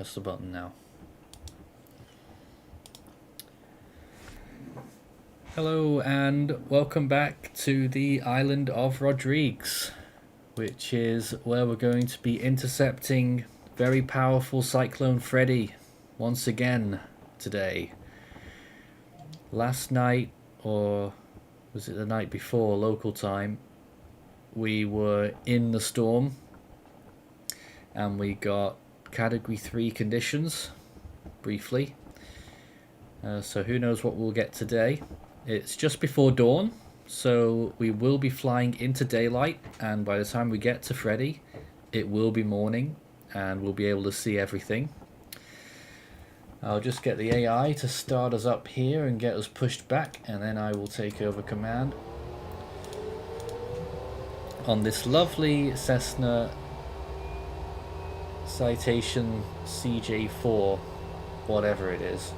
press the button now. Hello and welcome back to the island of Rodrigues, which is where we're going to be intercepting very powerful Cyclone Freddy once again today. Last night, or was it the night before, local time, we were in the storm and we got category 3 conditions briefly. So who knows what we'll get today. It's just before dawn, so we will be flying into daylight, and by the time we get to Freddy it will be morning and we'll be able to see everything. I'll just get the AI to start us up here and get us pushed back, and then I will take over command on this lovely Cessna Citation CJ4, whatever it is.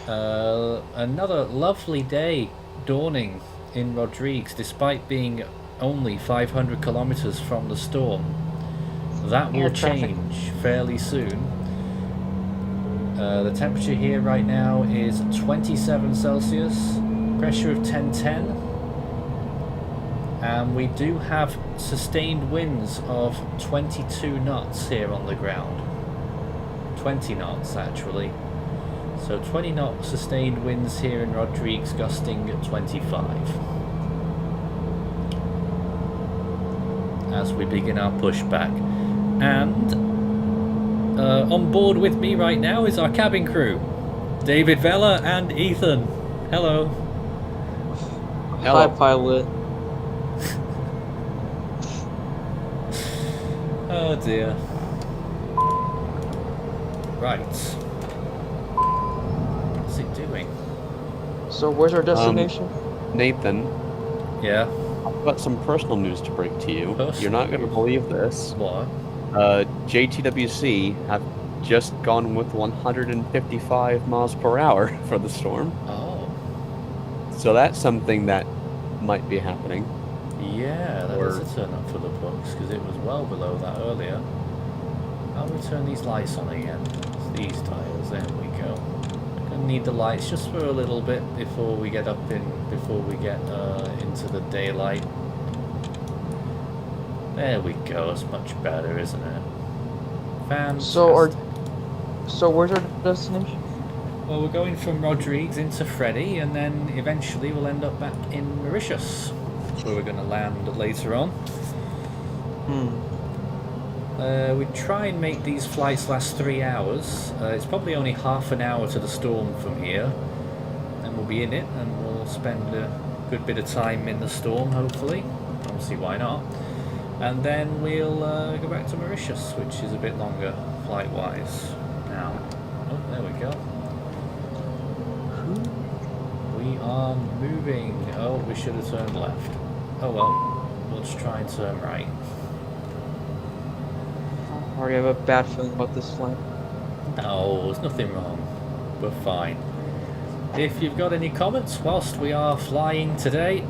Another lovely day dawning in Rodrigues, despite being only 500 kilometers from the storm. That will change fairly soon. The temperature here right now is 27 Celsius, pressure of 1010, and we do have sustained winds of 22 knots here on the ground. 20 knots actually. So 20 knot sustained winds here in Rodrigues, gusting at 25. As we begin our pushback. And on board with me right now is our cabin crew, David Vella and Ethan. Hello. Hello. Hi, pilot. Oh dear. Right. What's it doing? So where's our destination? Nathan. Yeah? I've got some personal news to break to you. You're not going to believe this. What? JTWC have just gone with 155 miles per hour for the storm. Oh. So that's something that might be happening. Yeah, that is a turn up for the books, because it was well below that earlier. How do we turn these lights on again? It's these tiles, there we go. Gonna need the lights just for a little bit before we get into the daylight. There we go, it's much better, isn't it? Fantastic. So where's our destination? Well, we're going from Rodrigues into Freddy, and then eventually we'll end up back in Mauritius, where we're going to land later on. We try and make these flights last 3 hours. It's probably only half an hour to the storm from here. Then we'll be in it, and we'll spend a good bit of time in the storm, hopefully. Obviously, why not? And then we'll go back to Mauritius, which is a bit longer flight-wise. Now, oh, there we go. We are moving. Oh, we should have turned left. Oh well, we'll just try and turn right. I already have a bad feeling about this flight. No, there's nothing wrong. We're fine. If you've got any comments whilst we are flying today,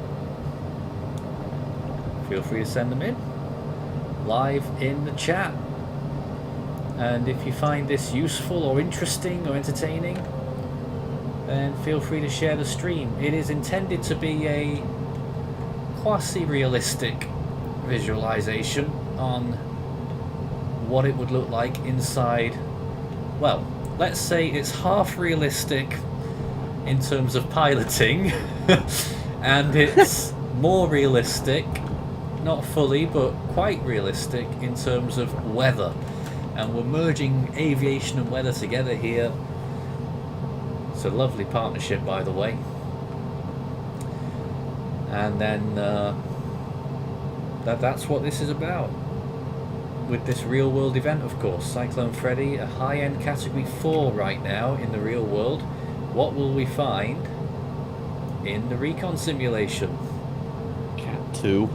feel free to send them in live in the chat. And if you find this useful or interesting or entertaining, then feel free to share the stream. It is intended to be a quasi-realistic visualization on what it would look like inside. Well, let's say it's half realistic in terms of piloting and it's more realistic, not fully but quite realistic, in terms of weather. And we're merging aviation and weather together here. It's a lovely partnership, by the way. And then that's what this is about, with this real world event, of course. Cyclone Freddy, a high-end category 4 right now in the real world. What will we find in the Recon simulation? Cat 2.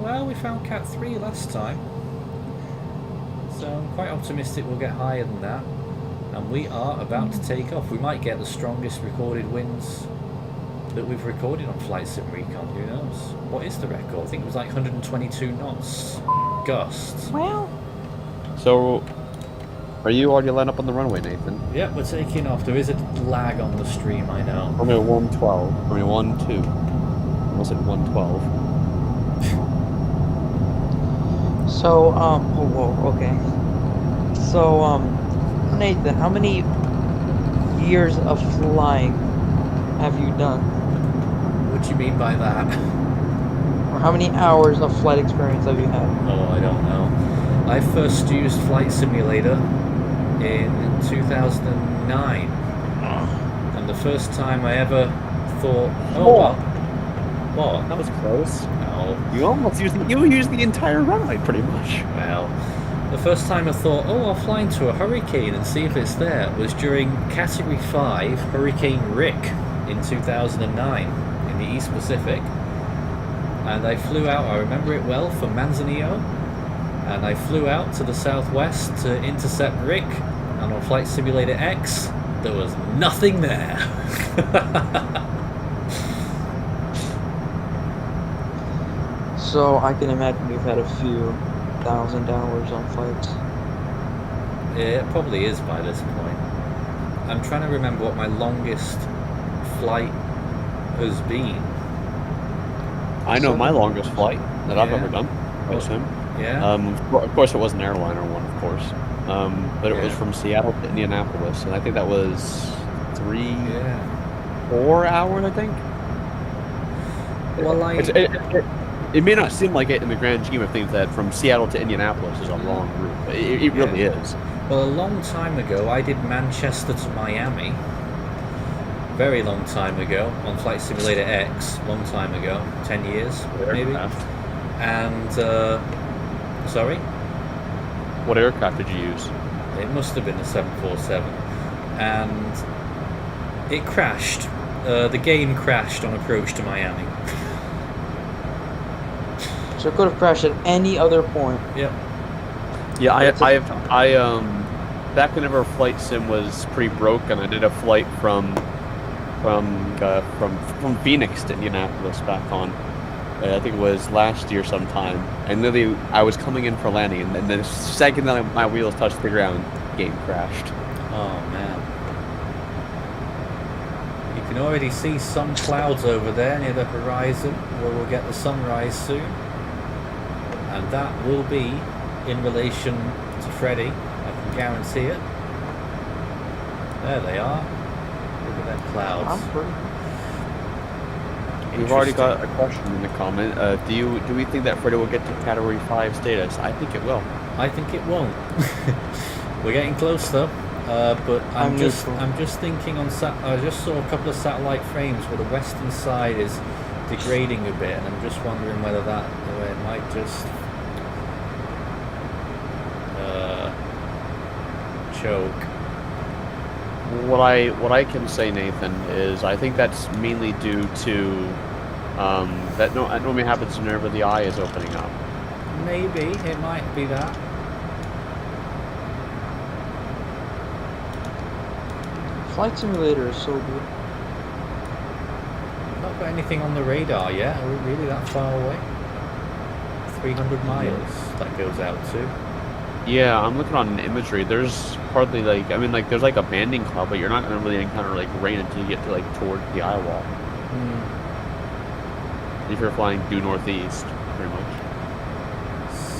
Well, we found Cat 3 last time, so I'm quite optimistic we'll get higher than that. And we are about to take off. We might get the strongest recorded winds that we've recorded on Flight Sim Recon, who knows? What is the record? I think it was like 122 knots gusts. Well, So, are you already lined up on the runway, Nathan? Yep, we're taking off. There is a lag on the stream, I know. Runway 112. Runway 12. Was it 112? So, oh, whoa, okay. So, Nathan, how many years of flying have you done? What do you mean by that? Or how many hours of flight experience have you had? Oh, I don't know. I first used Flight Simulator in 2009. And the first time I ever thought, oh, well, what? That was close. No. You used the entire runway pretty much. Well, the first time I thought, oh, I'll fly into a hurricane and see if it's there was during Category 5 Hurricane Rick in 2009 in the East Pacific. And I flew out, I remember it well, from Manzanillo. And I flew out to the southwest to intercept Rick. And on Flight Simulator X, there was nothing there. So, I can imagine you've had a few thousand hours on flights. It probably is by this point. I'm trying to remember what my longest flight has been. I know my longest flight that I've Yeah. ever done was him. Yeah? Of course, it was an airliner one, of course. But it was Yeah. from Seattle to Indianapolis, and I think that was Yeah. 4 hours, I think. Well, It may not seem like it in the grand scheme of things that from Seattle to Indianapolis is a long route, but it really is. Well, a long time ago, I did Manchester to Miami. Very long time ago on Flight Simulator X. Long time ago, 10 years maybe. And sorry, What aircraft did you use? it must have been a 747, and it crashed. The game crashed on approach to Miami. So, it could have crashed at any other point. Yep. Yeah, I back whenever Flight Sim was pretty broken, I did a flight from Phoenix to Indianapolis back on. I think it was last year sometime, and literally I was coming in for landing, and the second that my wheels touched the ground, game crashed. Oh man. You can already see some clouds over there near the horizon where we'll get the sunrise soon. And that will be in relation to Freddy. I can guarantee it. There they are. Look at them clouds. We've already got a question in the comment. Do we think that Freddy will get to Category 5 status? I think it will. I think it won't. We're getting close though. But I'm just thinking on I just saw a couple of satellite frames where the western side is degrading a bit, and I'm just wondering whether it might just choke. What I can say, Nathan, is I think that's mainly due to that normally happens whenever the eye is opening up. Maybe it might be that. Flight Simulator is so good. Not got anything on the radar yet. Are we really that far away? 300 miles that goes out to. Yeah, I'm looking on imagery. There's hardly there's like a banding cloud, but you're not gonna really encounter like rain until you get to like toward the eye wall. If you're flying due northeast, pretty much.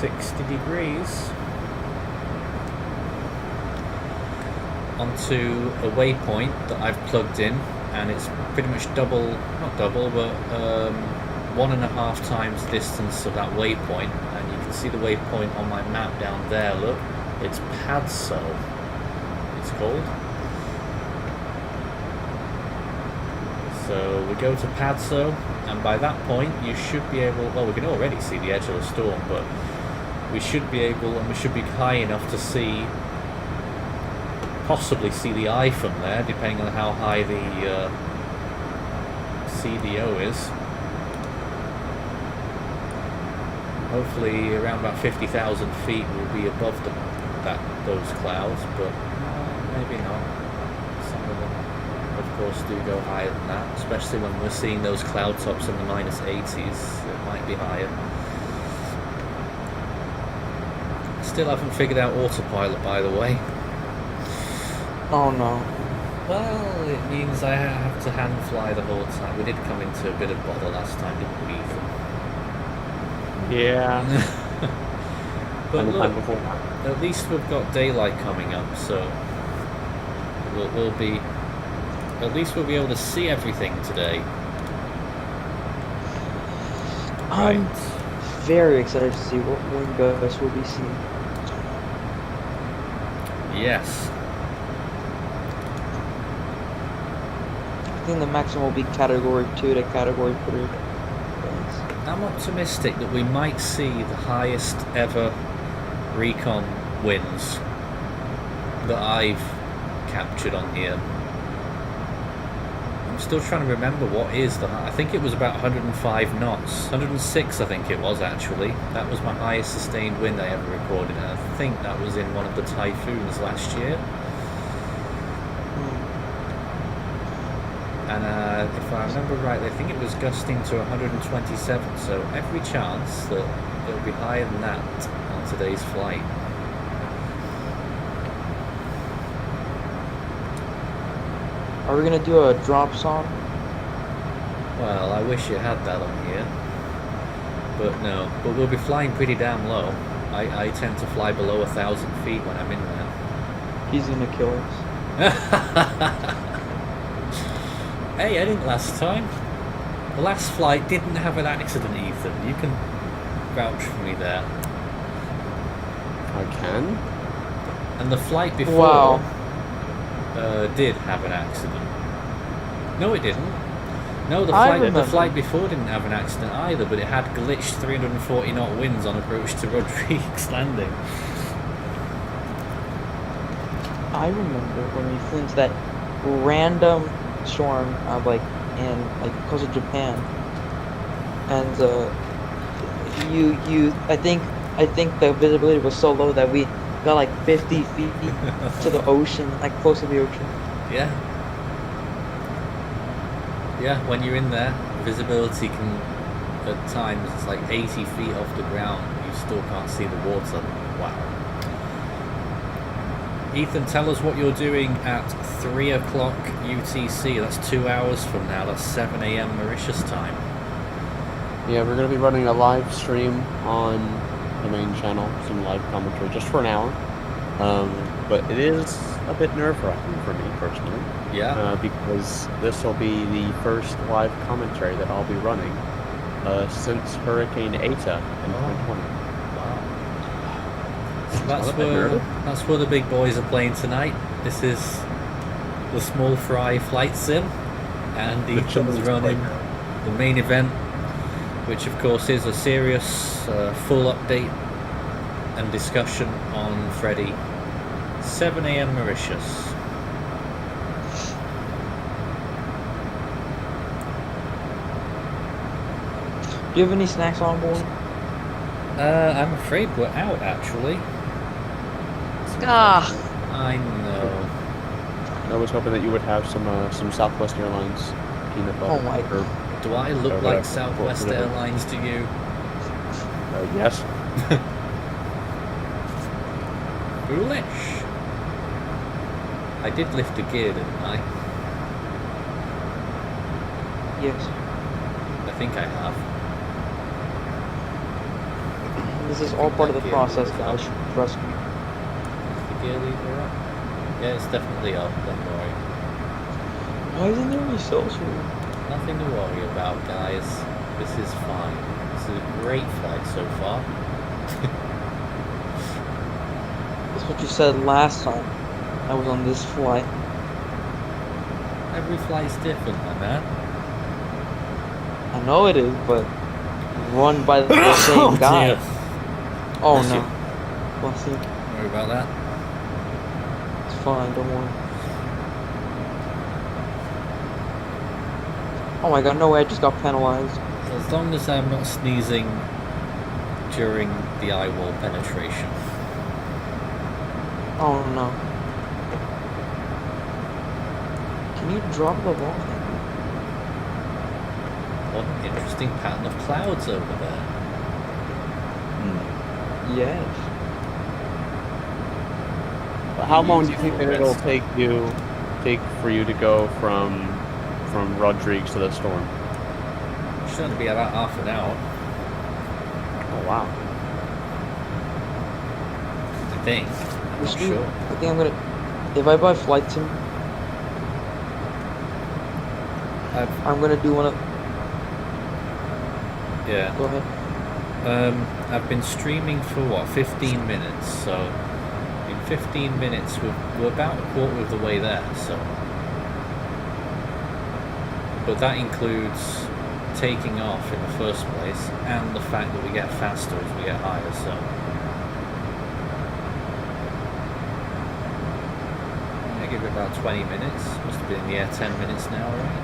60 degrees. Onto a waypoint that I've plugged in, and it's pretty much not double, but 1.5 times the distance of that waypoint. And you can see the waypoint on my map down there. Look, it's Padso. It's called. So we go to Padso, and by that point you should be able. Well, we can already see the edge of the storm, but we should be able, and we should be high enough to see. Possibly see the eye from there, depending on how high the CDO is. Hopefully around about 50,000 feet will be above those clouds, but maybe not. Some of them, of course, do go higher than that, especially when we're seeing those cloud tops in the -80s. It might be higher. Still haven't figured out autopilot, by the way. Oh no. Well, it means I have to hand fly the whole time. We did come into a bit of bother last time, didn't we, Ethan? Yeah. But And the look, time before. at least we've got daylight coming up, so we'll be... At least we'll be able to see everything today. I'm Right. very excited to see what wind gusts we'll be seeing. Yes. I think the maximum will be Category 2 to Category 3. Yes. I'm optimistic that we might see the highest ever Recon winds that I've captured on here. I'm still trying to remember what is the high. I think it was about 105 knots. 106 I think it was actually. That was my highest sustained wind I ever recorded, and I think that was in one of the typhoons last year. And if I remember right, I think it was gusting to 127, so every chance that it'll be higher than that on today's flight. Are we gonna do a drop song? Well, I wish it had that on here, but no. But we'll be flying pretty damn low. I tend to fly below 1,000 feet when I'm in there. He's gonna kill us. Hey, I didn't last time. The last flight didn't have an accident, Ethan. You can vouch for me there. I can. And the flight before Wow. did have an accident. No, it didn't. No, the I flight remember. before didn't have an accident either, but it had glitched 340 knot winds on approach to Rodrigues landing. I remember when we flew into that random storm, close to Japan, and I think the visibility was so low that we got like 50 feet to the ocean, like close to the ocean. Yeah. Yeah, when you're in there, visibility can, at times, it's like 80 feet off the ground. You still can't see the water. Wow. Ethan, tell us what you're doing at 3 o'clock UTC. That's 2 hours from now. That's 7 a.m. Mauritius time. Yeah, we're going to be running a live stream on the main channel, some live commentary, just for an hour. But it is a bit nerve-wracking for me, personally. Yeah. Because this will be the first live commentary that I'll be running since Hurricane Eta in 2020. Wow. That's where the big boys are playing tonight. This is the Small Fry Flight Sim, and Ethan's running the main event, which of course is a serious full update and discussion on Freddy. 7 a.m. Mauritius. Do you have any snacks on board? I'm afraid we're out actually. Ah. I know. I was hoping that you would have some Southwest Airlines peanut butter. Oh my. Or, Do I look whatever. like Southwest Whatever. Airlines to you? yes. Foolish. I did lift a gear, didn't I? Yes. I think I have. This is all part of the process, guys. Trust me. The gear lever up? Yeah, it's definitely up, don't worry. Why isn't there any cells here? Nothing to worry about, guys. This is fine. It's a great flight so far. That's what you said last time I was on this flight. Every flight's different, my man. I know it is, but run by the same guy. Dear. Oh Bless no. you. Bless you. Don't worry about that. It's fine, don't worry. Oh my god, no way, I just got penalized. As long as I'm not sneezing during the eye wall penetration. Oh no. Can you drop the ball? What an interesting pattern of clouds over there. Yes. How long do you think that Beautiful it'll take for you to go from Rodrigues to the storm? It's going to be about half an hour, Oh wow. I think. I'm not Which means sure. I think I'm gonna. If I buy flight sim, I'm gonna do one of. Yeah. Go ahead. I've been streaming for what, 15 minutes, so in 15 minutes we're about a quarter of the way there, so. But that includes taking off in the first place and the fact that we get faster as we get higher, so. I give it about 20 minutes. Must have been in the air 10 minutes now, right?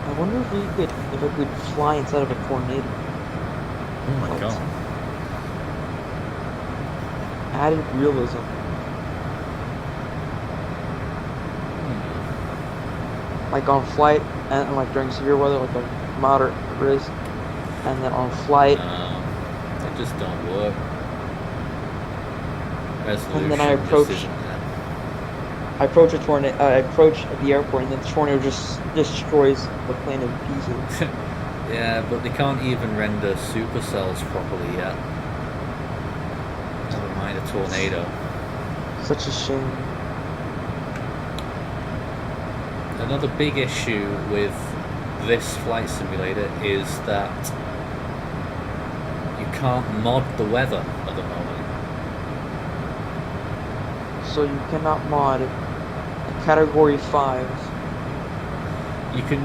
I wonder if I could fly inside of a tornado. Oh my What? god. Added realism. Like on flight and like during severe weather, like a moderate risk, and then on flight, They just don't work. Resolution and then I just approach. isn't there. I approach a tornado. I approach the airport, and then the tornado just destroys the plane in pieces. Yeah, but they can't even render supercells properly yet. Never mind a tornado. Such a shame. Another big issue with this flight simulator is that you can't mod the weather at the moment. So you cannot mod a Category 5. You can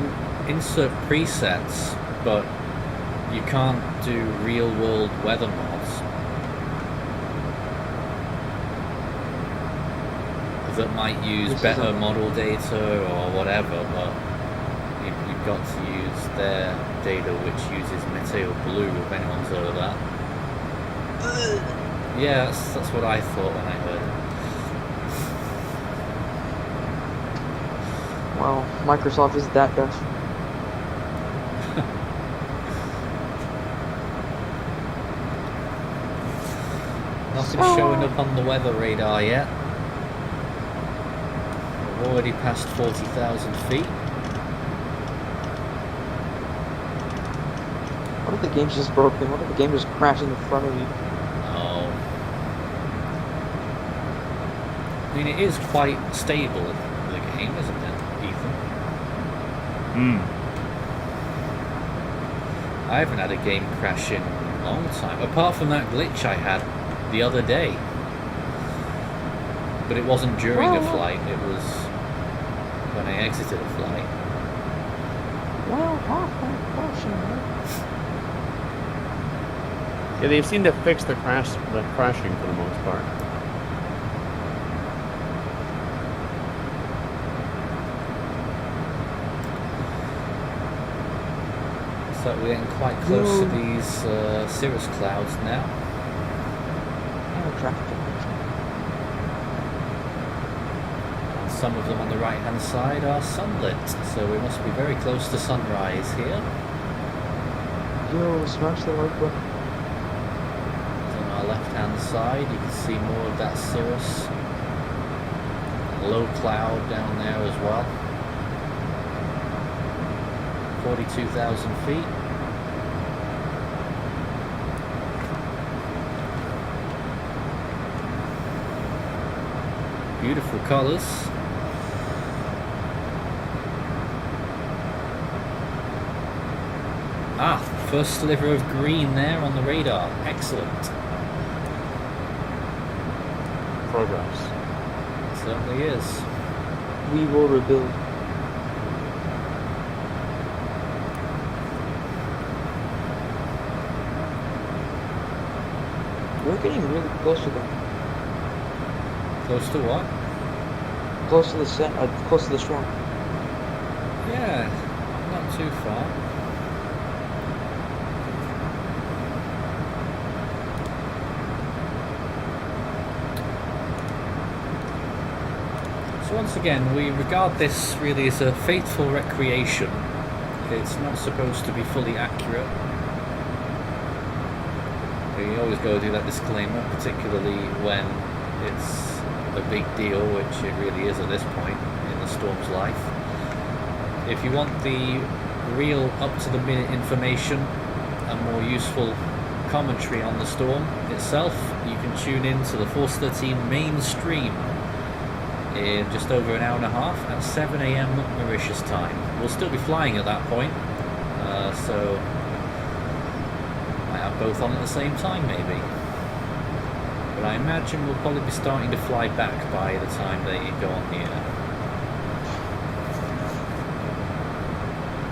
insert presets, but you can't do real-world weather mods that might use This is better a- model data or whatever, but you've got to use their data, which uses Meteo Blue, if anyone's heard of that. Yeah, that's what I thought when I heard it. Well, Microsoft is that desperate. Nothing's showing up on the weather radar yet. We're already past 40,000 feet. What if the game's just broken? What if the game just crashed in front of you? Oh. I mean, it is quite stable, the game, isn't it, Ethan? I haven't had a game crash in a long time, apart from that glitch I had the other day. But it wasn't during a flight, it was when I exited a flight. Well, caution. Yeah, they seem to fix the crashing for the most part. So we're getting quite close to these cirrus clouds now. Traffic. And some of them on the right hand side are sunlit, so we must be very close to sunrise here. Yo, smash the like button. On our left hand side you can see more of that cirrus. Low cloud down there as well. 42,000 feet. Beautiful colours. Ah, first sliver of green there on the radar. Excellent. Progress. It certainly is. We will rebuild. We're getting really close to them. Close to what? Close to the close to the storm. Yeah, not too far. So once again, we regard this really as a faithful recreation. It's not supposed to be fully accurate. You always got to do that disclaimer, particularly when it's a big deal, which it really is at this point in the storm's life. If you want the real up-to-the-minute information and more useful commentary on the storm itself, you can tune in to the Force 13 main stream in just over an hour and a half at 7 AM Mauritius time. We'll still be flying at that point, so might have both on at the same time maybe. But I imagine we'll probably be starting to fly back by the time they go on the air.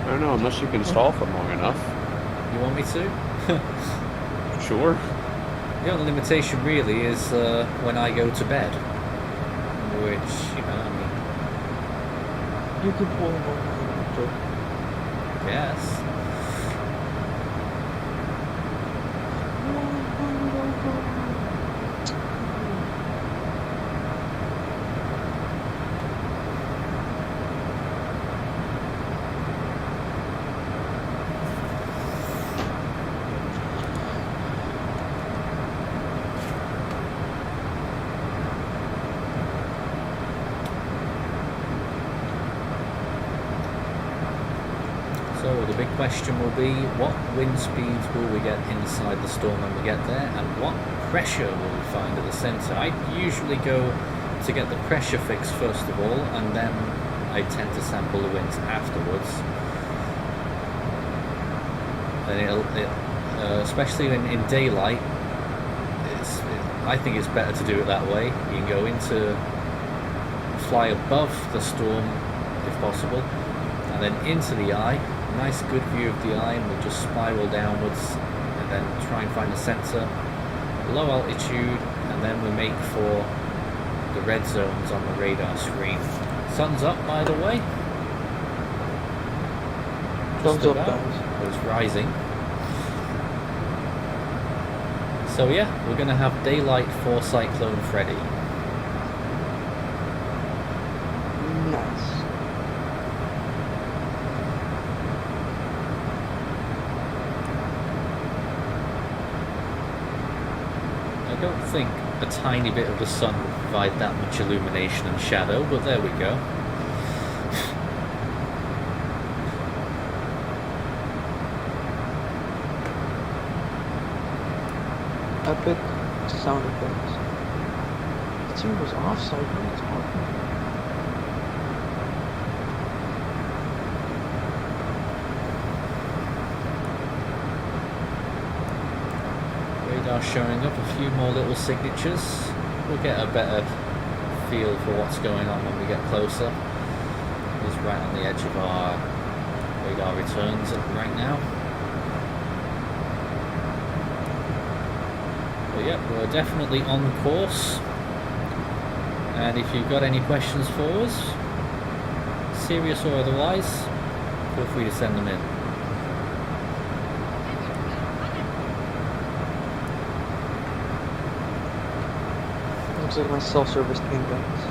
I don't know, unless you can stall for long enough. You want me to? Sure. The only limitation really is when I go to bed. Which, you know, I mean... You could pull him over. Yes. So the big question will be, what wind speeds will we get inside the storm when we get there, and what pressure will we find at the centre? I usually go to get the pressure fix first of all, and then I tend to sample the winds afterwards. And especially in daylight, I think it's better to do it that way. You can go fly above the storm if possible, and then into the eye. Nice good view of the eye, and we'll just spiral downwards and then try and find the centre, low altitude, and then we make for the red zones on the radar screen. Sun's up, by the way. Thumbs up, guys. It's rising. So yeah, we're going to have daylight for Cyclone Freddy. Nice. I don't think a tiny bit of the sun will provide that much illumination and shadow, but there we go. Epic sound effects. The team was offside. What are you talking about? Radar showing up a few more little signatures. We'll get a better feel for what's going on when we get closer. It's right on the edge of our radar returns right now. But yeah, we're definitely on course. And if you've got any questions for us, serious or otherwise, feel free to send them in. Looks like my self-service came back.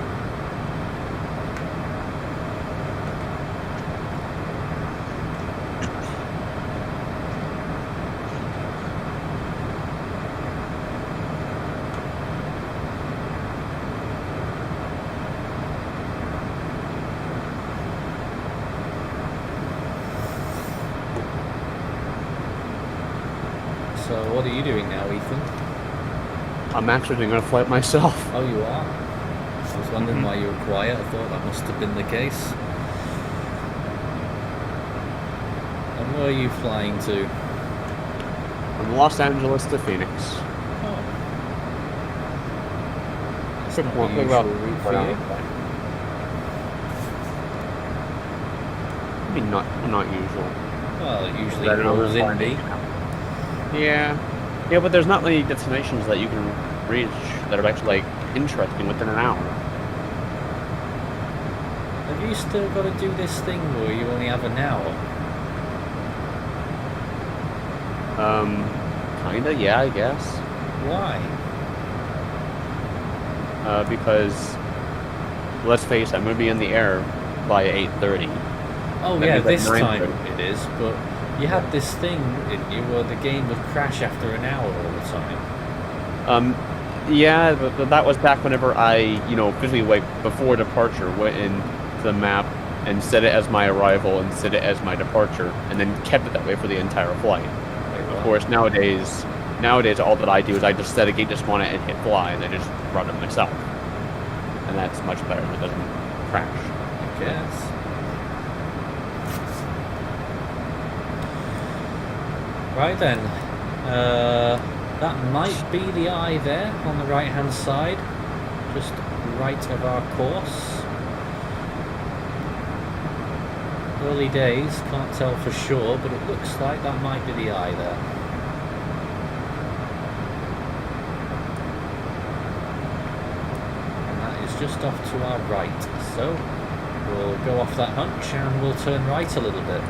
So what are you doing now, Ethan? I'm actually doing a flight myself. Oh, you are? I was wondering why you were quiet. I thought that must have been the case. And where are you flying to? From Los Angeles to Phoenix. Oh. That's Quick not one, the quick usual route. route for you. I mean, not usual. Well, it usually I don't know rolls where in to me. Yeah, but there's not many destinations that you can reach that are actually like interesting within an hour. Have you still got to do this thing where you only have an hour? Kinda, yeah, I guess. Why? Because let's face it, I'm gonna be in the air by 8:30. Oh Maybe yeah, like this 9:30. time it is, but you had this thing, didn't you, where the game would crash after an hour all the time. Yeah, but that was back whenever I, officially, like, before departure, went into the map and set it as my arrival and set it as my departure, and then kept it that way for the entire flight. Of course, nowadays, all that I do is I just set a gate to spawn it and hit fly, and I just run it myself. And that's much better, and it doesn't crash. I guess. Right then, that might be the eye there on the right hand side, just right of our course. Early days, can't tell for sure, but it looks like that might be the eye there. And that is just off to our right, so we'll go off that hunch and we'll turn right a little bit.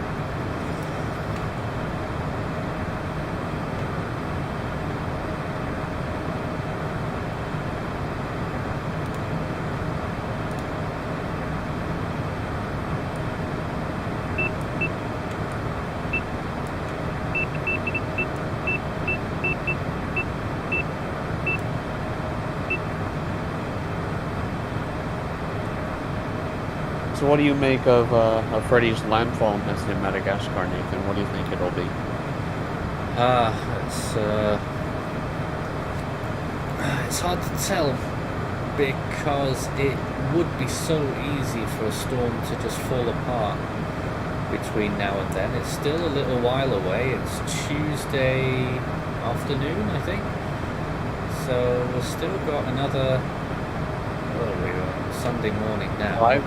So what do you make of Freddy's landfall in Madagascar, Nathan? What do you think it'll be? It's hard to tell because it would be so easy for a storm to just fall apart between now and then. It's still a little while away. It's Tuesday afternoon, I think. So we've still got another. We're on Sunday morning now. Well,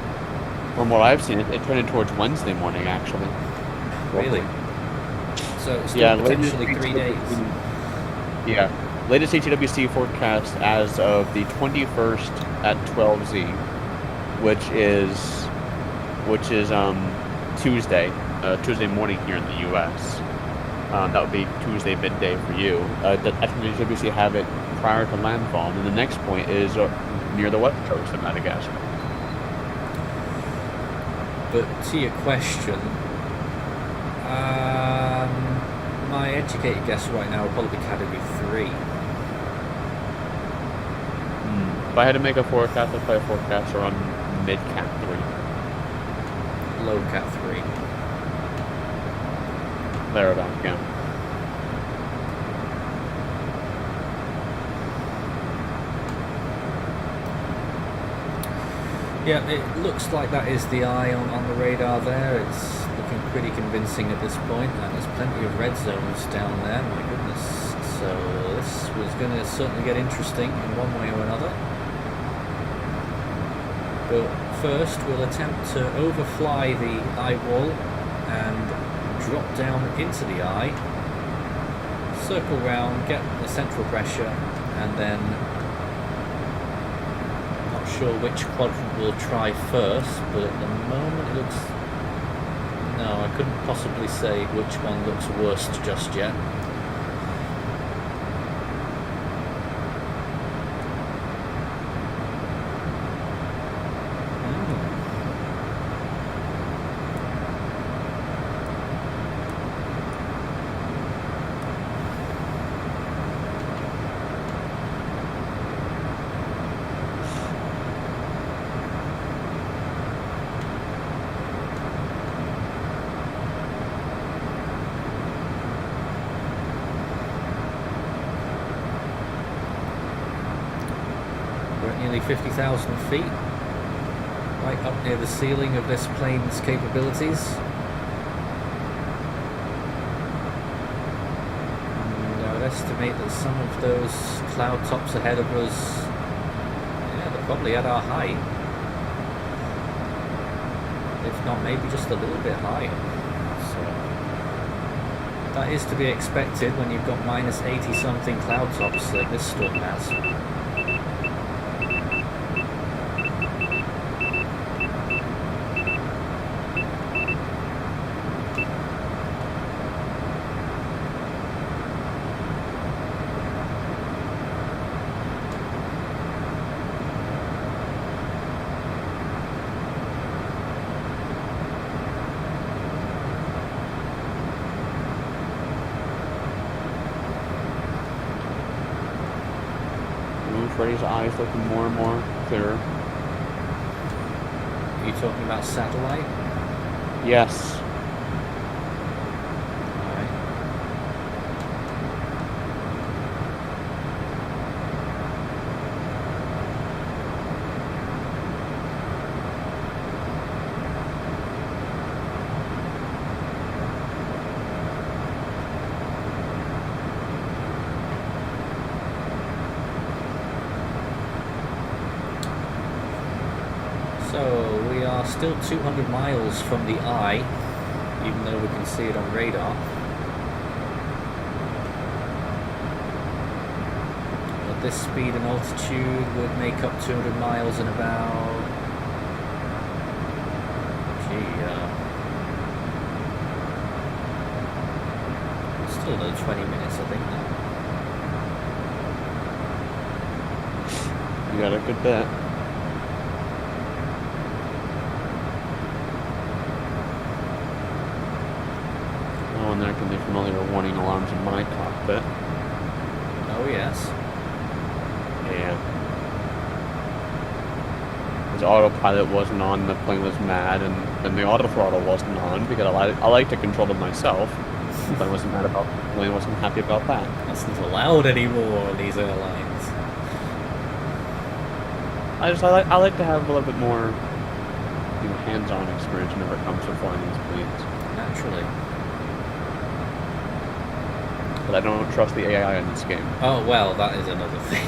from what I've seen, it turned towards Wednesday morning, actually. Really? So it's still potentially 3 days. Yeah. Latest HWC forecast as of the 21st at 12Z, which is Tuesday morning here in the U.S. That would be Tuesday midday for you. I think the HWC have it prior to landfall, and the next point is near the west coast of Madagascar. But to your question, my educated guess right now would probably be Category 3. If I had to make a forecast, I'd play a forecast around mid-Cat 3. Low Cat 3. Thereabout, yeah. Yeah, it looks like that is the eye on the radar there. It's looking pretty convincing at this point, and there's plenty of red zones down there, my goodness. So this was going to certainly get interesting in one way or another. But first we'll attempt to overfly the eye wall and drop down into the eye, circle round, get the central pressure, and then not sure which quadrant we'll try first, but at the moment it looks... No, I couldn't possibly say which one looks worst just yet. We're at nearly 50,000 feet, right up near the ceiling of this plane's capabilities. And I would estimate that some of those cloud tops ahead of us, yeah, they're probably at our height. If not, maybe just a little bit higher. So that is to be expected when you've got minus 80 something cloud tops that this storm has. Freddy's eyes looking more and more clearer. Are you talking about satellite? Yes. Alright. So we are still 200 miles from the eye, even though we can see it on radar. At this speed and altitude would make up 200 miles in about... still another 20 minutes, I think, now. You got a good bet. Oh, and there can be familiar warning alarms in my cockpit. Oh, yes. Yeah. His autopilot wasn't on, the plane was mad, and then the auto throttle wasn't on because I like to control it myself. The plane wasn't mad about. The plane wasn't happy about that. That's not allowed anymore on these airlines. I like to have a little bit more, hands-on experience whenever it comes to flying these planes. Naturally. But I don't trust the AI in this game. Oh, well, that is another thing.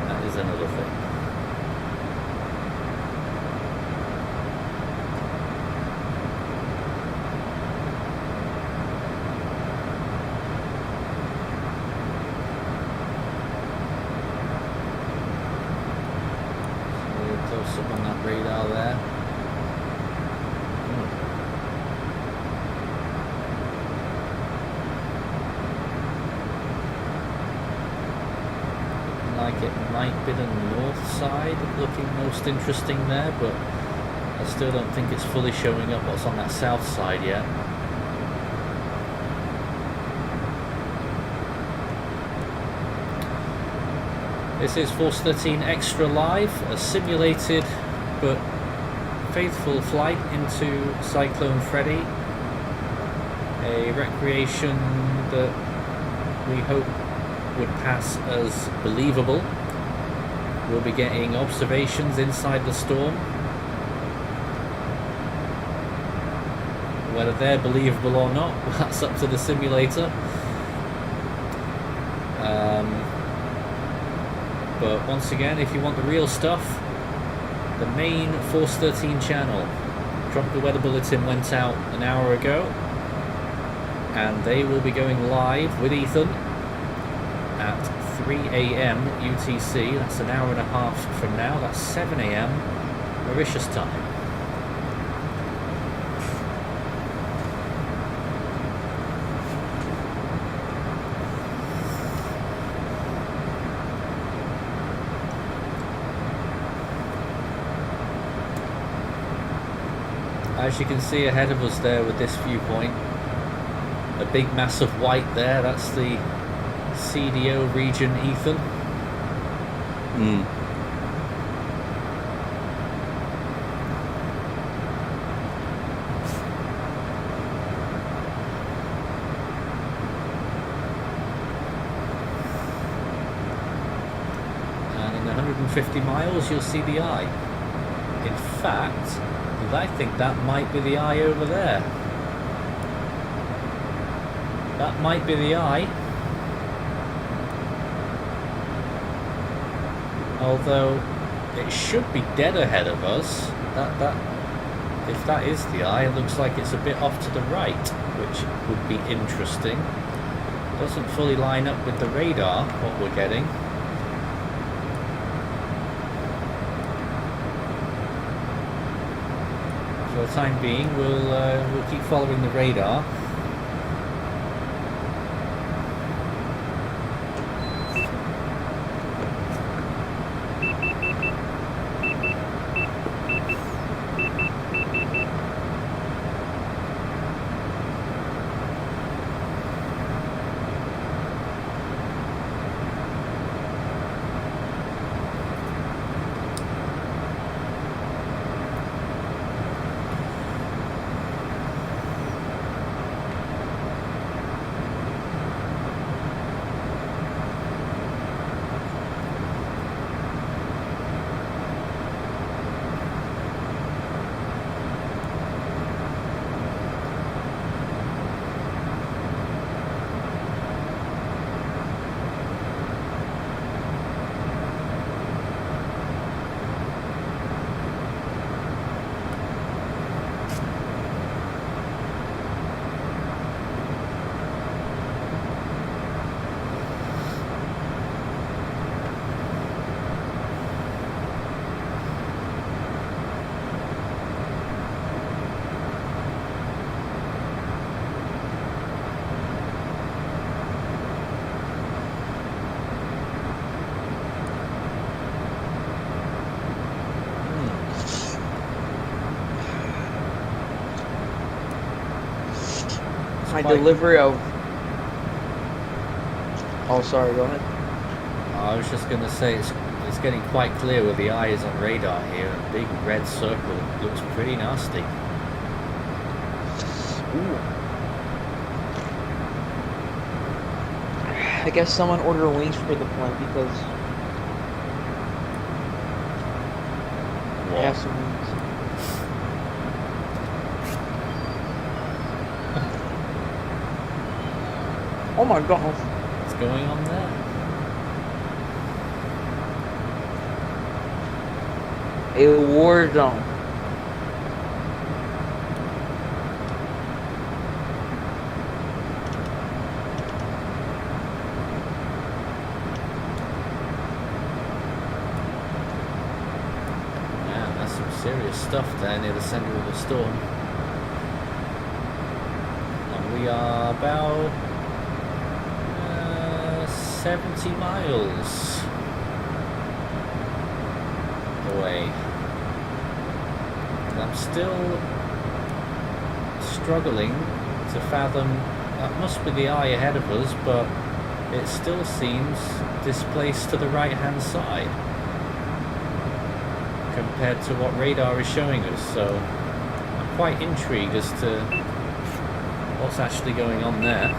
That is another thing. Close up on that radar there. Like it might be the north side looking most interesting there, but I still don't think it's fully showing up what's on that south side yet. This is Force 13 Extra Live, a simulated but faithful flight into Cyclone Freddy, a recreation that we hope would pass as believable. We'll be getting observations inside the storm. Whether they're believable or not, that's up to the simulator. But once again, if you want the real stuff, the main Force 13 channel. Tropical Weather Bulletin went out an hour ago, and they will be going live with Ethan at 3 AM UTC. That's an hour and a half from now. That's 7 AM Mauritius time. As you can see ahead of us there with this viewpoint, a big mass of white there, that's the CDO region, Ethan. And in 150 miles you'll see the eye. In fact, I think that might be the eye over there. That might be the eye. Although it should be dead ahead of us. If that is the eye, it looks like it's a bit off to the right, which would be interesting. Doesn't fully line up with the radar, what we're getting. For the time being, we'll keep following the radar. my quite... delivery of. Oh, sorry. Go ahead. I was just going to say it's getting quite clear where the eye is on radar here. A big red circle looks pretty nasty. Ooh. I guess someone ordered wings for the plane because I have some wings. Oh my god. What's going on there? A war zone. Man, that's some serious stuff there near the center of the storm. And we are about 70 miles away. And I'm still struggling to fathom, that must be the eye ahead of us, but it still seems displaced to the right hand side compared to what radar is showing us, so I'm quite intrigued as to what's actually going on there.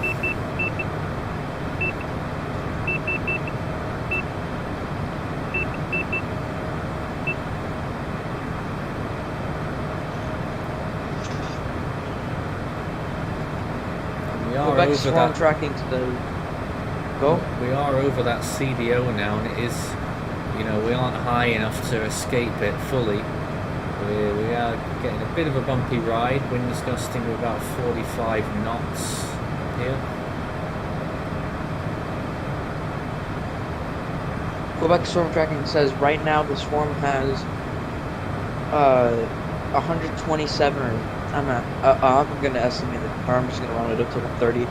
Go back to swarm tracking to the... Go? We are over that CDO now, and it is, you know, we aren't high enough to escape it fully. We are getting a bit of a bumpy ride, winds gusting to about 45 knots here. Go back to swarm tracking. It says right now the swarm has 127 or I'm gonna estimate it, or I'm just gonna round it up to 130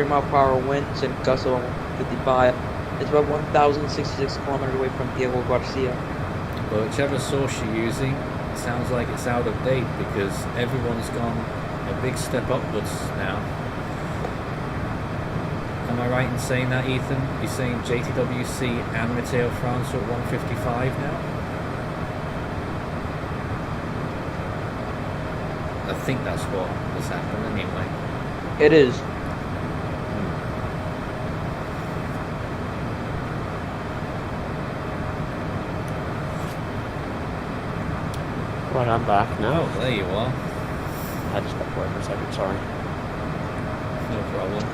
mile per hour winds and gusts of 155. It's about 1,066 kilometers away from Diego Garcia. But whichever source you're using, it sounds like it's out of date because everyone's gone a big step upwards now. Am I right in saying that, Ethan? You're saying JTWC and Météo France are at 155 now? I think that's what has happened anyway. It is. Right, I'm back now. Oh, there you are. I just got away for a second, sorry. No problem.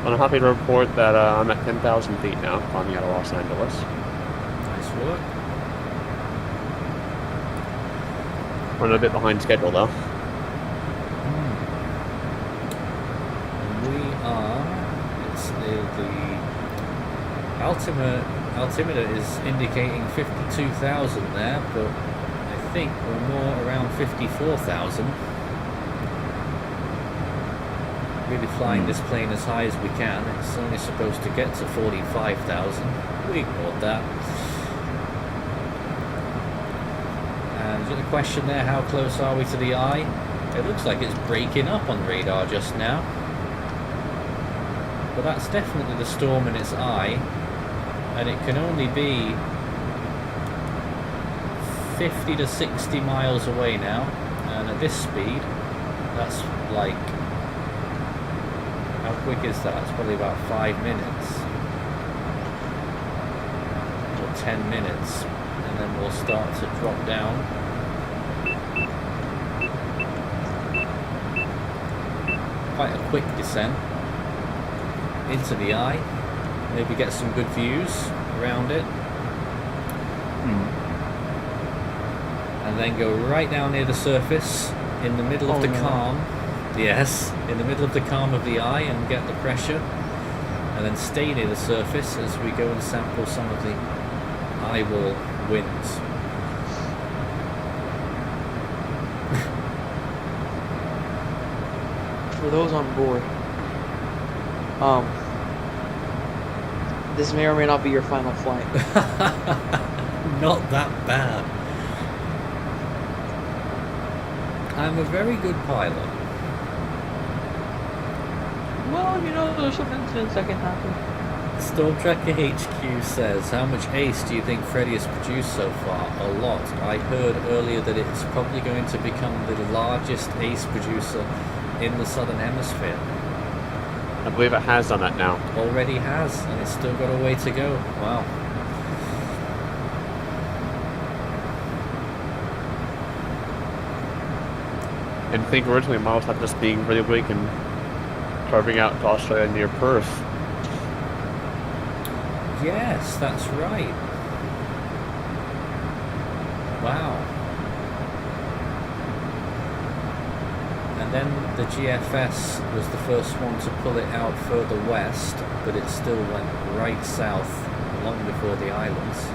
Well, I'm happy to report that I'm at 10,000 feet now, climbing out of Los Angeles. Nice work. Running a bit behind schedule, though. We are... It's the altimeter is indicating 52,000 there, but I think we're more around 54,000. Really flying this plane as high as we can. It's only supposed to get to 45,000. We ignored that. And the question there, how close are we to the eye? It looks like it's breaking up on radar just now. But that's definitely the storm in its eye. And it can only be 50 to 60 miles away now. And at this speed, that's like... How quick is that? It's probably about 5 minutes. Or 10 minutes. And then we'll start to drop down. Quite a quick descent into the eye. Maybe get some good views around it. And then go right down near the surface in the middle of the calm. Yes, in the middle of the calm of the eye and get the pressure. And then stay near the surface as we go and sample some of the eyeball winds. For those on board, this may or may not be your final flight. Not that bad. I'm a very good pilot. Well, you know, there's some incidents that can happen. Storm Tracker HQ says, how much ace do you think Freddy has produced so far? A lot. I heard earlier that it's probably going to become the largest ace producer in the Southern Hemisphere. I believe it has done that now. Already has, and it's still got a way to go. Wow. And I think originally models had this being really weak and carving out to Australia near Perth. Yes, that's right. Wow. And then the GFS was the first one to pull it out further west, but it still went right south long before the islands.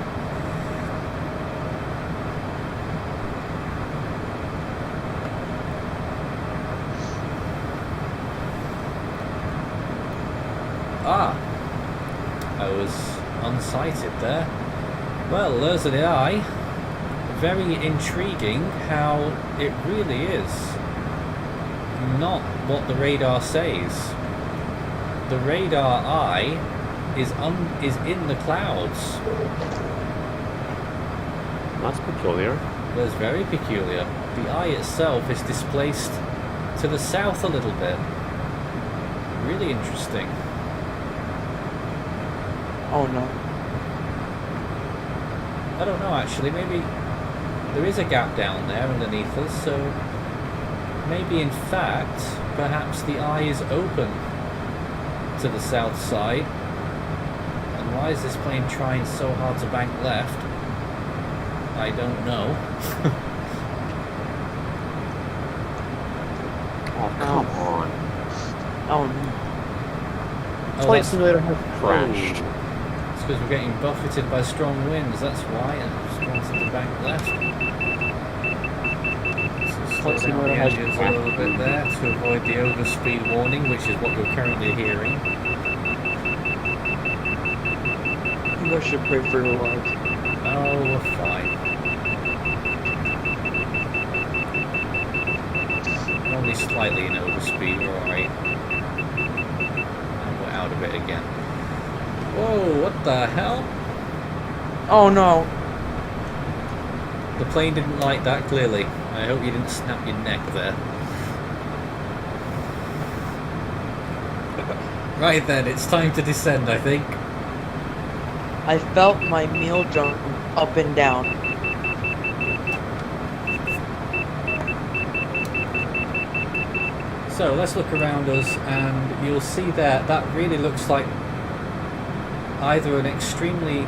Ah, I was unsighted there. Well, there's an eye. Very intriguing how it really is not what the radar says. The radar eye is in the clouds. That's peculiar. That's very peculiar. The eye itself is displaced to the south a little bit. Really interesting. Oh no. I don't know actually, maybe there is a gap down there underneath us, so maybe in fact, perhaps the eye is open to the south side. And why is this plane trying so hard to bank left? I don't know. Oh, come on. Oh no. Flight simulator has crashed. It's because we're getting buffeted by strong winds, that's why. I just wanted to bank left. So slow down the engines a little bit there to avoid the overspeed warning, which is what we're currently hearing. You guys should pray for your lives. Oh, we're fine. Only slightly in overspeed, we're alright. And we're out of it again. Whoa, what the hell? Oh no. The plane didn't like that, clearly. I hope you didn't snap your neck there. Right then, it's time to descend, I think. I felt my meal jump up and down. So let's look around us, and you'll see there, that really looks like either an extremely...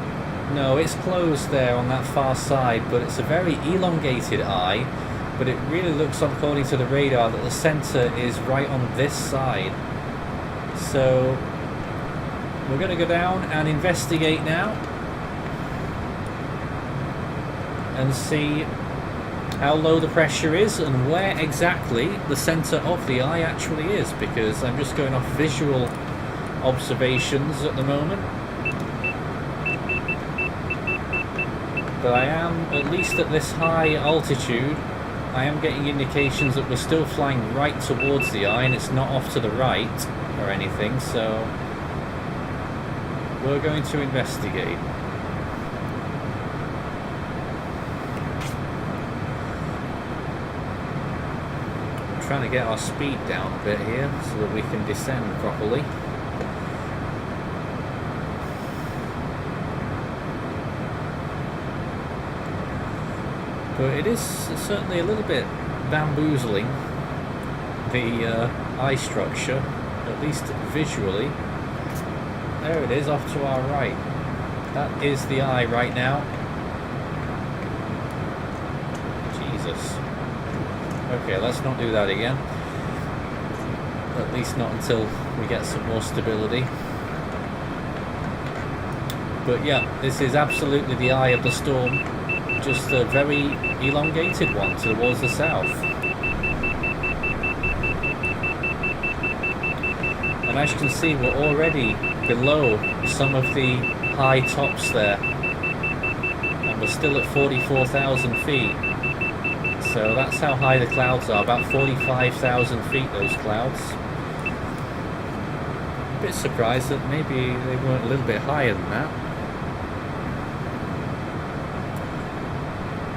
No, it's closed there on that far side, but it's a very elongated eye, but it really looks, according to the radar, that the centre is right on this side. So we're going to go down and investigate now and see how low the pressure is and where exactly the centre of the eye actually is, because I'm just going off visual observations at the moment. But I am, at least at this high altitude, I am getting indications that we're still flying right towards the eye and it's not off to the right or anything, so we're going to investigate. I'm trying to get our speed down a bit here so that we can descend properly. But it is certainly a little bit bamboozling, the eye structure, at least visually. There it is, off to our right. That is the eye right now. Jesus. Okay, let's not do that again. At least not until we get some more stability. But yeah, this is absolutely the eye of the storm. Just a very elongated one towards the south. And as you can see, we're already below some of the high tops there. And we're still at 44,000 feet. So that's how high the clouds are, about 45,000 feet, those clouds. A bit surprised that maybe they weren't a little bit higher than that.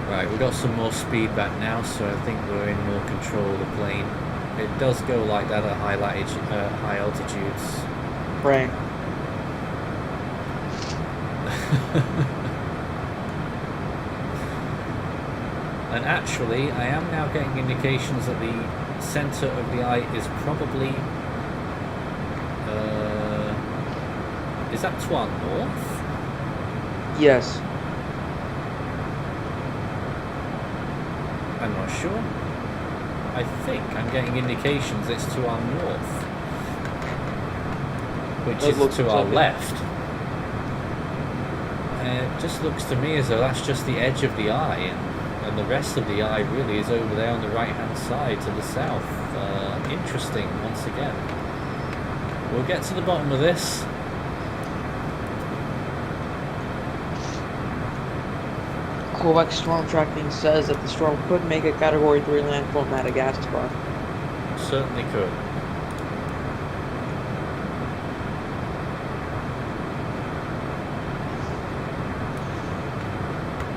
Right, we've got some more speed back now, so I think we're in more control of the plane. It does go like that at high altitudes. Right. And actually, I am now getting indications that the centre of the eye is probably... is that to our north? Yes. I'm not sure. I think I'm getting indications it's to our north, which is to our left. It just looks to me as though that's just the edge of the eye, and the rest of the eye really is over there on the right hand side to the south. Interesting, once again. We'll get to the bottom of this. Quebec storm tracking says that the storm could make a Category 3 landfall in Madagascar. Certainly could.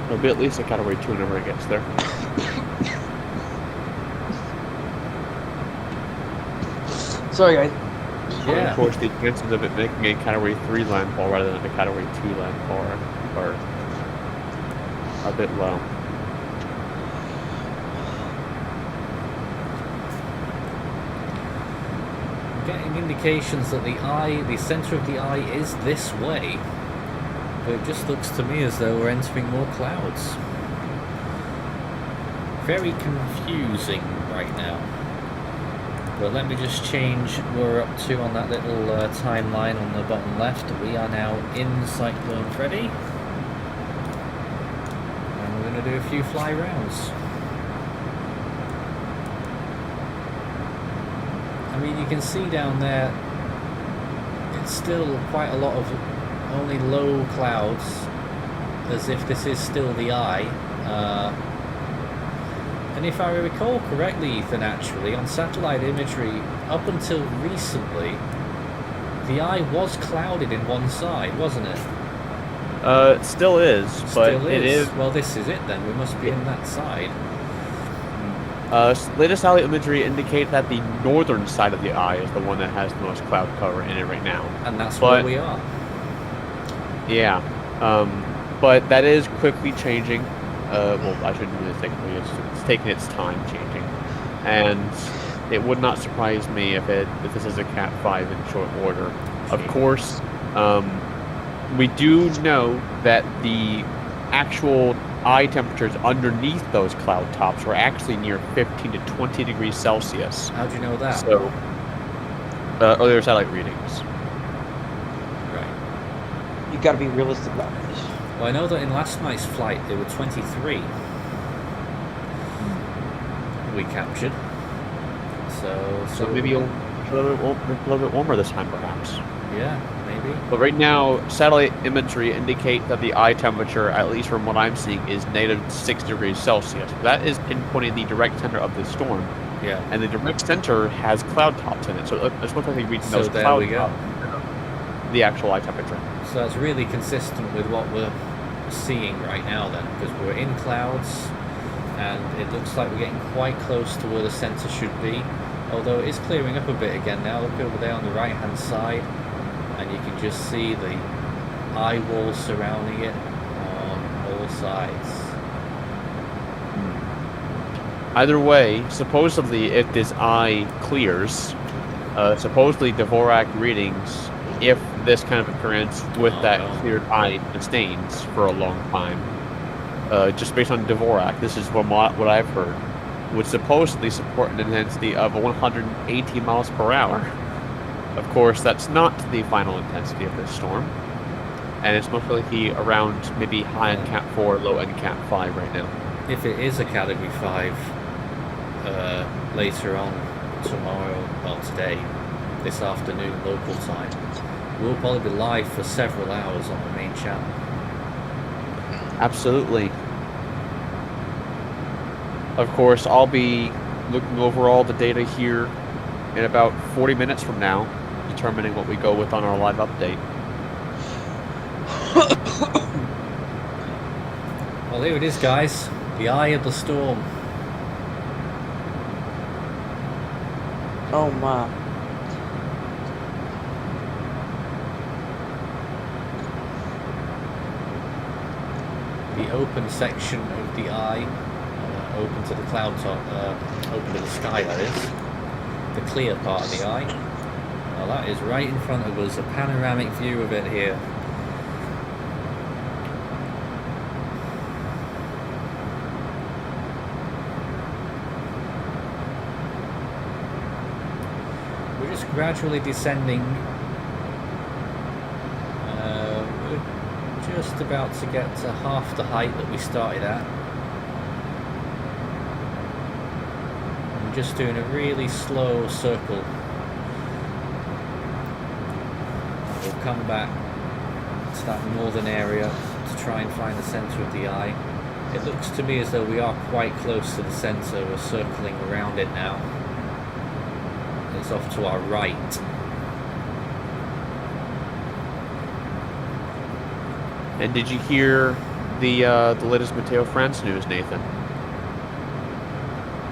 It'll be at least a Category 2 whenever it gets there. Sorry, guys. Yeah. Of course, the chances of it making a Category 3 landfall rather than a Category 2 landfall are a bit low. I'm getting indications that the centre of the eye is this way, but it just looks to me as though we're entering more clouds. Very confusing right now. But let me just change what we're up to on that little timeline on the bottom left. We are now in Cyclone Freddy. And we're going to do a few fly rounds. I mean, you can see down there, it's still quite a lot of only low clouds, as if this is still the eye. And if I recall correctly, Ethan, actually, on satellite imagery, up until recently, the eye was clouded in one side, wasn't it? It still is, but Still it is. Well, this is it then. We must be in that side. Latest satellite imagery indicate that the northern side of the eye is the one that has the most cloud cover in it right now. And that's where we are. Yeah, but that is quickly changing. Well, I shouldn't really say quickly. It's taking its time changing, and it would not surprise me if this is a Cat 5 in short order. Of course, we do know that the actual eye temperatures underneath those cloud tops were actually near 15 to 20 degrees Celsius. How do you know that? So, earlier satellite readings. Right. You gotta be realistic about this. Well, I know that in last night's flight they were 23. We captured. So Maybe a little bit warmer this time, perhaps. Yeah, maybe. But right now, satellite imagery indicate that the eye temperature, at least from what I'm seeing, is -6 degrees Celsius. That is pinpointing the direct center of the storm. Yeah. And the direct center has cloud tops in it, so it's looks like they're reaching those there cloud we go. tops. The actual eye temperature. So that's really consistent with what we're seeing right now then, because we're in clouds and it looks like we're getting quite close to where the center should be, although it is clearing up a bit again now. Look over there on the right hand side and you can just see the eye wall surrounding it on all sides. Either way, supposedly if this eye clears, supposedly Dvorak readings, if this kind of occurrence with that cleared eye sustains for a long time, just based on Dvorak, this is what I've heard, would supposedly support an intensity of 180 miles per hour. Of course, that's not the final intensity of this storm, and it's most likely around maybe high end Cat 4, low end Cat 5 right now. If it is a Category 5 later on tomorrow, well today, this afternoon local time, we'll probably be live for several hours on the main channel. Absolutely. Of course, I'll be looking over all the data here in about 40 minutes from now, determining what we go with on our live update. Well, here it is, guys. The eye of the storm. Oh my. The open section of the eye, open to the cloud top, open to the sky, that is. The clear part of the eye. Well, that is right in front of us, a panoramic view of it here. We're just gradually descending. We're just about to get to half the height that we started at. I'm just doing a really slow circle. We'll come back to that northern area to try and find the centre of the eye. It looks to me as though we are quite close to the centre. We're circling around it now. It's off to our right. And did you hear the latest Mateo France news, Nathan?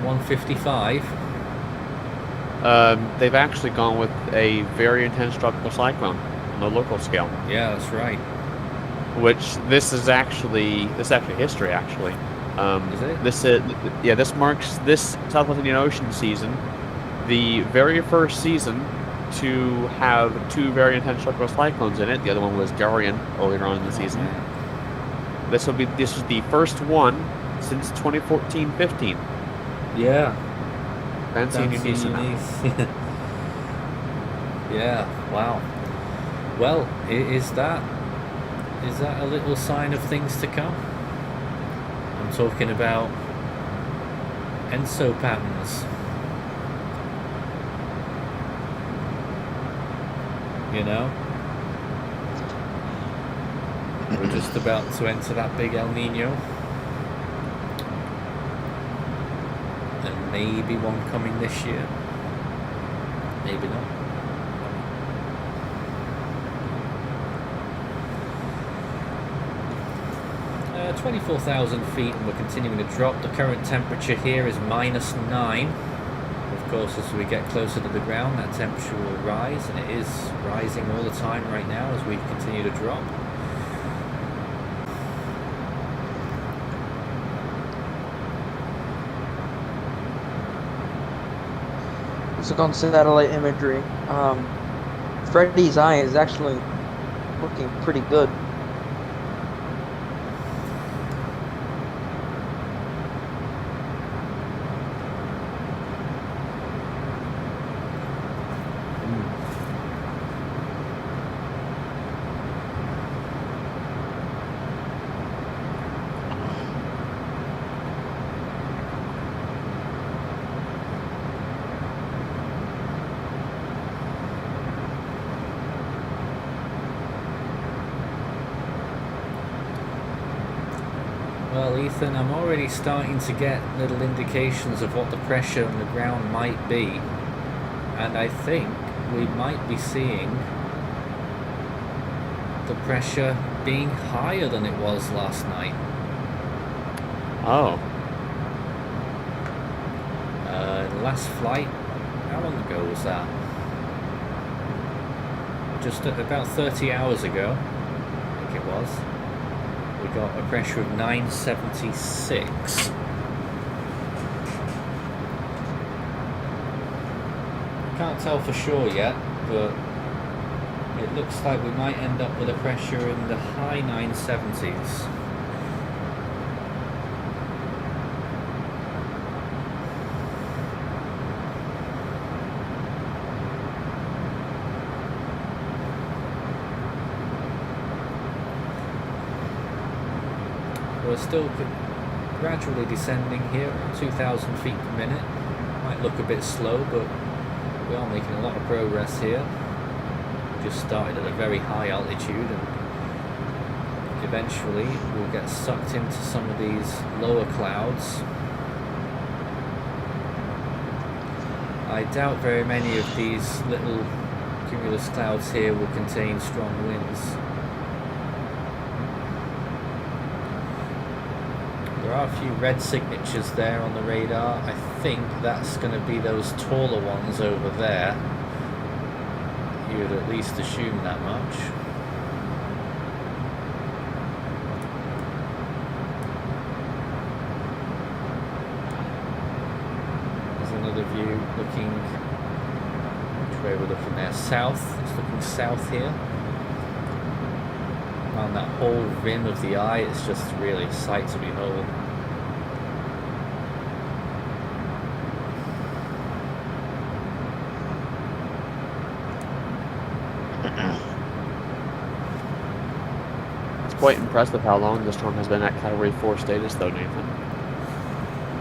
155. They've actually gone with a very intense tropical cyclone on the local scale. Yeah, that's right. Which this is actually history. Actually, Is it? This marks this Southwest Indian Ocean season, the very first season to have two very intense tropical cyclones in it. The other one was Darian earlier on in the season. This is the first one since 2014-15. Yeah. Fancy and Eunice. Yeah, wow. Well, is that a little sign of things to come? I'm talking about ENSO patterns. You know? We're just about to enter that big El Nino. And maybe one coming this year. Maybe not. 24,000 feet, and we're continuing to drop. The current temperature here is -9. Of course, as we get closer to the ground, that temperature will rise, and it is rising all the time right now as we continue to drop. Let's look on satellite imagery. Freddy's eye is actually looking pretty good. Well, Ethan, I'm already starting to get little indications of what the pressure on the ground might be, and I think we might be seeing the pressure being higher than it was last night. Oh. Last flight, how long ago was that? Just about 30 hours ago, I think it was. We got a pressure of 976. Can't tell for sure yet, but it looks like we might end up with a pressure in the high 970s. We're still gradually descending here at 2,000 feet per minute. Might look a bit slow, but we are making a lot of progress here. Just started at a very high altitude, and eventually we'll get sucked into some of these lower clouds I doubt very many of these little cumulus clouds here will contain strong winds. There are a few red signatures there on the radar. I think that's going to be those taller ones over there. You would at least assume that much. There's another view looking, which way we're looking there? South. It's looking south here. On that whole rim of the eye, it's just really a sight to behold. It's quite impressive how long the storm has been at Category 4 status, though, Nathan.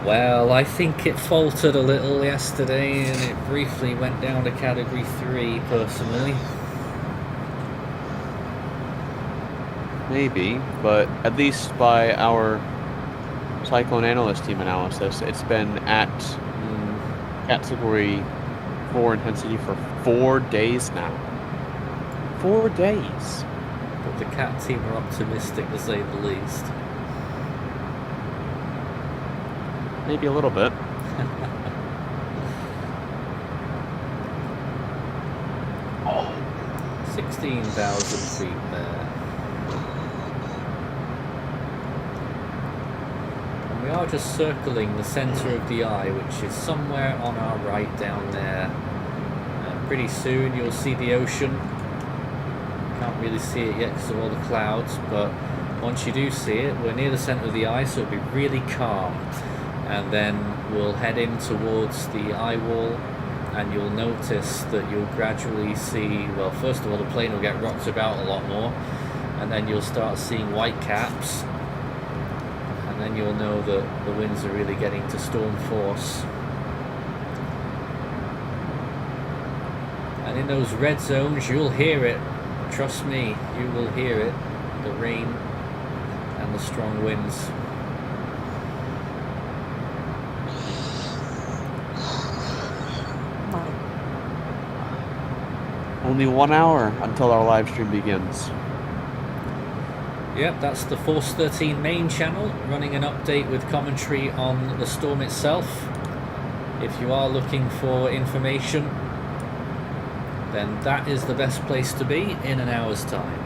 Well, I think it faltered a little yesterday, and it briefly went down to Category 3, personally. Maybe, but at least by our Cyclone Analyst Team analysis, it's been at Category 4 intensity for 4 days now. 4 days. But the CAT team are optimistic, to say the least. Maybe a little bit. 16,000 feet there. And we are just circling the centre of the eye, which is somewhere on our right down there. Pretty soon you'll see the ocean. Can't really see it yet because of all the clouds, but once you do see it, we're near the centre of the eye, so it'll be really calm. And then we'll head in towards the eye wall, and you'll notice that you'll gradually see, well, first of all, the plane will get rocked about a lot more, and then you'll start seeing white caps, and then you'll know that the winds are really getting to storm force. And in those red zones, you'll hear it. Trust me, you will hear it. The rain and the strong winds. Only 1 hour until our live stream begins. Yep, that's the Force 13 main channel, running an update with commentary on the storm itself. If you are looking for information, then that is the best place to be in an hour's time.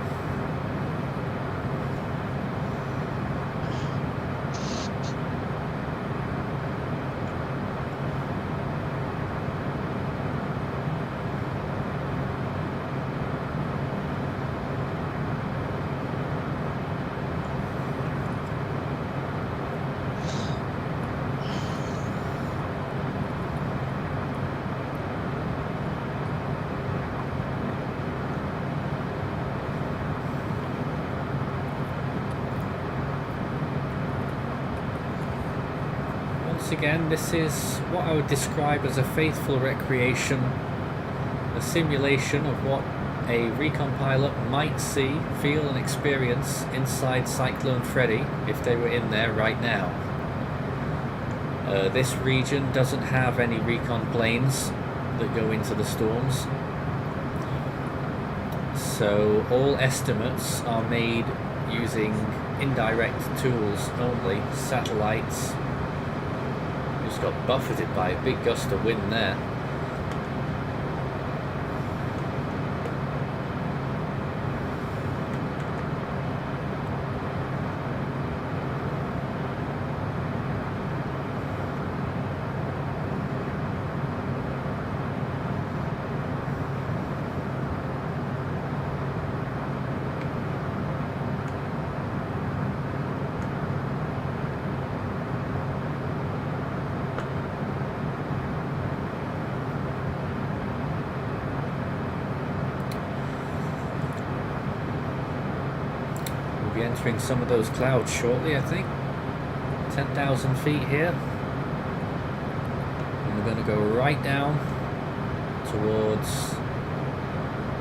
Again, this is what I would describe as a faithful recreation, a simulation of what a Recon pilot might see, feel and experience inside Cyclone Freddy if they were in there right now. This region doesn't have any Recon planes that go into the storms, so all estimates are made using indirect tools only, satellites. Got buffeted by a big gust of wind there. Entering some of those clouds shortly, I think. 10,000 feet here. And we're going to go right down towards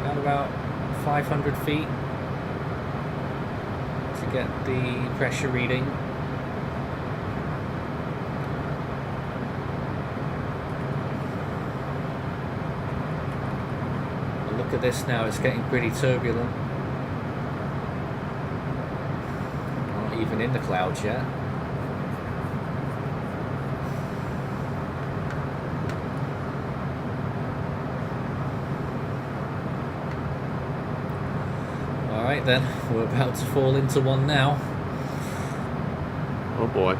around about 500 feet to get the pressure reading. look at this now, it's getting pretty turbulent. Not even in the clouds yet. Alright then, we're about to fall into one now. Oh boy.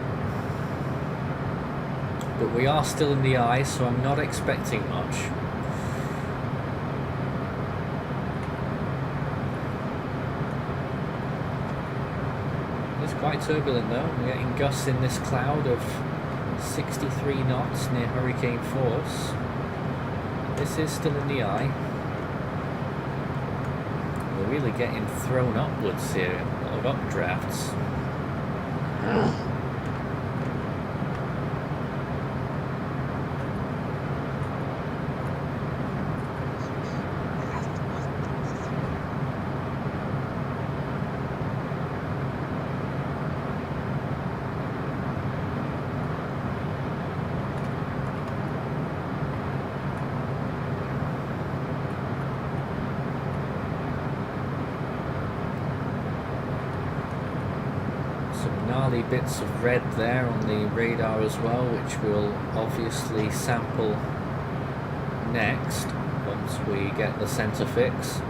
But we are still in the eye, so I'm not expecting much. It's quite turbulent though. We're getting gusts in this cloud of 63 knots near hurricane force. This is still in the eye. We're really getting thrown upwards here. A lot of updrafts. Gnarly bits of red there on the radar as well, which we'll obviously sample next once we get the center fix.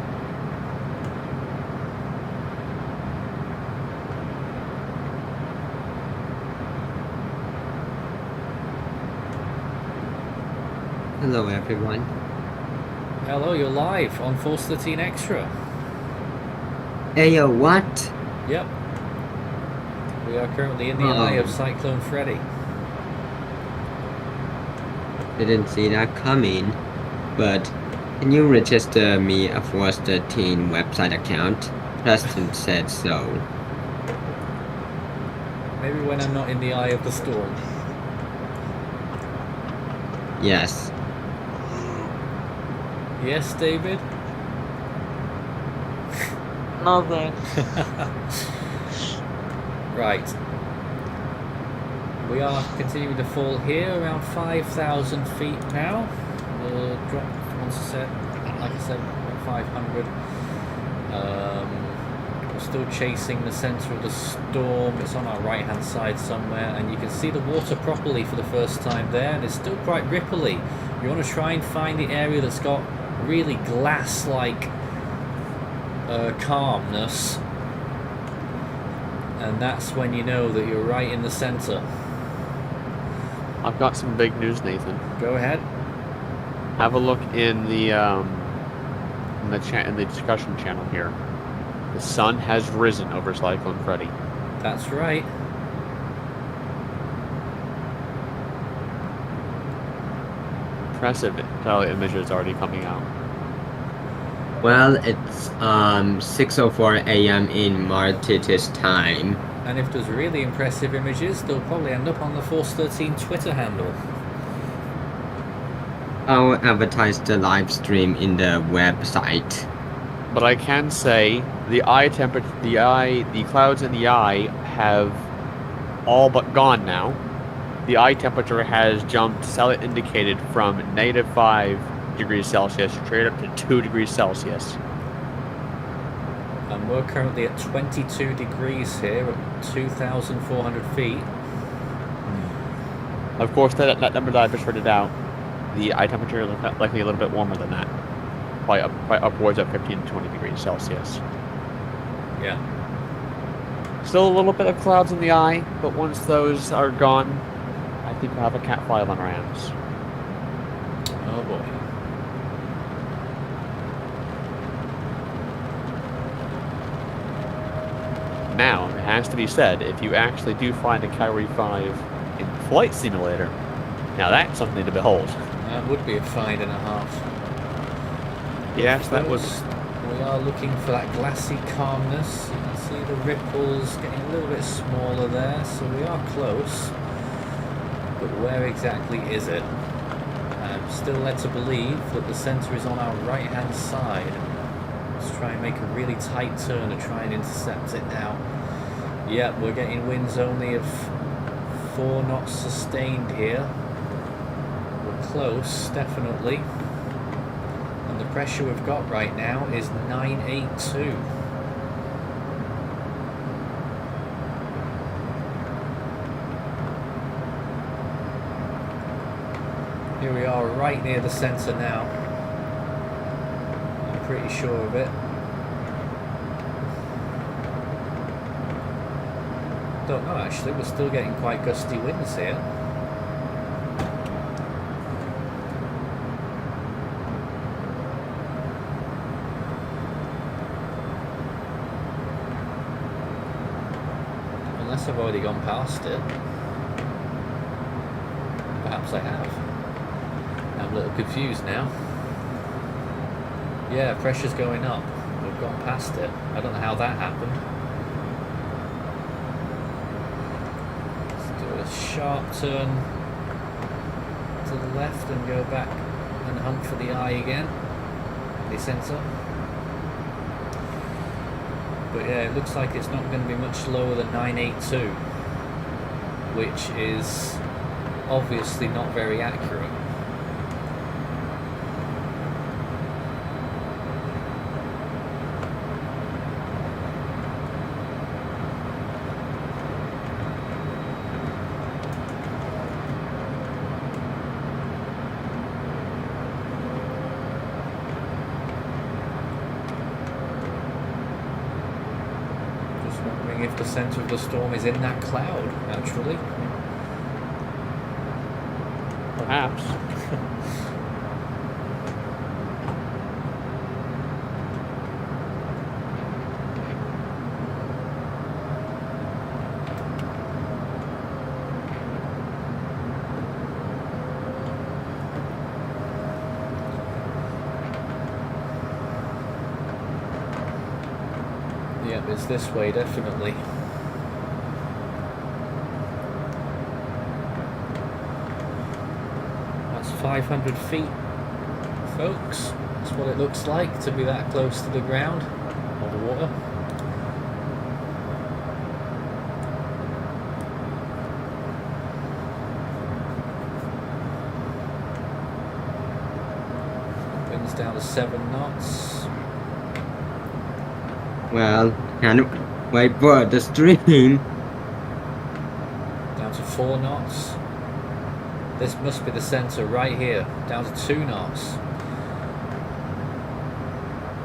Hello everyone. Hello, you're live on Force 13 Extra. Hey yo, what? Yep. We are currently in the eye of Cyclone Freddy. Didn't see that coming, but can you register me a Force 13 website account? Preston said so. Maybe when I'm not in the eye of the storm. Yes. Yes, David? Nothing. Right. We are continuing to fall here around 5,000 feet now. We'll drop once I said, like I said, 500. We're still chasing the center of the storm. It's on our right hand side somewhere, and you can see the water properly for the first time there, and it's still quite ripply. You want to try and find the area that's got really glass-like calmness, and that's when you know that you're right in the center. I've got some big news, Nathan. Go ahead. Have a look in the discussion channel here. The sun has risen over Cyclone Freddy. That's right. Impressive images already coming out. Well, it's 6:04 a.m. in Mauritius time. And if there's really impressive images, they'll probably end up on the Force 13 Twitter handle. I'll advertise the live stream in the website. But I can say the clouds in the eye have all but gone now. The eye temperature has jumped, solid indicated, from -5 degrees Celsius straight up to 2 degrees Celsius. And we're currently at 22 degrees here at 2,400 feet. Of course, that number that I just read out, the eye temperature is likely a little bit warmer than that. Probably upwards of 15 to 20 degrees Celsius. Yeah. Still a little bit of clouds in the eye, but once those are gone, I think we'll have a Cat 5 on our hands. Oh boy. Now, it has to be said, if you actually do find a Category 5 in Flight Simulator, now that's something to behold. That would be a 5.5. Yes, that was... We are looking for that glassy calmness. You can see the ripples getting a little bit smaller there, so we are close. But where exactly is it? I'm still led to believe that the center is on our right hand side. Let's try and make a really tight turn to try and intercept it now. Yep, we're getting winds only of 4 knots sustained here. We're close, definitely. And the pressure we've got right now is 982. Here we are right near the centre now. I'm pretty sure of it. Don't know actually, we're still getting quite gusty winds here. Unless I've already gone past it. Perhaps I have. I'm a little confused now. Yeah, pressure's going up. We've gone past it. I don't know how that happened. Let's do a sharp turn to the left and go back and hunt for the eye again. The centre. But yeah, it looks like it's not going to be much lower than 982, which is obviously not very accurate. If the centre of the storm is in that cloud, actually. Perhaps. Yep, it's this way, definitely. That's 500 feet, folks. That's what it looks like to be that close to the ground, or the water. Winds down to 7 knots. Well, can you wait for the stream? Down to 4 knots. This must be the centre right here. Down to 2 knots.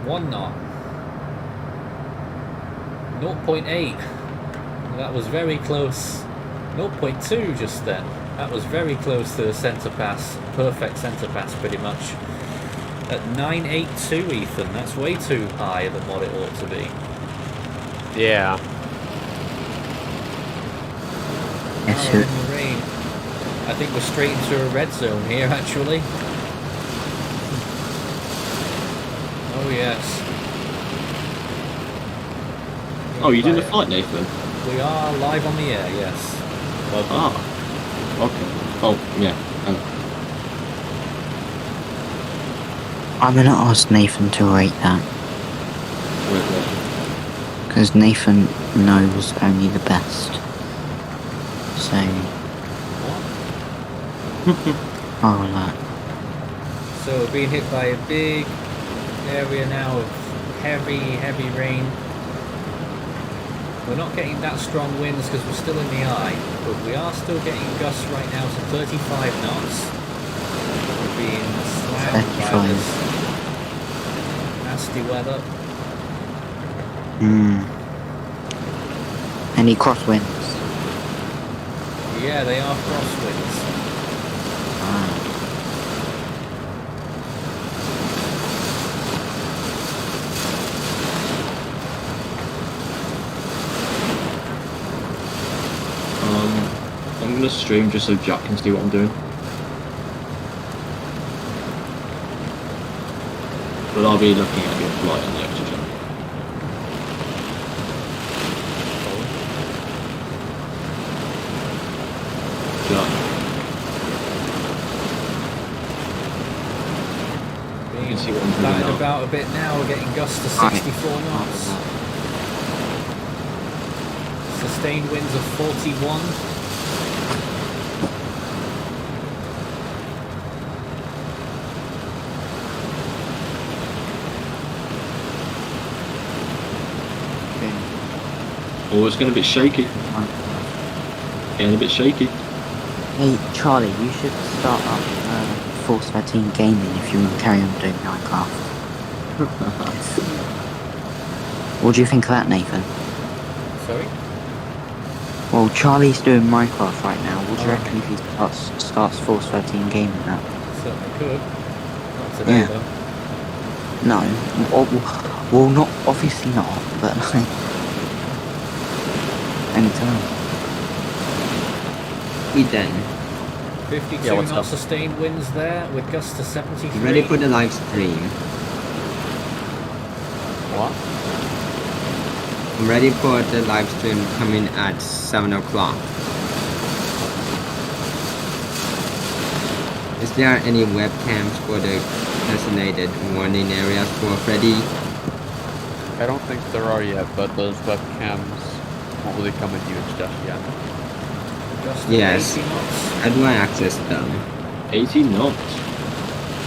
1 knot. 0.8. That was very close. 0.2 just then. That was very close to the centre pass. Perfect centre pass, pretty much. At 982, Ethan. That's way too higher than what it ought to be. Yeah. Now we're in the rain. I think we're straight into a red zone here, actually. Oh, yes. Oh, you doing the flight, Nathan? We are live on the air, yes. Welcome. Ah. Okay. Oh, yeah. I'm gonna ask Nathan to rate that. Wait. Because Nathan knows only the best. So... oh, that. So we're being hit by a big area now of heavy rain. We're not getting that strong winds because we're still in the eye, but we are still getting gusts right now to 35 knots. We're being slammed by this nasty weather. Any crosswinds? Yeah, they are crosswinds. I'm gonna stream just so Jack can see what I'm doing. But I'll be looking at your flight on the oxygen. Jack. You can see what I'm doing Batting now. about a bit now, we're getting gusts to 64 knots. Sustained winds of 41. Oh, it's getting a bit shaky. Getting a bit shaky. Hey, Charlie, you should start up Force 13 gaming if you want to carry on doing Minecraft. What do you think of that, Nathan? Sorry? Well, Charlie's doing Minecraft right now. What do you Oh. reckon if he starts Force 13 gaming now? Certainly could. Not today, Yeah. though. No. Well, not obviously not, but like anytime. Ethan, 52 Yeah, what's knot up? sustained winds there with gusts to 73. you ready for the live stream? What? I'm ready for the live stream coming at 7 o'clock. Is there any webcams for the designated warning areas for Freddy? I don't think there are yet, but those webcams won't really come in use just yet. Gust to Yes. 80 knots. How do I access them? 80 knots.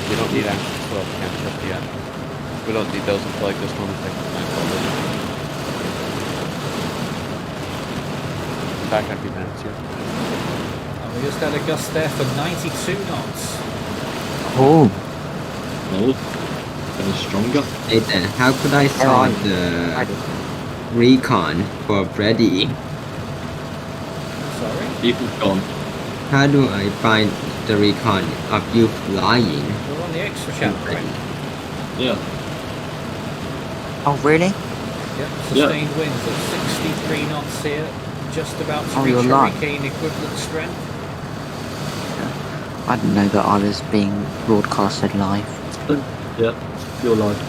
You don't need access to webcams just yet. We don't need those until like this one is like nightfall. Back in a few minutes here. And we just had a gust there for 92 knots. Oh, Oh, getting stronger. Ethan, how could I solve the Recon for Freddy? Sorry? People's gone. How do I find the Recon of you flying? We're on the extra channel, right? Yeah. oh really? Yep. Sustained winds of 63 knots here. Just about to Oh, reach you're lying. hurricane equivalent strength. I didn't know that I was being broadcasted live. Yeah. You're live.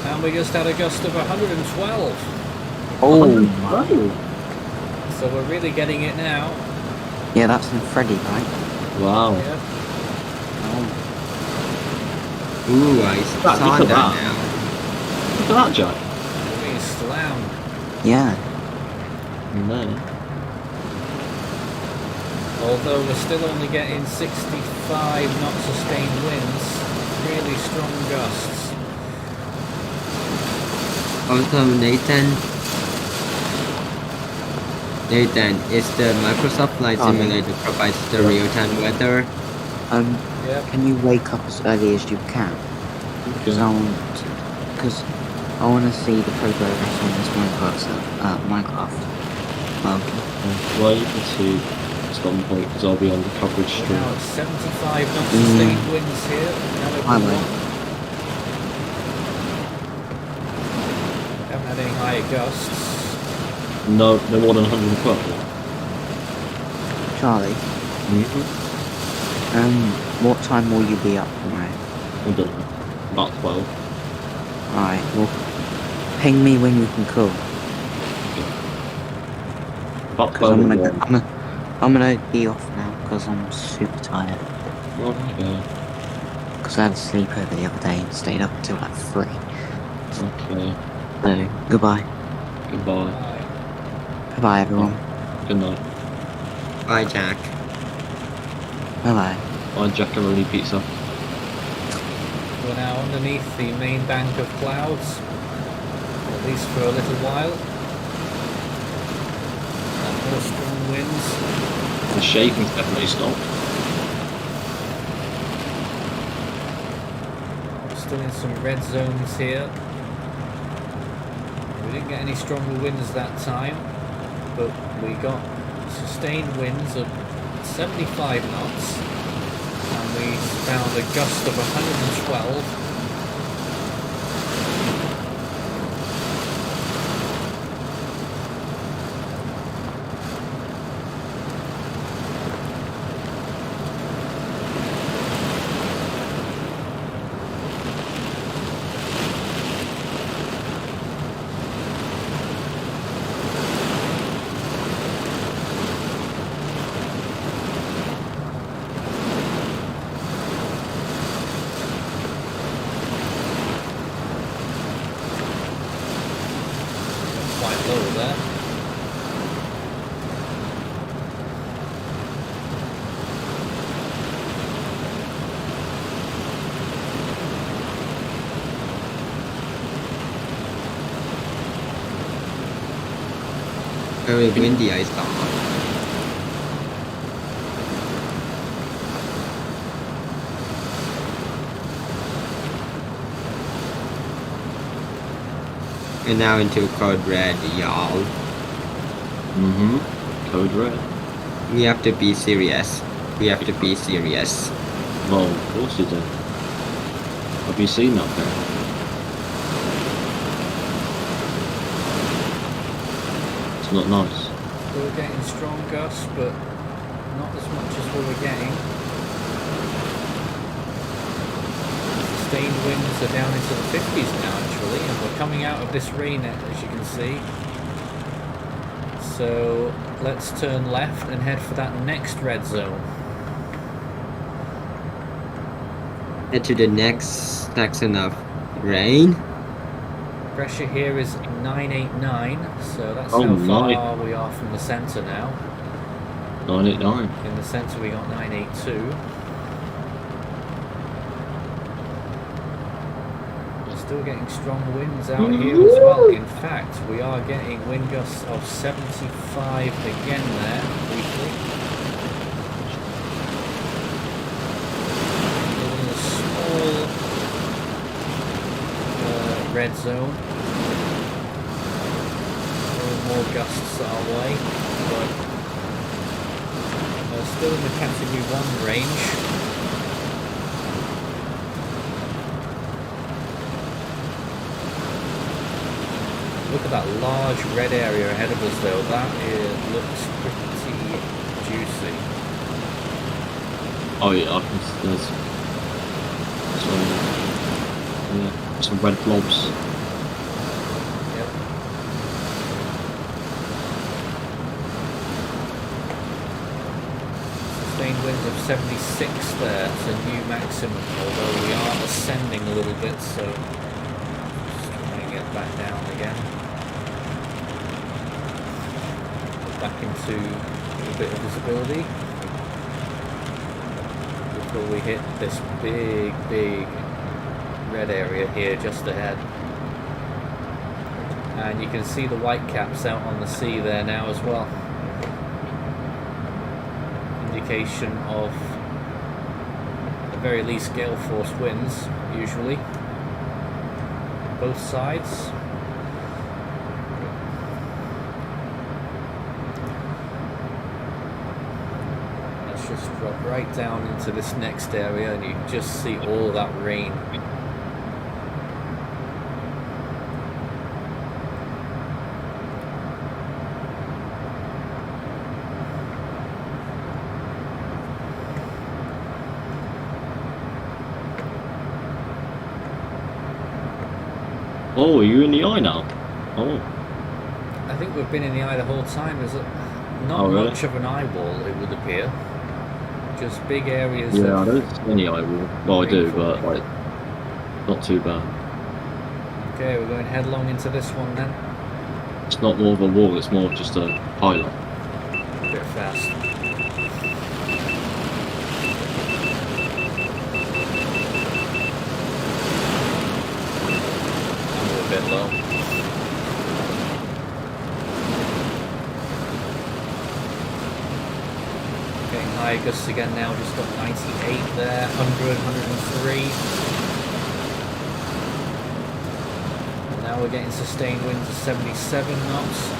And we just had a gust of 112. Oh, So we're really getting it now. yeah, that's in Freddy, right? Wow. Yeah. Ooh, I Right, saw look at that that. now. Look at that, Jack. We're being slammed. Yeah. No. Although we're still only getting 65 knot sustained winds. Really strong gusts. Also, Nathan, is the Microsoft Flight Oh, no. Simulator provides the real-time weather? Yep. Can you wake up as early as you can? Because I want to see the progress on this Minecraft. Well, you can see some point because I'll be on the coverage We're stream. now at 75 knot sustained winds here. I will. Haven't had any higher gusts. No more than 112. Charlie, Mm-hmm. what time will you be up tomorrow? I don't know. About 12. Alright, well, ping me when you can call. About Because 12 and 1. I'm gonna be off now because I'm super tired. Okay. Because I had a sleepover the other day and stayed up until like 3. Okay. So, goodbye. Goodbye. Goodbye, everyone. Good night. Bye, Jack. Bye-bye. Bye, Jackaroni Pizza. We're now underneath the main bank of clouds. At least for a little while. And more strong winds. The shaking's definitely stopped. We're still in some red zones here. We didn't get any stronger winds that time, but we got sustained winds of 75 knots, and we found a gust of 112. Very windy, I saw. And now into code red, y'all. Code red. We have to be serious. We have to be serious. Well, of course you do. Have you seen that there? It's not nice. We were getting strong gusts, but not as much as we were getting. Sustained winds are down into the 50s now, actually, and we're coming out of this rain, as you can see. So let's turn left and head for that next red zone. Head to the next section of rain. Pressure here is 989, so that's Oh, how far my. we are from the centre now. 989. In the centre we got 982. We're still getting strong winds out here as well. In fact, we are getting wind gusts of 75 again there, briefly. In a small red zone. More gusts our way, but still in the category 1 range. Look at that large red area ahead of us though, that looks pretty juicy. Oh yeah, I can there's some red blobs. Yep. Sustained winds of 76 there, it's a new maximum, although we are ascending a little bit, so just trying to get back down again. Back into a bit of visibility before we hit this big red area here just ahead. And you can see the white caps out on the sea there now as well. Indication of at the very least gale force winds, usually. Both sides. Let's just drop right down into this next area and you can just see all that rain. Oh, are you in the eye now? Oh. I think we've been in the eye the whole time. There's not really? much of an eye wall, it would appear. Just big areas Yeah, I of... don't see any eye wall. Well, I do, but like, not too bad. Okay, we're going headlong into this one then. It's not more of a wall, it's more of just a pylon. A bit fast. I'm a bit low. Getting high gusts again now, just got 98 there, 100, 103. And now we're getting sustained winds of 77 knots.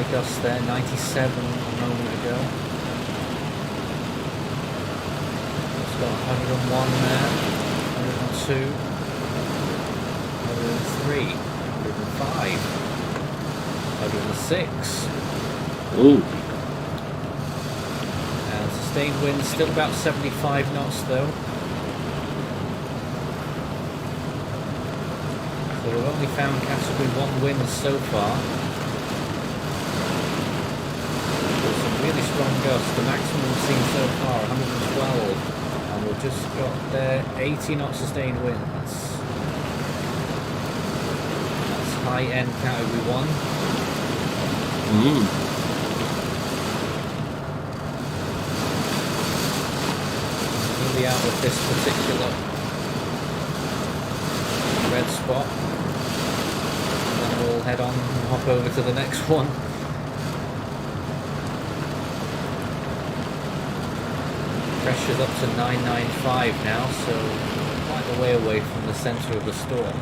high gusts there, 97 a moment ago. It's got 101 there, 102, 103, 105, 106. Ooh. And sustained winds still about 75 knots though. So we've only found category 1 winds so far. With some really strong gusts. The maximum we've seen so far, 112. And we've just got there 80 knot sustained winds. That's high end category 1. Really out of this particular red spot. We'll head on and hop over to the next one. Pressure's up to 995 now, so quite a way away from the centre of the storm.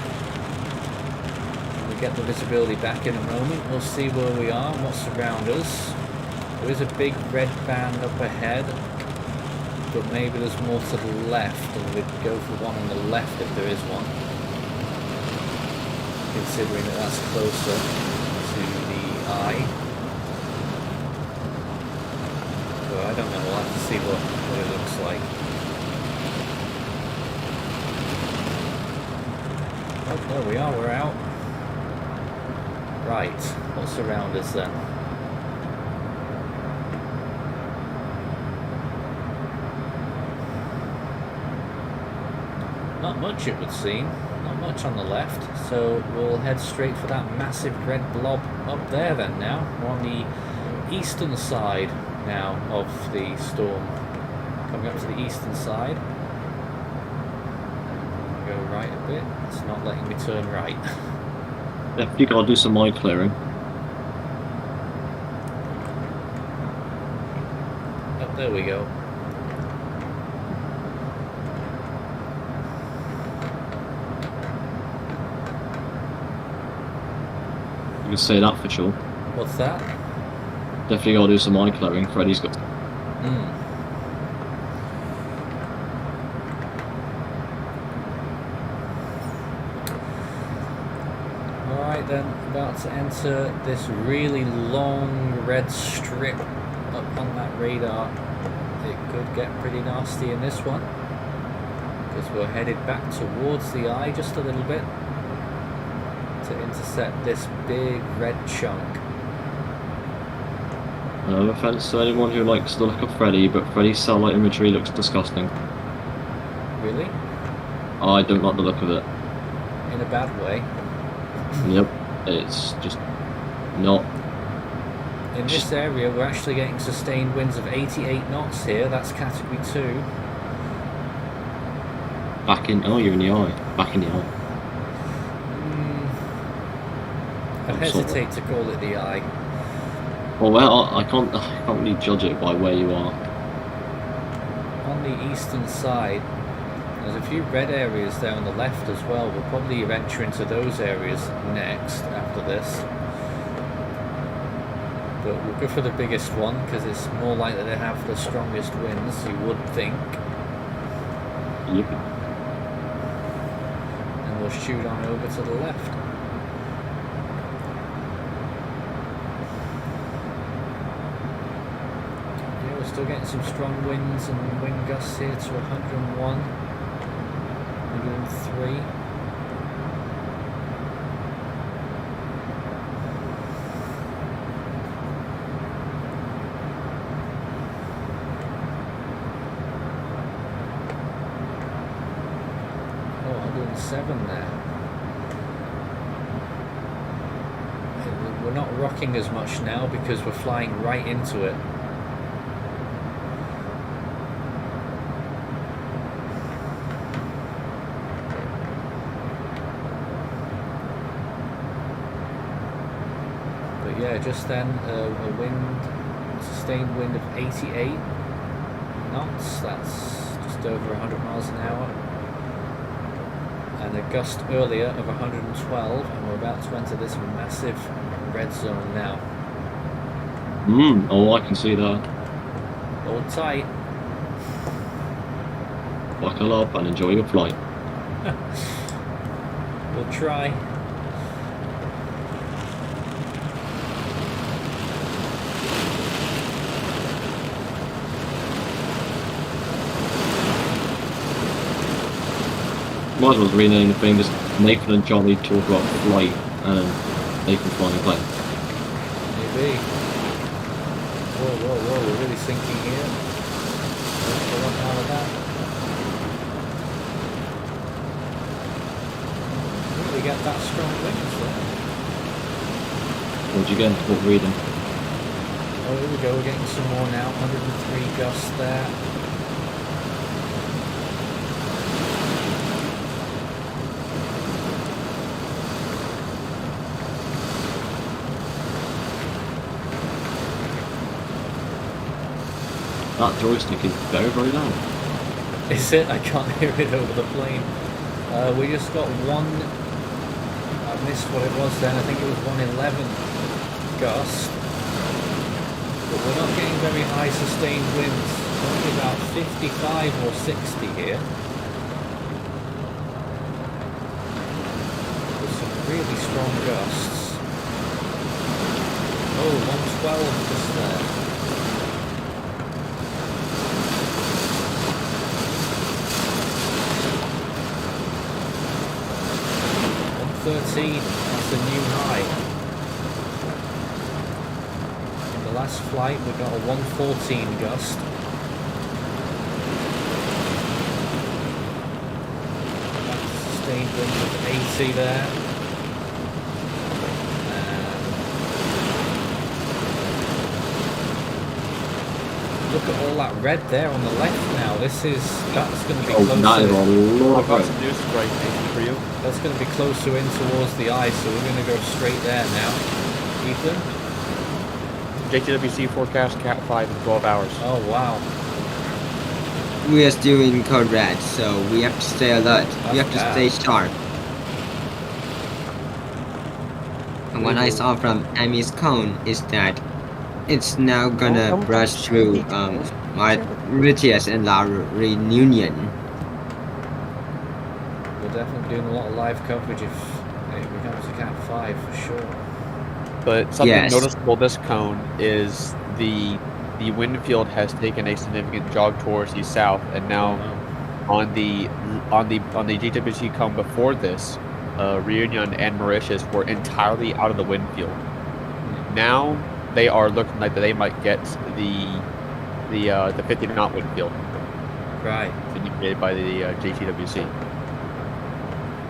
When we get the visibility back in a moment, we'll see where we are and what's around us. There is a big red band up ahead, but maybe there's more to the left, and we'd go for one on the left if there is one. Considering that that's closer to the eye. So I don't know, we'll have to see what it looks like. Oh, there we are, we're out. Right, what's around us then? Not much it would seem. Not much on the left, so we'll head straight for that massive red blob up there then now. We're on the eastern side now of the storm. Coming up to the eastern side. Go right a bit. It's not letting me turn right. Definitely gotta do some eye clearing. Oh, there we go. You can say that for sure. What's that? Definitely gotta do some eye clearing. Freddy's got. Alright then, about to enter this really long red strip up on that radar. It could get pretty nasty in this one, because we're headed back towards the eye just a little bit to intercept this big red chunk. No offense to anyone who likes the look of Freddy, but Freddy's satellite imagery looks disgusting. Really? I don't like the look of it. In a bad way? Yep, it's just not. In this area we're actually getting sustained winds of 88 knots here, that's category 2. Back in. Oh, you're in the eye. Back in the eye. I hesitate to call it the eye. Well, I can't really judge it by where you are. On the eastern side, there's a few red areas there on the left as well. We'll probably venture into those areas next after this. But we'll go for the biggest one because it's more likely to have the strongest winds, you would think. Yep. And we'll shoot on over to the left. Yeah, we're still getting some strong winds and wind gusts here to 101, 103. Oh, 107 there. We're not rocking as much now because we're flying right into it. But yeah, just then a wind, sustained wind of 88 knots. That's just over 100 miles an hour. And a gust earlier of 112, and we're about to enter this massive red zone now. Oh, I can see that. Hold tight. Buckle up and enjoy your flight. We'll try. Might as well rename the thing just Nathan and Johnny talk about flight and Nathan flying a plane. Maybe. Whoa, we're really sinking here. Don't go up out of that. Really get that strong winds there. What'd you get? What reading? Oh, here we go, we're getting some more now. 103 gusts there. That joystick is very, very loud. Is it? I can't hear it over the plane. We just got one. I missed what it was then. I think it was 111 gust. But we're not getting very high sustained winds. Only about 55 or 60 here. With some really strong gusts. Oh, 112 just there. 13, that's a new high. In the last flight we got a 114 gust. That's sustained winds of 80 there. And look at all that red there on the left now. That's going to be closer. That is a lot I've of got red. some news right for you. That's going to be closer in towards the ice, so we're going to go straight there now. Ethan? JTWC forecast Cat 5 in 12 hours. Oh, wow. We are still in code red, so we have to stay alert. We have to That's stay sharp. And what I saw from Amy's cone is that it's now gonna brush through Mauritius and La Reunion. We're definitely doing a lot of live coverage if it becomes a Cat 5 for sure. But something Yes. noticeable this cone is the wind field has taken a significant jog towards the south, and now on the GWC cone before this, Reunion and Mauritius were entirely out of the wind field. Now they are looking like they might get the 50 knot wind field Right. indicated by the JTWC.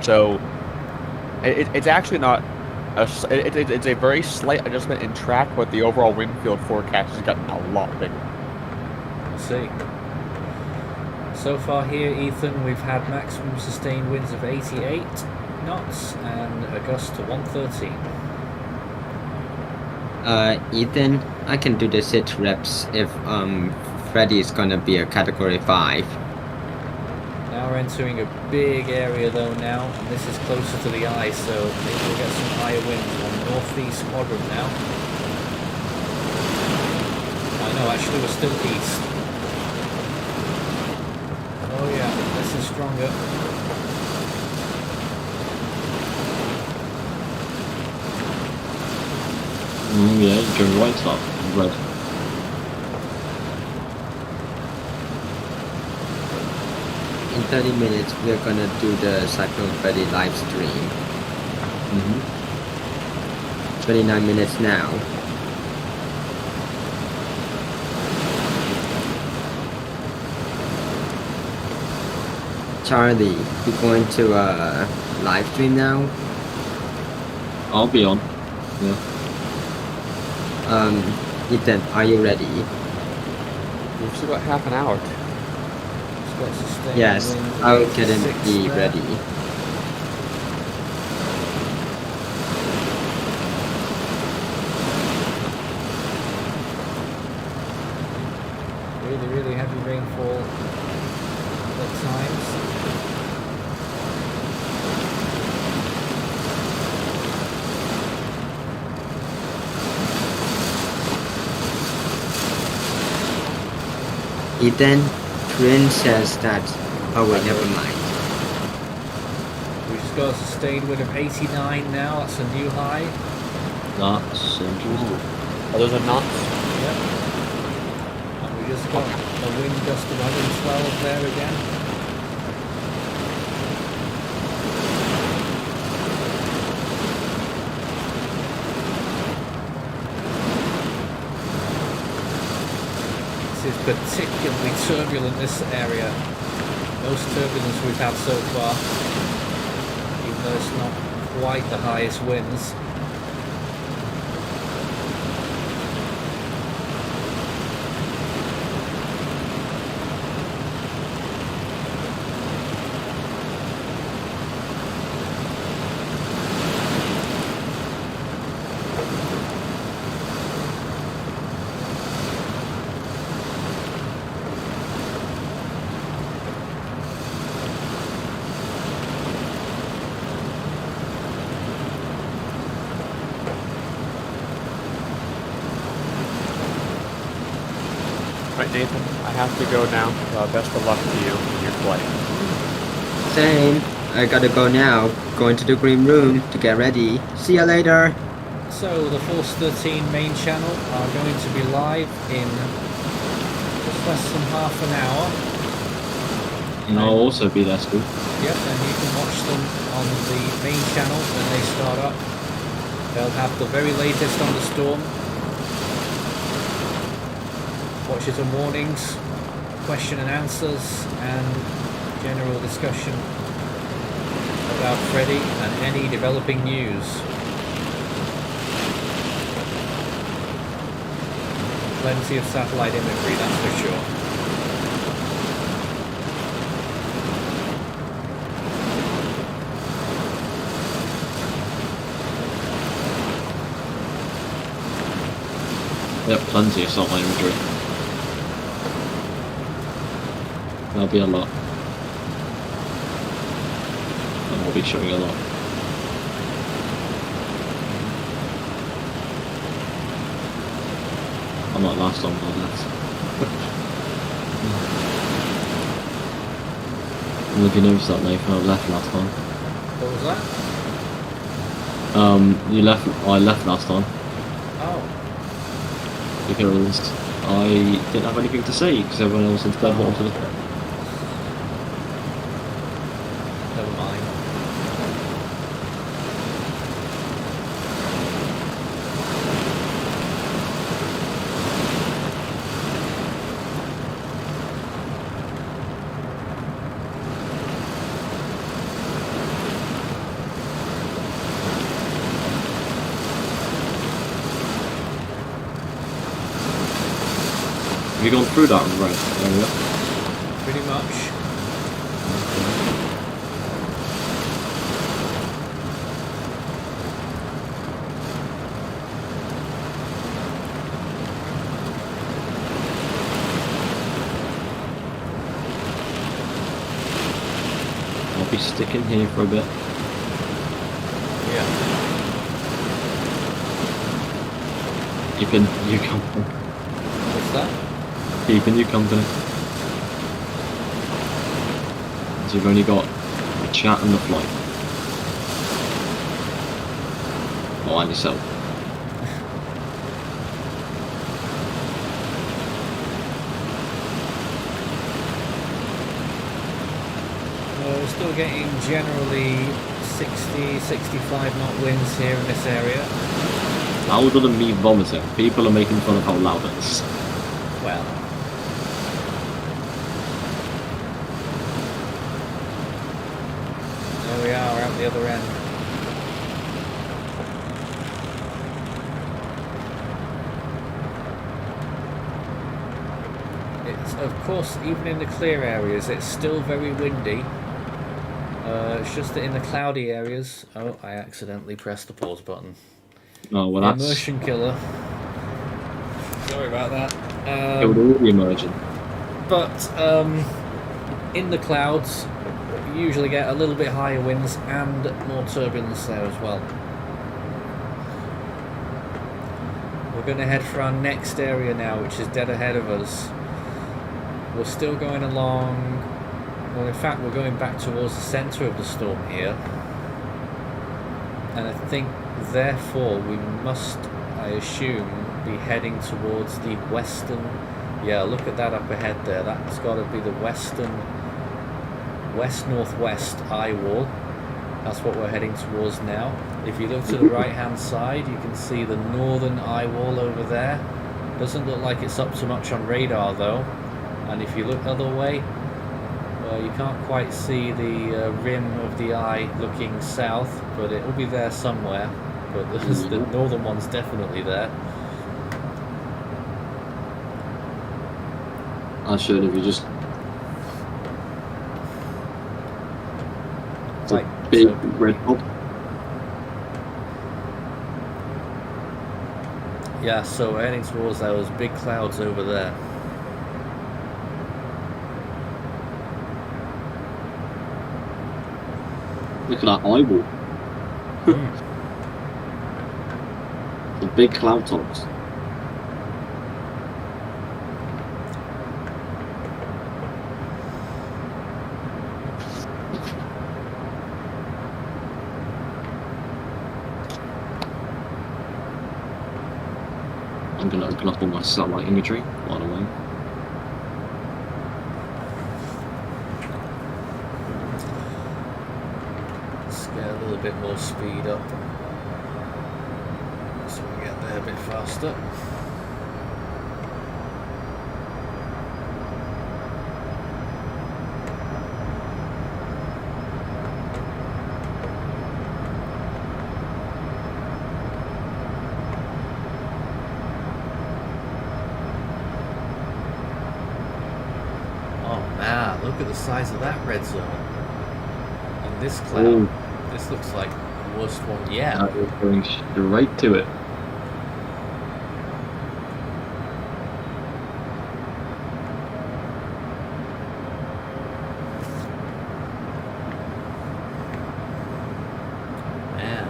So it's actually not it's a very slight adjustment in track, but the overall wind field forecast has gotten a lot bigger. Let's see. So far here, Ethan, we've had maximum sustained winds of 88 knots and a gust to 113. Ethan, I can do the sit reps if Freddy is gonna be a category 5. Now we're entering a big area though now, and this is closer to the ice, so maybe we'll get some higher winds on northeast quadrant now. I know, actually we're still east. Oh yeah, this is stronger. Yeah, going right up. Red. In 30 minutes, we're gonna do the Cyclone Freddy live stream. 29 minutes now. Charlie, you going to live stream now? I'll be on. Yeah. Ethan, are you ready? We've still got half an hour. It's got sustained Yes, winds of I'll get 86 him be there. ready. Really heavy rainfall at times. He then says that, oh wait, never mind. We've just got a sustained wind of 89 now. That's a new high. That's interesting. Are those a knots? Yep. And we just got a wind gust of 112 there again. This is particularly turbulent, this area. Most turbulence we've had so far, even though it's not quite the highest winds. Right, Nathan, I have to go now. Best of luck to you in your flight. Same. I gotta go now. Going to the green room to get ready. See ya later. So the Force 13 main channel are going to be live in just less than half an hour. And I'll also be there too. Yep, and you can watch them on the main channel when they start up. They'll have the very latest on the storm. Watches and warnings, question and answers, and general discussion about Freddy and any developing news. Plenty of satellite imagery, that's for sure. There are plenty of satellite imagery. There'll be a lot. And we'll be showing a lot. I'm not last on my left. Well, if you noticed that, Nathan, I left last time. What was that? You left. I left last time Oh, because I didn't have anything to say because everyone else instead wanted to. never mind. Have you gone through that red area? Pretty much. I'll be sticking here for a bit. Yeah. Keeping you company. What's that? Keeping you company. So you've only got the chat and the flight. Oh, and yourself. We're still getting generally 60, 65 knot winds here in this area. Louder than me vomiting. People are making fun of how loud it is. Well, there we are, we're out the other end. It's, of course, even in the clear areas, it's still very windy. It's just that in the cloudy areas... Oh, I accidentally pressed the pause button. Oh, well, The that's. immersion killer. Sorry about that. It would all be emerging. But in the clouds, you usually get a little bit higher winds and more turbulence there as well. We're going to head for our next area now, which is dead ahead of us. we're still going along. Well, in fact, we're going back towards the centre of the storm here. And I think, therefore, we must, I assume, be heading towards the western... Yeah, look at that up ahead there. That's got to be the western... west-northwest eye wall. That's what we're heading towards now. If you look to the right-hand side, you can see the northern eye wall over there. Doesn't look like it's up so much on radar, though. And if you look the other way, well, you can't quite see the rim of the eye looking south, but it will be there somewhere. But the northern one's definitely there. I should if you just... It's Right, a big so- red pop. Yeah, so we're heading towards those big clouds over there. Look at that eye wall. The big cloud tops. I'm gonna open up all my satellite imagery right away. Let's get a little bit more speed up so we get there a bit faster. Oh man, look at the size of that red zone. And this cloud. Oh, This looks like the worst one yet. we're going straight to it. Man.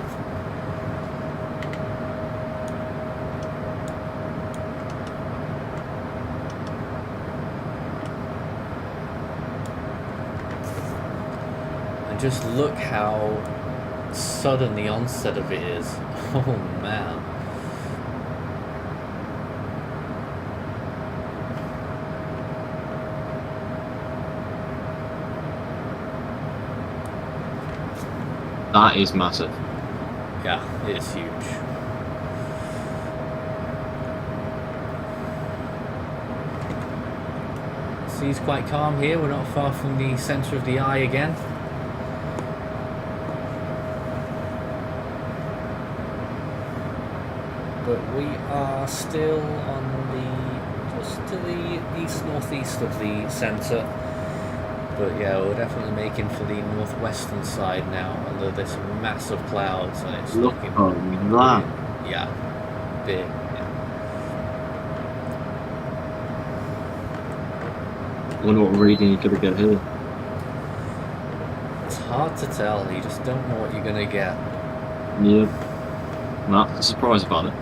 And just look how sudden the onset of it is. Oh man. That is massive. Yeah, it is huge. Sea's quite calm here. We're not far from the centre of the eye again. But we are still on the just to the east-northeast of the centre. But yeah, we're definitely making for the northwestern side now under this massive clouds, and it's Look looking at that. yeah, big. I wonder what reading you're gonna get here. It's hard to tell. You just don't know what you're gonna get. Yeah. Not a surprise about it.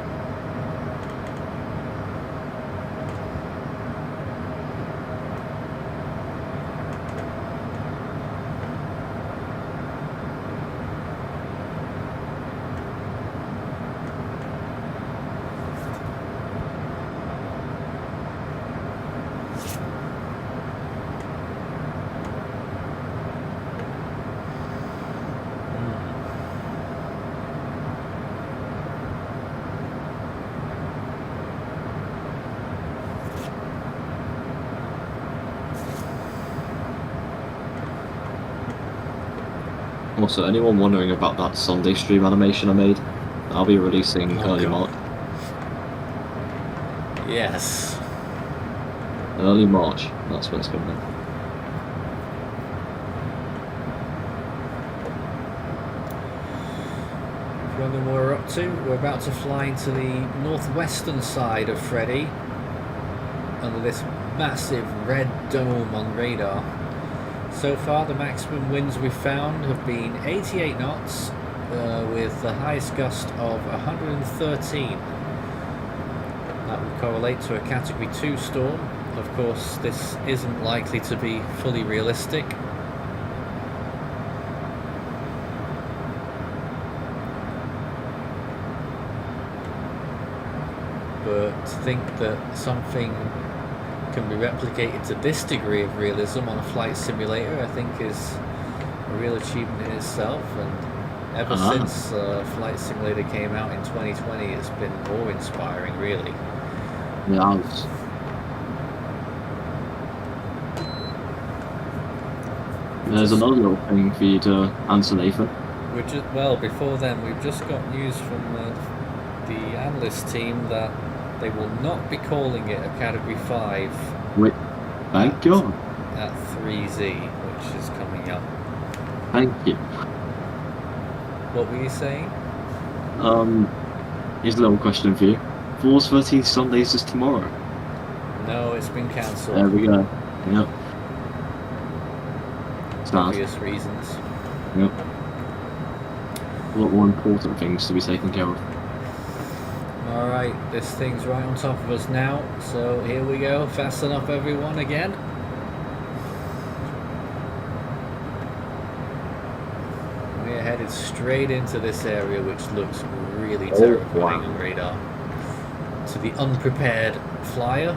Also, anyone wondering about that Sunday stream animation I made? I'll be releasing Oh, early God. March. Yes. Early March, that's when it's coming in. Wonder what we're up to. We're about to fly into the northwestern side of Freddy under this massive red dome on radar. So far, the maximum winds we've found have been 88 knots with the highest gust of 113. That would correlate to a Category 2 storm of course, this isn't likely to be fully realistic. But to think that something can be replicated to this degree of realism on a flight simulator, I think is a real achievement in itself. And ever since Flight Simulator came out in 2020, it's been awe-inspiring, really. Yeah, there's another little thing for you to answer, Nathan. Well, before then, we've just got news from the analyst team that they will not be calling it a Category 5. Wait, thank God. At 3Z, which is coming up. Thank you. What were you saying? Here's a little question for you. Force 13 Sundays is tomorrow. No, it's been cancelled. There we go. Yep. For obvious reasons. Yep. A lot more important things to be taken care of. Alright, this thing's right on top of us now, so here we go. Fasten up, everyone, again. We're headed straight into this area, which looks really terrifying on radar. To the unprepared flyer.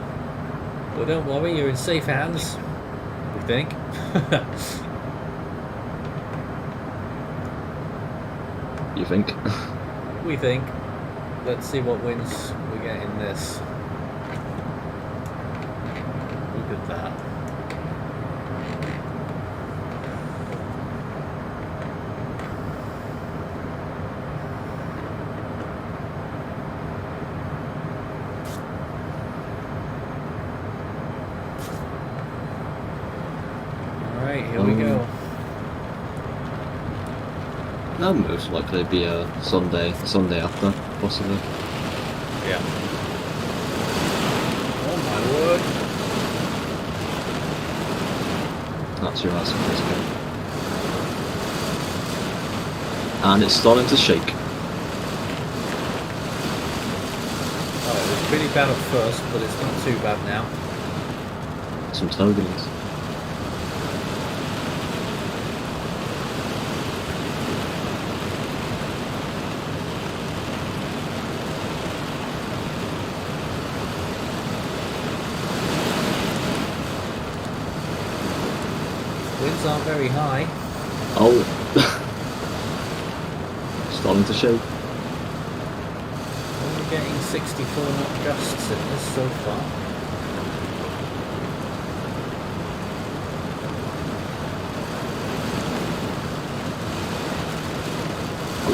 But don't worry, you're in safe hands, we think. You think? We think. Let's see what wins we get in this. Look at that. Alright, here we go. That'll most likely be a Sunday after, possibly. Yeah. Oh my word. That's your answer, Chris. And it's starting to shake. Oh, it was pretty bad at first, but it's not too bad now. Some turbulence. Winds aren't very high. Oh. Starting to shake. Only getting 64 knot gusts in this so far.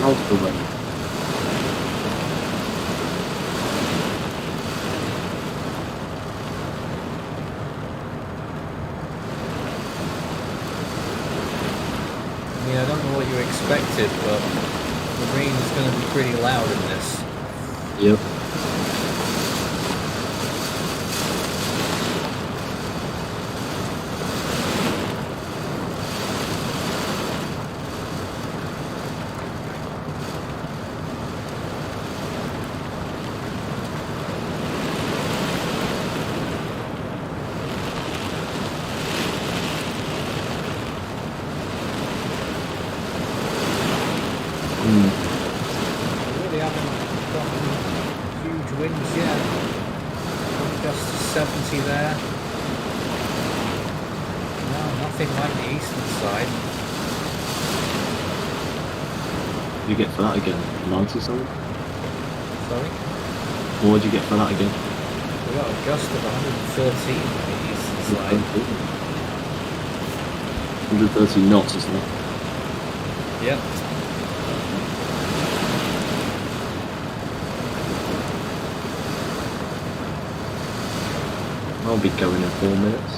How's the rain? I don't know what you expected, but the rain is going to be pretty loud in this. Yep. Really haven't gotten huge winds yet. Just 70 there. No, nothing like the eastern side. You get for that again? 90 something? Sorry? What would you get for that again? We got a gust of 113 on the eastern side. 130 knots, isn't it? Yep. I'll be going in 4 minutes.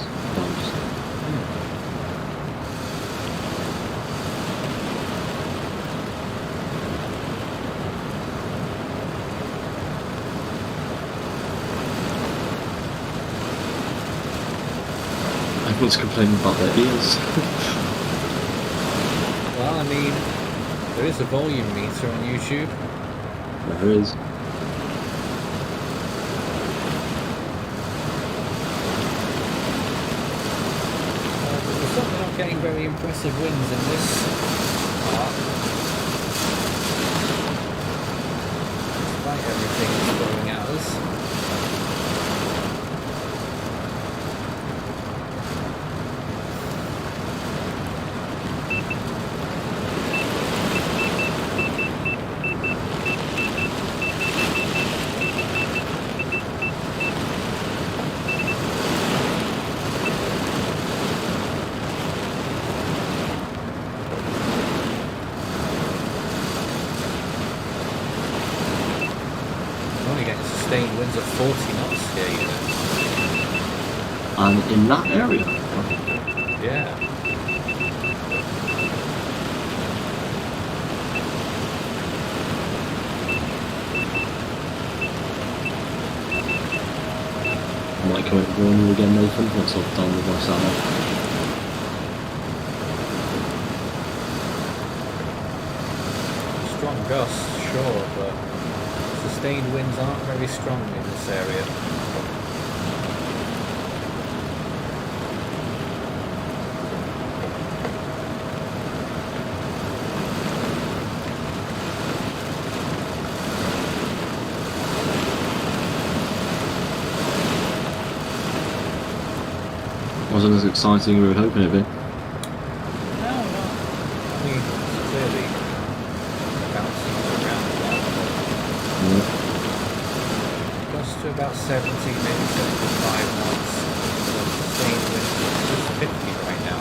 Everyone's complaining about their ears. Well, I mean, there is a volume meter on YouTube. There is. getting very impressive wins in this part. Despite everything that's throwing at us. Sustained winds of 40 knots here, you know. And in that area? Yeah. I might come in and warn you again, Nathan, once I've done with my salad. Strong gusts, sure, but sustained winds aren't very strong in this area. Wasn't as exciting as we were hoping it'd be. No, not. I mean, it's clearly bouncing around a lot. Yeah. Gusts to about 70, maybe 75 knots. The sustained wind is 50 right now.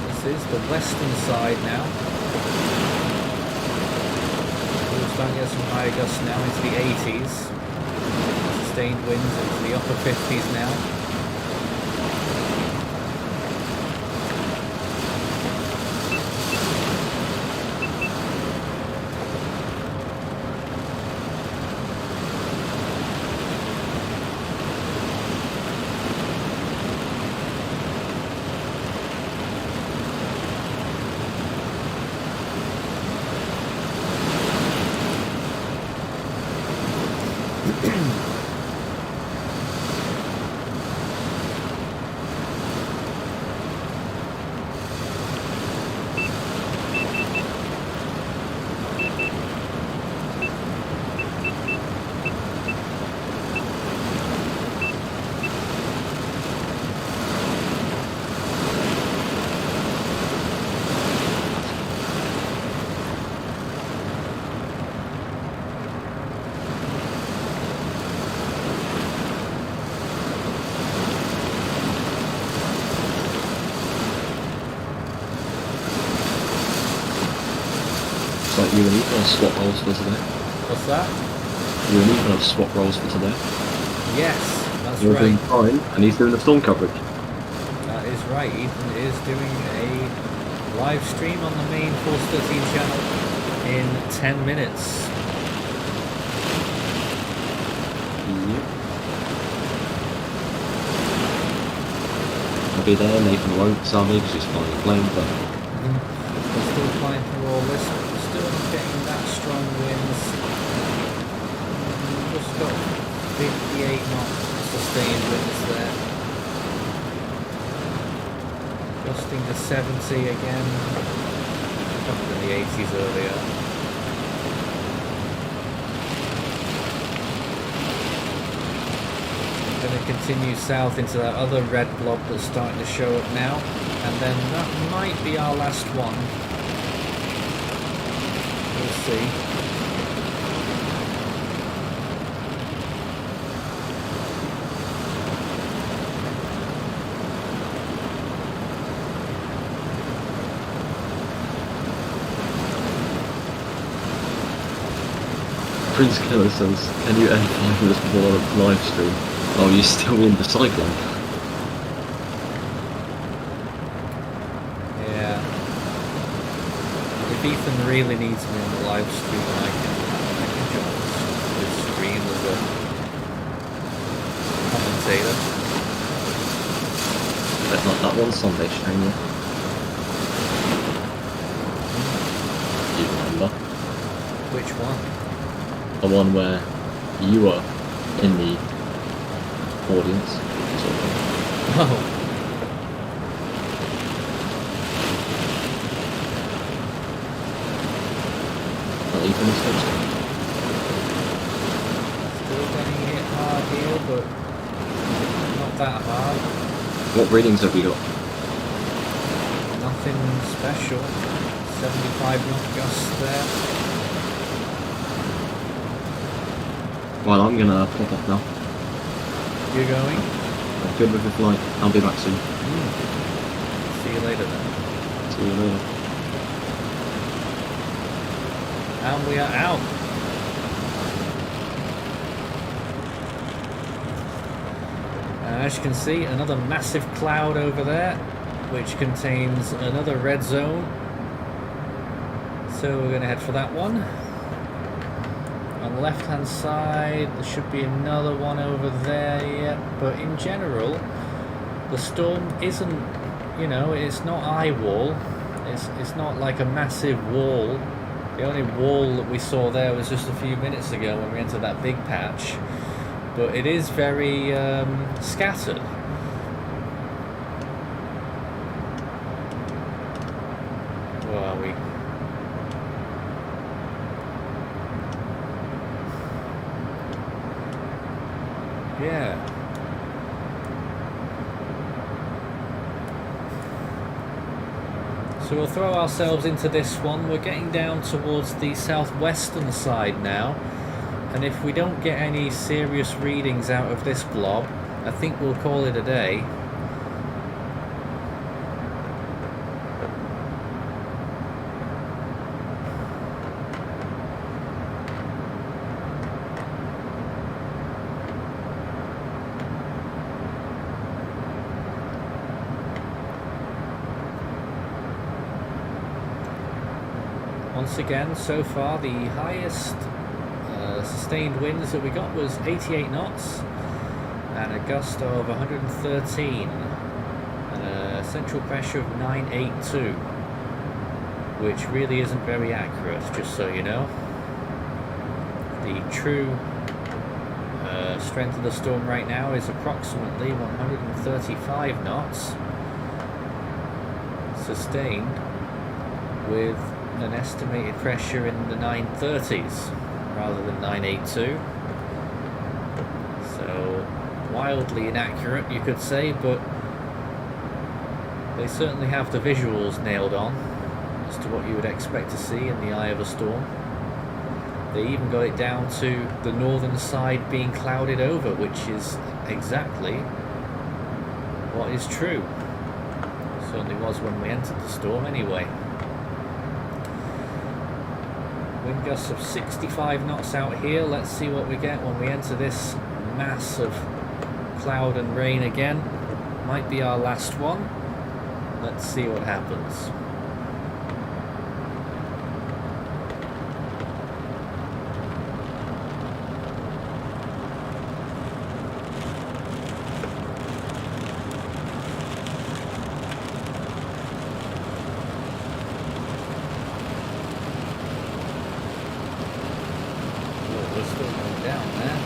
This is the western side now. We're starting to get some higher gusts now into the 80s. Sustained winds into the upper 50s now. Like you and Ethan have swap roles for today. What's that? You and Ethan have swap roles for today. Yes, that's You're doing right. fine, and he's doing the storm coverage. That is right. Ethan is doing a live stream on the main Force 13 channel in 10 minutes. Yep. I'll be there, Nathan won't, sadly, because he's flying a plane, but We're still flying through all this. We're still not getting that strong winds. We've just got 58 knots sustained winds there. Gusting to 70 again. Up in the 80s earlier. Going to continue south into that other red blob that's starting to show up now, and then that might be our last one. We'll see. Prince Killer says, can you end 5 minutes before the live stream? Oh, you're still in the Cyclone? Yeah. If Ethan really needs me on the live stream, I can join his stream as a commentator. But not that one Sunday stream. Do you remember? Which one? The one where you were in the audience. Sort of. Oh. Not even the first one. Still getting hit hard here, but not that hard. What readings have we got? Nothing special. 75 knot gusts there. Well, I'm gonna pop off now. You're going? I'm good with the flight. I'll be back soon. See you later then. See you later. And we are out. As you can see, another massive cloud over there, which contains another red zone. So we're going to head for that one. On the left hand side there should be another one over there yet, but in general the storm isn't, you know, it's not eye wall, it's not like a massive wall. The only wall that we saw there was just a few minutes ago when we entered that big patch, but it is very scattered. Where are we? Yeah. So we'll throw ourselves into this one. We're getting down towards the southwestern side now, and if we don't get any serious readings out of this blob, I think we'll call it a day. Once again, so far the highest sustained winds that we got was 88 knots and a gust of 113 and a central pressure of 982, which really isn't very accurate, just so you know. The true strength of the storm right now is approximately 135 knots sustained, with an estimated pressure in the 930s rather than 982. So wildly inaccurate, you could say, but they certainly have the visuals nailed on as to what you would expect to see in the eye of a storm. They even got it down to the northern side being clouded over, which is exactly what is true. Certainly was when we entered the storm anyway. Wind gusts of 65 knots out here. Let's see what we get when we enter this mass of cloud and rain again. Might be our last one. Let's see what happens. We're still going down there.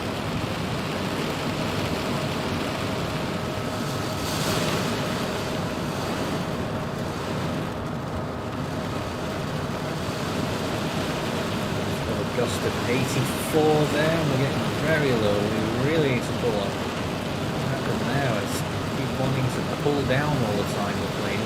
Got a gust of 84 there, and we're getting very low. We really need to pull up. What happened there? It's keep wanting to pull down all the time, the plane.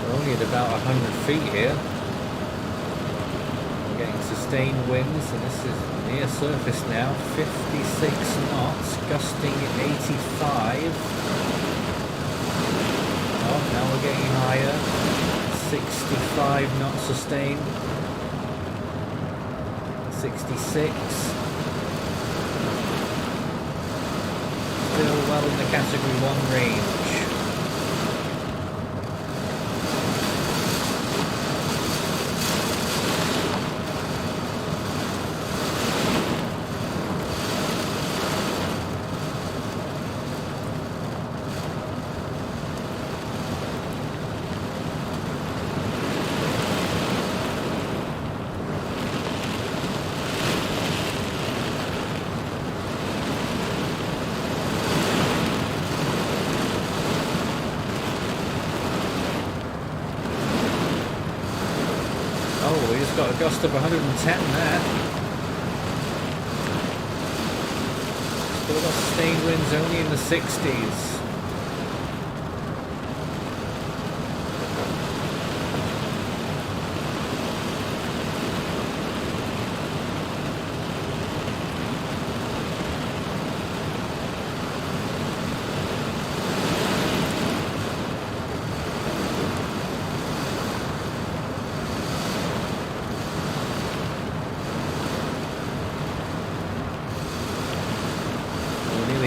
Only at about 100 feet here. We're getting sustained winds, and this is near surface now. 56 knots, gusting 85. Oh, now we're getting higher. 65 knots sustained. 66. Still well in the category 1 range. just got a gust of 110 there. Still got sustained winds only in the 60s.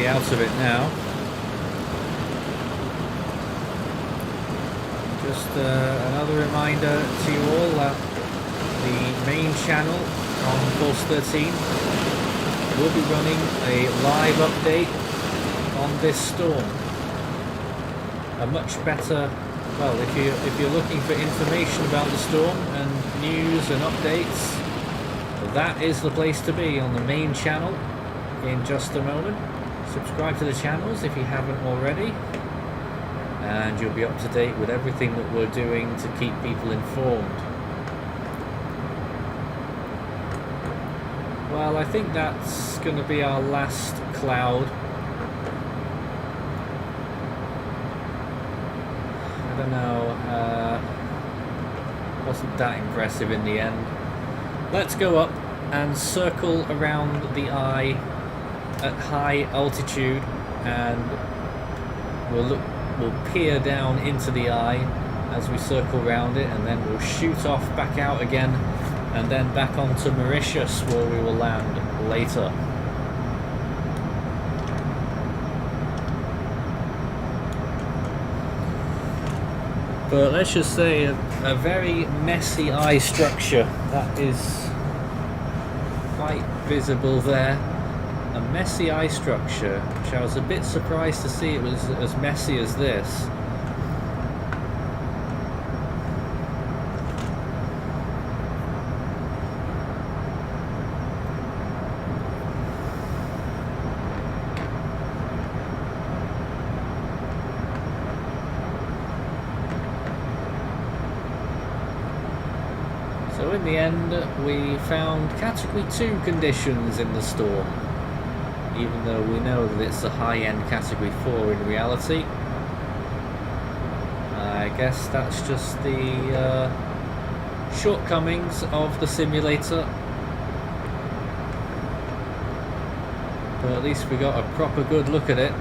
Out of it now. Just another reminder to you all that the main channel on Force 13 will be running a live update on this storm. A much better, well, if you're looking for information about the storm and news and updates, that is the place to be, on the main channel in just a moment. Subscribe to the channels if you haven't already, and you'll be up to date with everything that we're doing to keep people informed. Well, I think that's going to be our last cloud. I don't know, wasn't that impressive in the end. Let's go up and circle around the eye at high altitude, and we'll peer down into the eye as we circle around it, and then we'll shoot off back out again, and then back onto Mauritius, where we will land later. But let's just say a very messy eye structure that is quite visible there. A messy eye structure, which I was a bit surprised to see it was as messy as this. So in the end, we found Category 2 conditions in the storm, even though we know that it's a high-end Category 4 in reality. I guess that's just the shortcomings of the simulator. But at least we got a proper good look at it.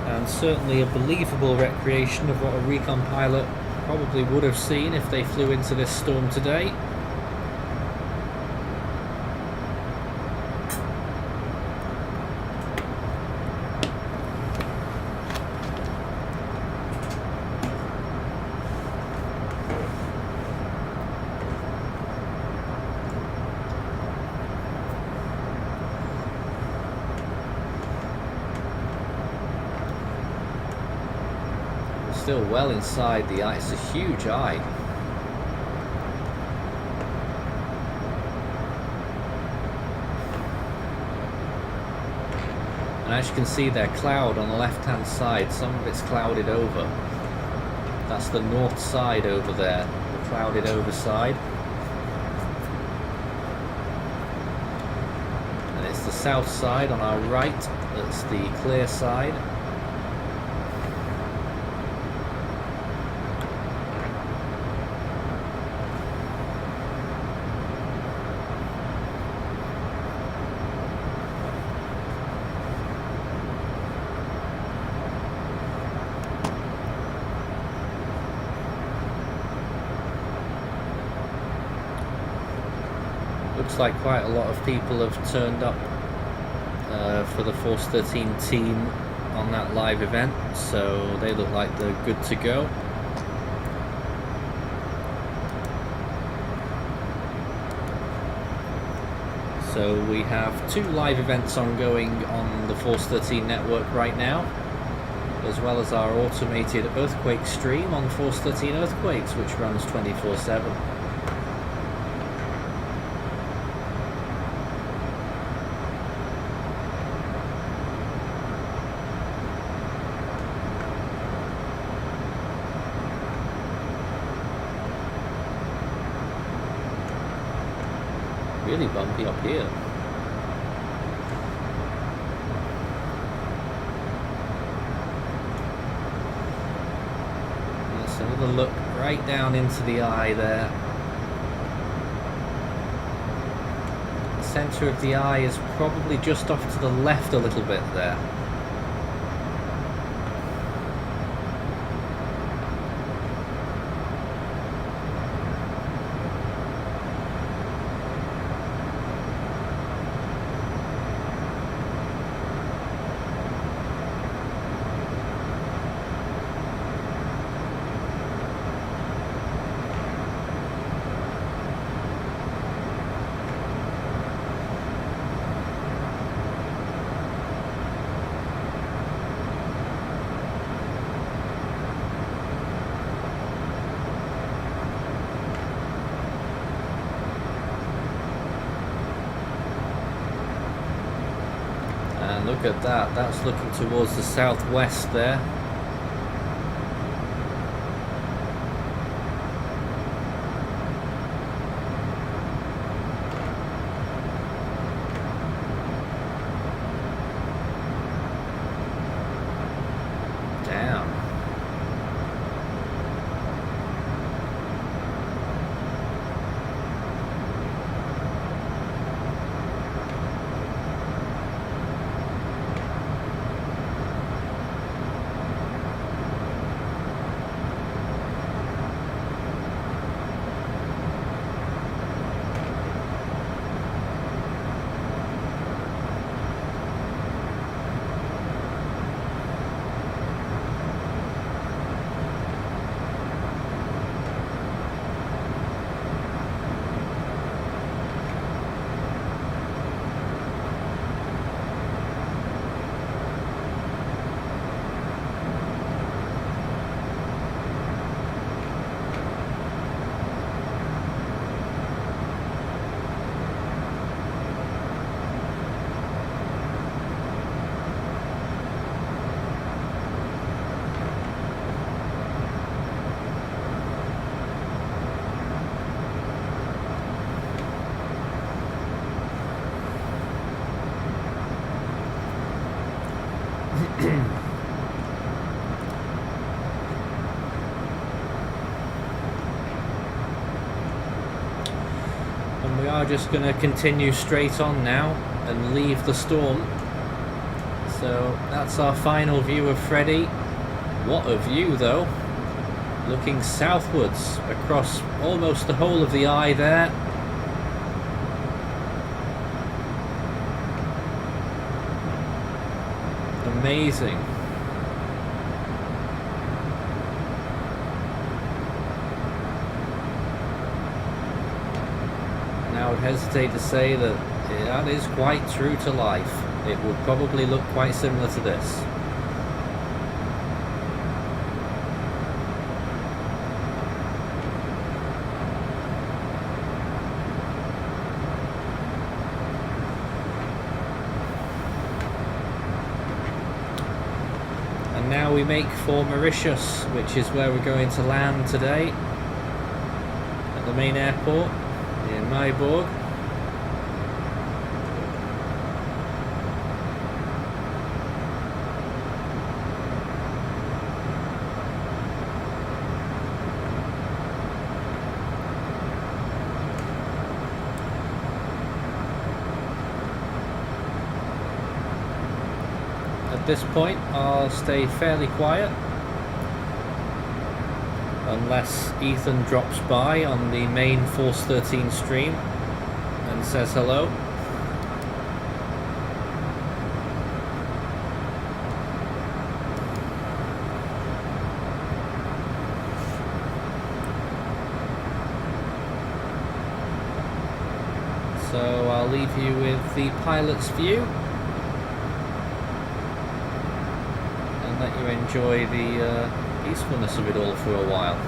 And certainly a believable recreation of what a Recon pilot probably would have seen if they flew into this storm today. Still well inside the eye. It's a huge eye. And as you can see there, cloud on the left hand side, some of it's clouded over. That's the north side over there, the clouded over side. And it's the south side on our right, that's the clear side. Looks like quite a lot of people have turned up for the Force 13 team on that live event, so they look like they're good to go. So we have 2 live events ongoing on the Force 13 network right now, as well as our automated earthquake stream on Force 13 Earthquakes, which runs 24/7. really bumpy up here. That's another look right down into the eye there. The centre of the eye is probably just off to the left a little bit there. And look at that, that's looking towards the southwest there. Damn. And we are just going to continue straight on now and leave the storm. So that's our final view of Freddy. What a view though. Looking southwards across almost the whole of the eye there. Amazing. Now I would hesitate to say that that is quite true to life. It would probably look quite similar to this. And now we make for Mauritius, which is where we're going to land today at the main airport in Mauritius. At this point, I'll stay fairly quiet unless Ethan drops by on the main Force 13 stream and says hello. So I'll leave you with the pilot's view. Let you enjoy the peacefulness of it all for a while.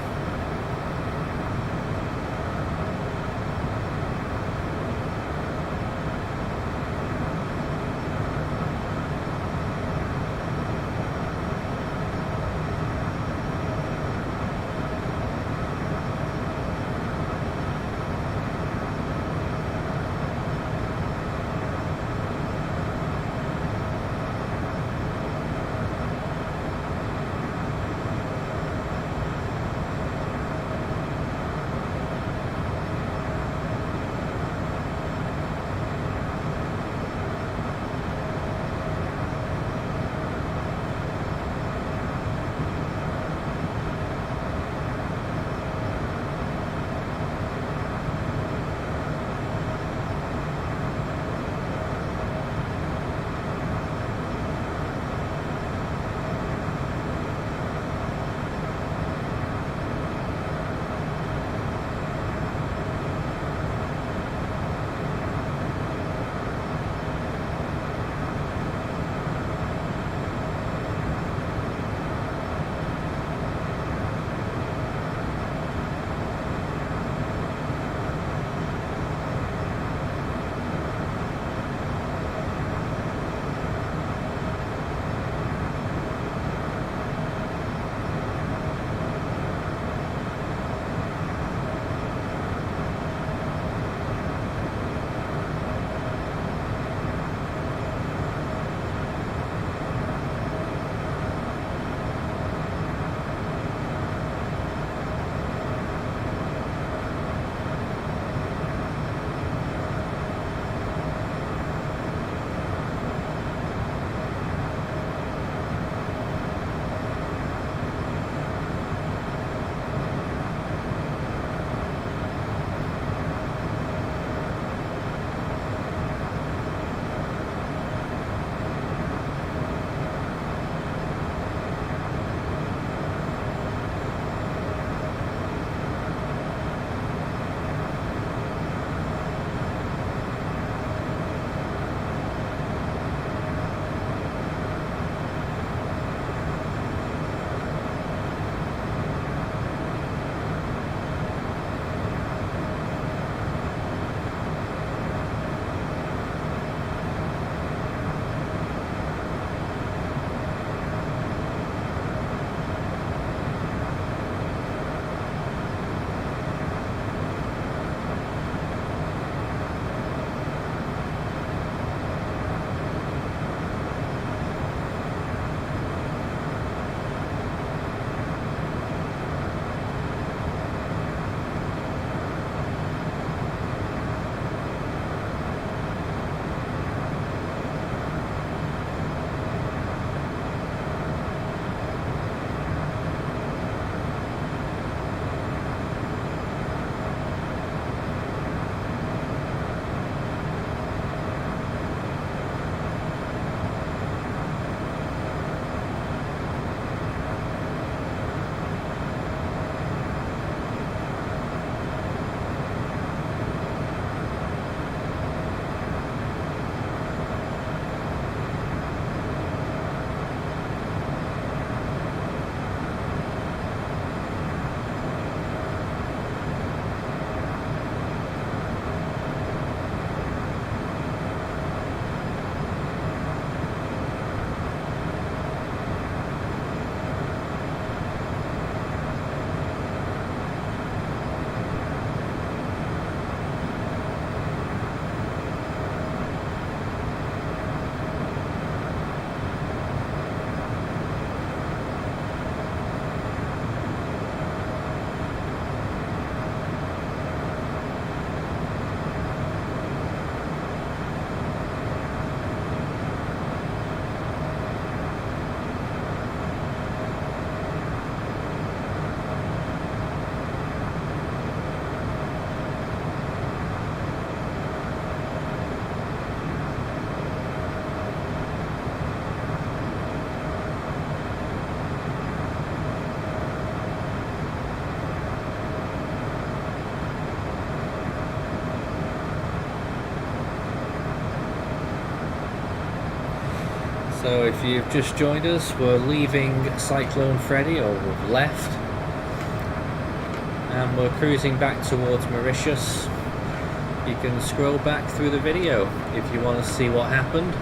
So if you've just joined us, we're leaving Cyclone Freddy, or we've left, and we're cruising back towards Mauritius. You can scroll back through the video if you want to see what happened,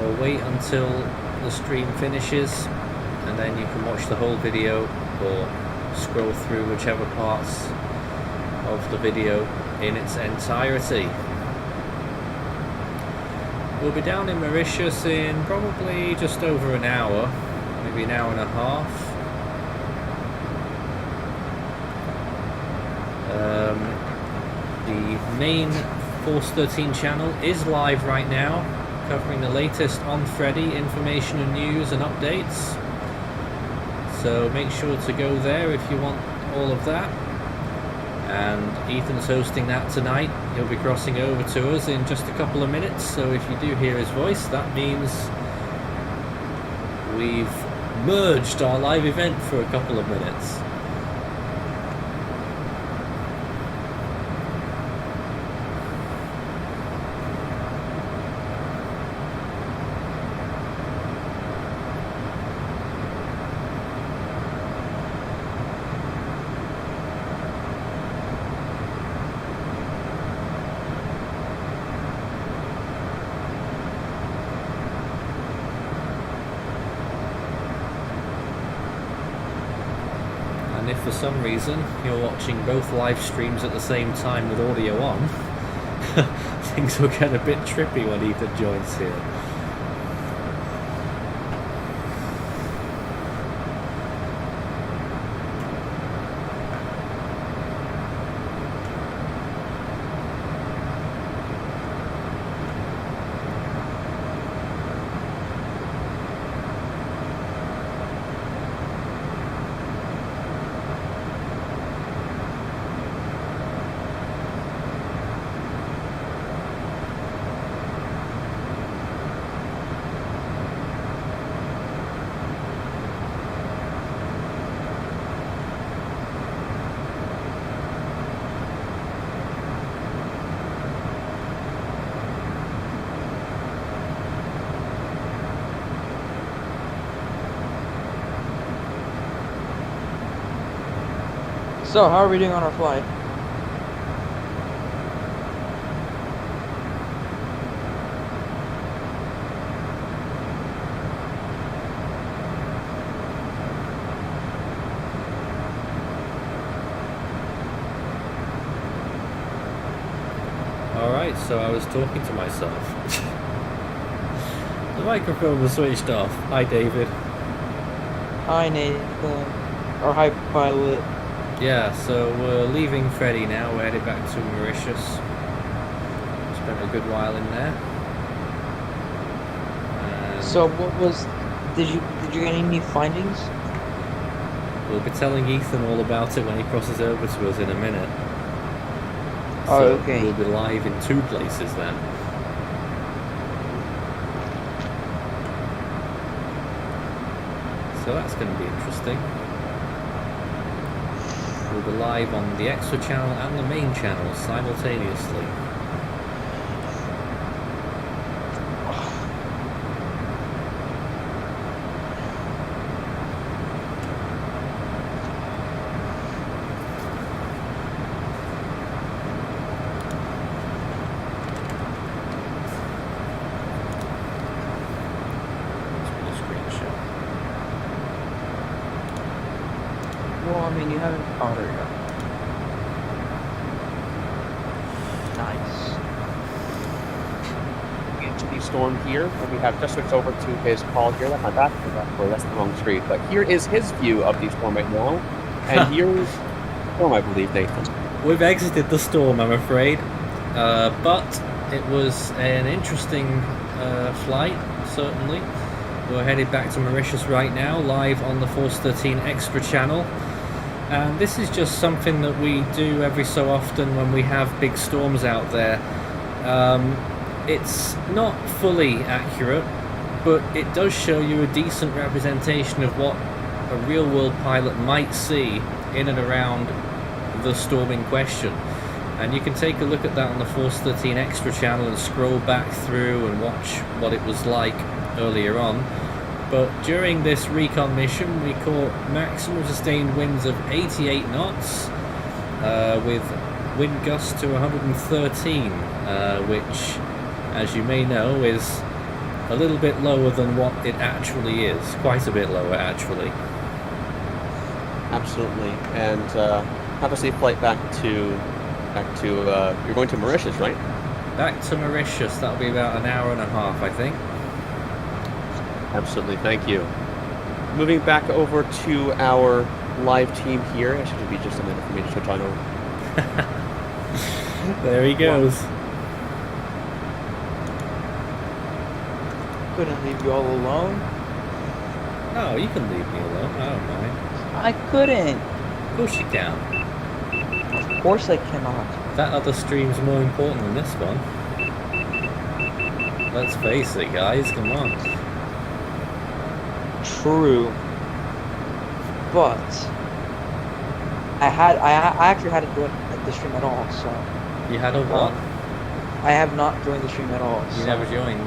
or wait until the stream finishes and then you can watch the whole video, or scroll through whichever parts of the video in its entirety. We'll be down in Mauritius in probably just over an hour, maybe an hour and a half. The main Force 13 channel is live right now, covering the latest on Freddy information and news and updates. So make sure to go there if you want all of that. And Ethan's hosting that tonight. He'll be crossing over to us in just a couple of minutes, so if you do hear his voice, that means we've merged our live event for a couple of minutes. And if for some reason you're watching both live streams at the same time with audio on, things will get a bit trippy when Ethan joins here. So, how are we doing on our flight? Alright, so I was talking to myself. The microphone was switched off. Hi David. Hi Nathan. Or hi pilot. Yeah, so we're leaving Freddy now. We're headed back to Mauritius. Spent a good while in there. And So what was did you get any findings? we'll be telling Ethan all about it when he crosses over to us in a minute. Oh, So okay. we'll be live in two places then. So that's going to be interesting. We'll be live on the extra channel and the main channel simultaneously. Let's put a screenshot. Well, I mean, you haven't. Oh, there you go. Nice. Into the storm here, and we have just switched over to his call here. That's my back, or that's the wrong street. But here is his view of the storm right now, and here's storm, I believe, Nathan. We've exited the storm, I'm afraid, but it was an interesting flight, certainly. We're headed back to Mauritius right now, live on the Force 13 Extra channel. And this is just something that we do every so often when we have big storms out there. It's not fully accurate, but it does show you a decent representation of what a real-world pilot might see in and around the storm in question. And you can take a look at that on the Force 13 Extra channel and scroll back through and watch what it was like earlier on. But during this recon mission, we caught maximum sustained winds of 88 knots with wind gusts to 113, which, as you may know, is a little bit lower than what it actually is. Quite a bit lower, actually. Absolutely. And have a safe flight back to you're going to Mauritius, right? Back to Mauritius. That'll be about an hour and a half, I think. Absolutely, thank you. Moving back over to our live team here. It should be just a minute for me to switch on over. There he goes. Couldn't leave you all alone. Oh, you can leave me alone. I don't mind. I couldn't. Of course you can. Of course I cannot. That other stream's more important than this one. Let's face it, guys. Come on. True. But I actually hadn't joined the stream at all, so You had a what? I have not joined the stream at all. You so, never joined.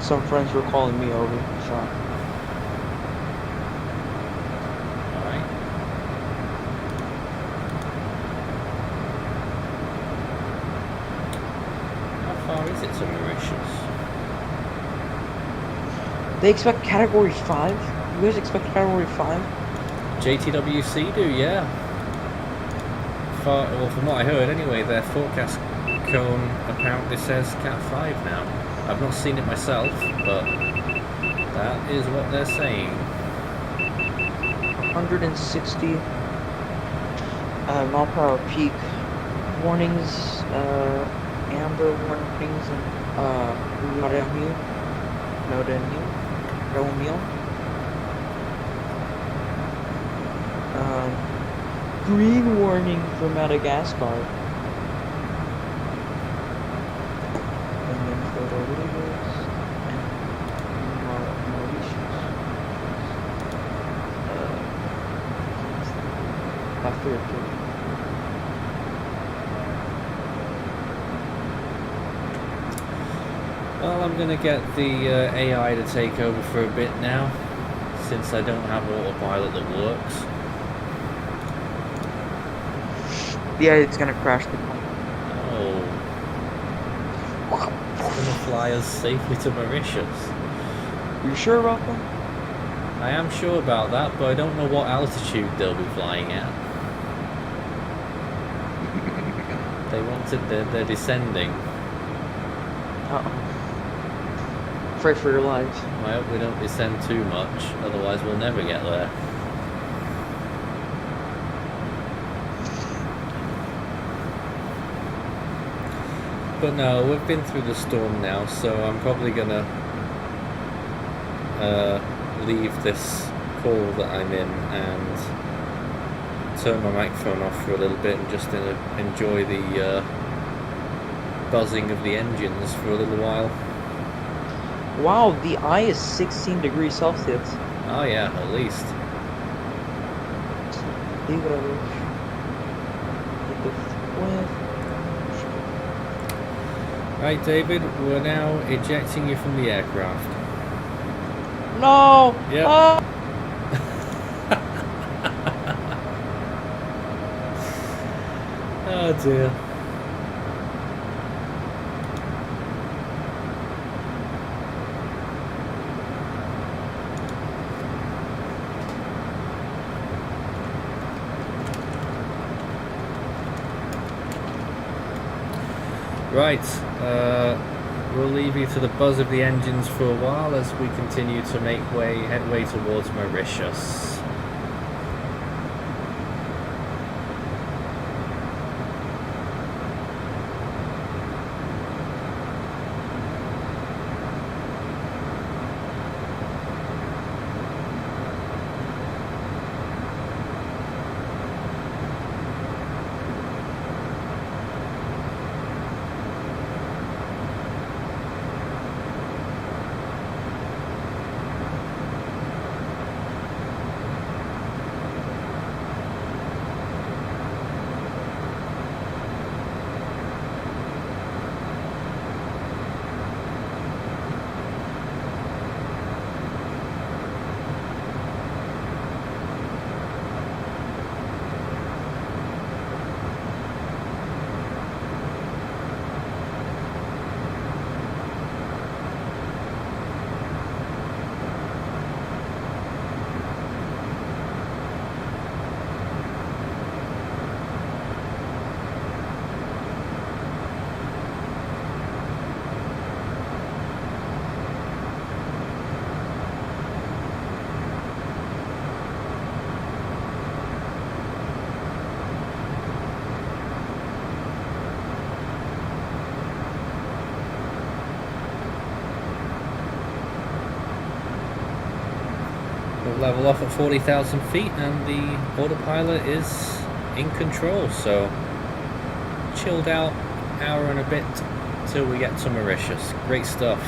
Some friends were calling me over, so Alright. How far is it to Mauritius? they expect Category 5. You guys expect Category 5? JTWC do, yeah. Well, from what I heard anyway, their forecast cone apparently says Cat 5 now. I've not seen it myself, but that is what they're saying. 160 mile per hour peak warnings, amber warnings, and Reunion. Green warning for Madagascar. And then for the Mauritius and Mauritius. After it. Well, I'm going to get the AI to take over for a bit now, since I don't have autopilot that works. Yeah, it's gonna crash the plane. Oh. It's going to fly us safely to Mauritius. You sure about that? I am sure about that, but I don't know what altitude they'll be flying at. They're descending. Uh-oh. Pray for your lives. I hope we don't descend too much, otherwise we'll never get there. But no, we've been through the storm now, so I'm probably gonna leave this call that I'm in and turn my microphone off for a little bit and just enjoy the buzzing of the engines for a little while. Wow, the eye is 16 degrees Celsius. Oh yeah, at least. Leave it over. Right, David, we're now ejecting you from the aircraft. No! Yep. Ah! Oh dear. Right, we'll leave you to the buzz of the engines for a while as we continue to make headway towards Mauritius. We'll level off at 40,000 feet and the autopilot is in control, so chilled out hour and a bit till we get to Mauritius. Great stuff.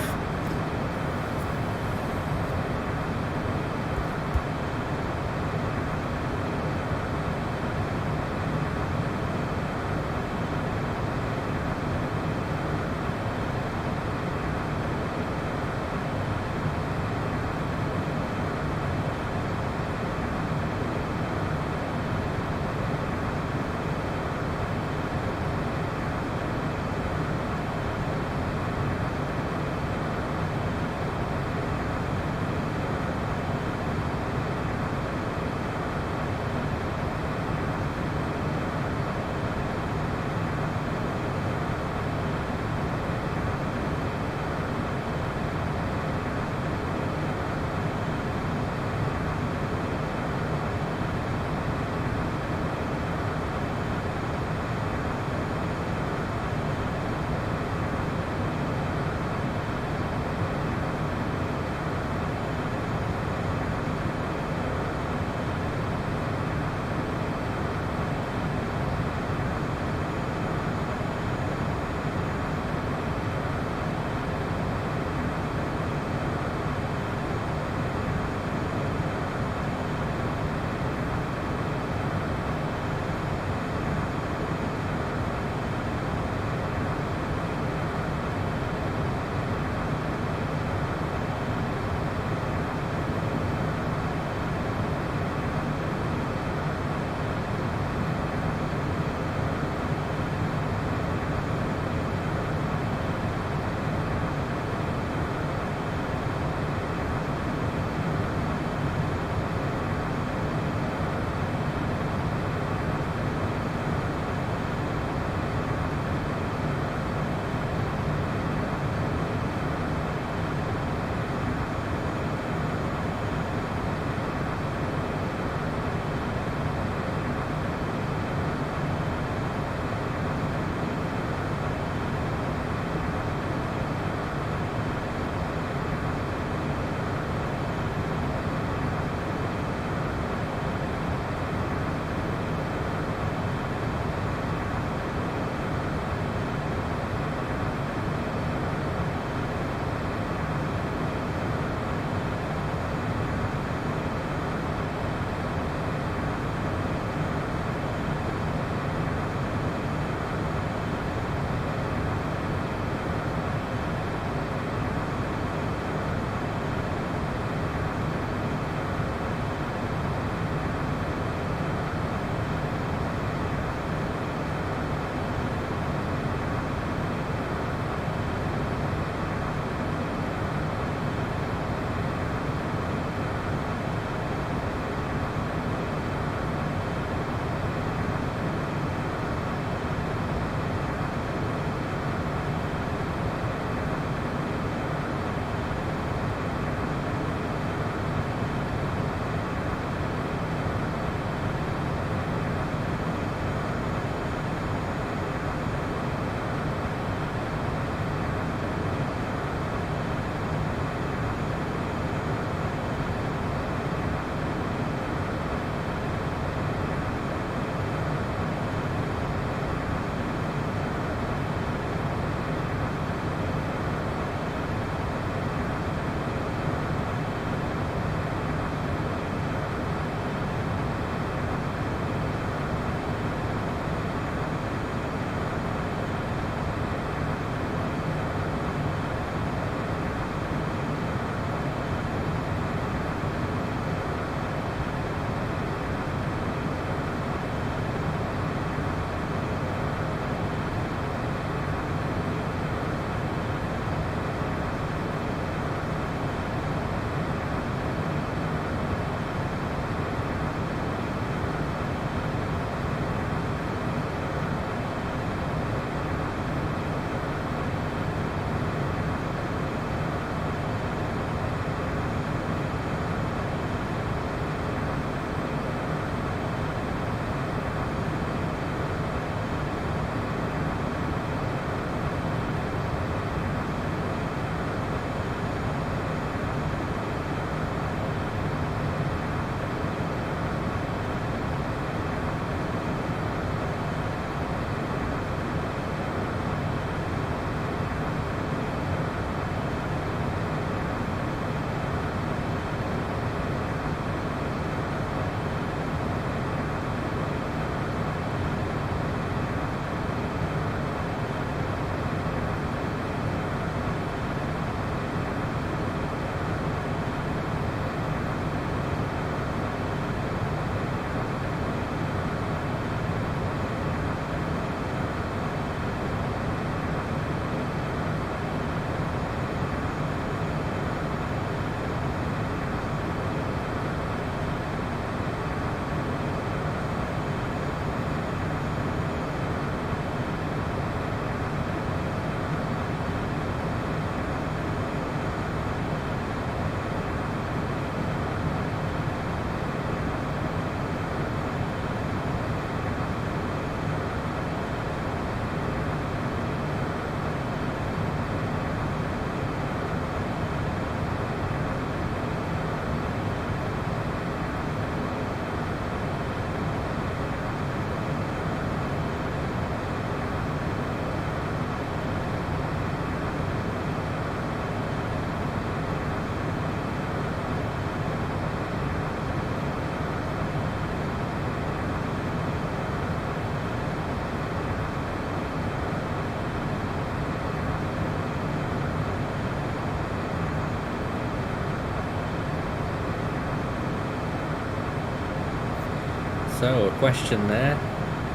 So, a question there.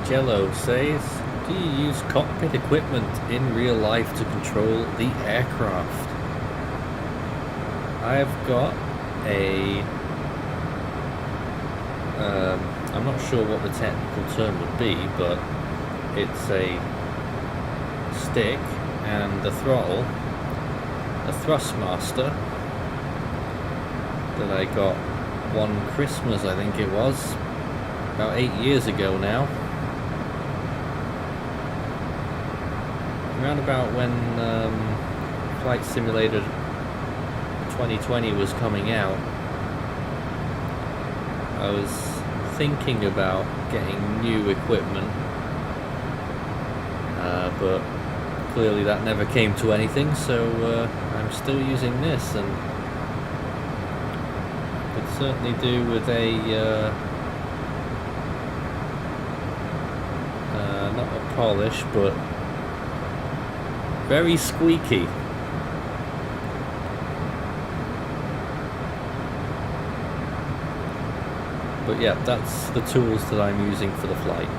Jello says, do you use cockpit equipment in real life to control the aircraft? I've got a... I'm not sure what the technical term would be, but it's a stick and a throttle, a Thrustmaster that I got one Christmas, I think it was, about 8 years ago now. Around about when Flight Simulator 2020 was coming out, I was thinking about getting new equipment, but clearly that never came to anything, so I'm still using this, and could certainly do with a not a polish, but very squeaky. But yeah, that's the tools that I'm using for the flight.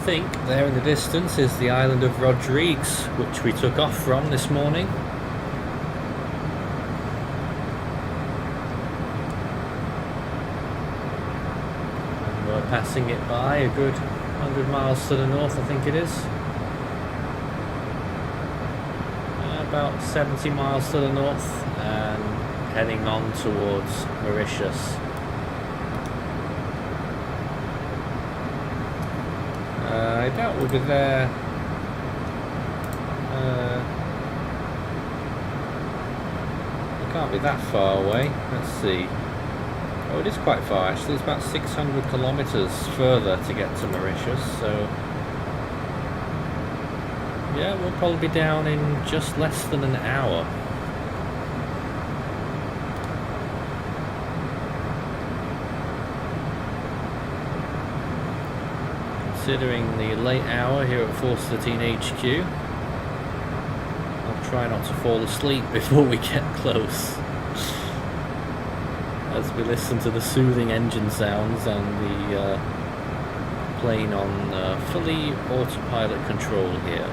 think there in the distance is the island of Rodrigues, which we took off from this morning. And we're passing it by a good 100 miles to the north, I think it is. About 70 miles to the north and heading on towards Mauritius. I doubt we'll be there. It can't be that far away. Let's see. Oh, it is quite far actually. It's about 600 kilometers further to get to Mauritius, so yeah, we'll probably be down in just less than an hour. Considering the late hour here at Force 13 HQ, I'll try not to fall asleep before we get close, as we listen to the soothing engine sounds and the plane on fully autopilot control here.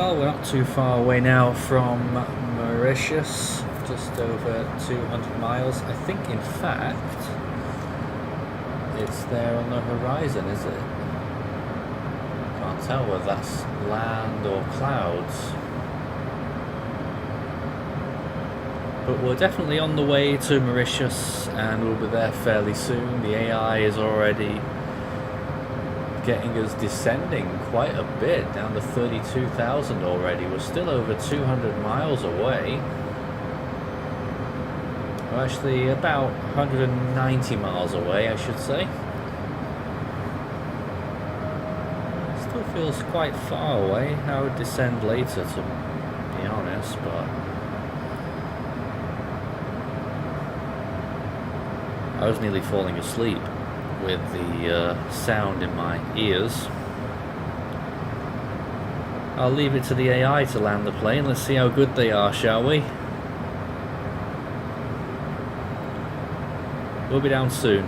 Well, we're not too far away now from Mauritius, just over 200 miles. I think, in fact, it's there on the horizon, is it? Can't tell whether that's land or clouds. But we're definitely on the way to Mauritius, and we'll be there fairly soon. The AI is already getting us descending quite a bit, down to 32,000 already. We're still over 200 miles away. We're actually about 190 miles away, I should say. Still feels quite far away. I would descend later, to be honest, but I was nearly falling asleep with the sound in my ears. I'll leave it to the AI to land the plane. Let's see how good they are, shall we? We'll be down soon.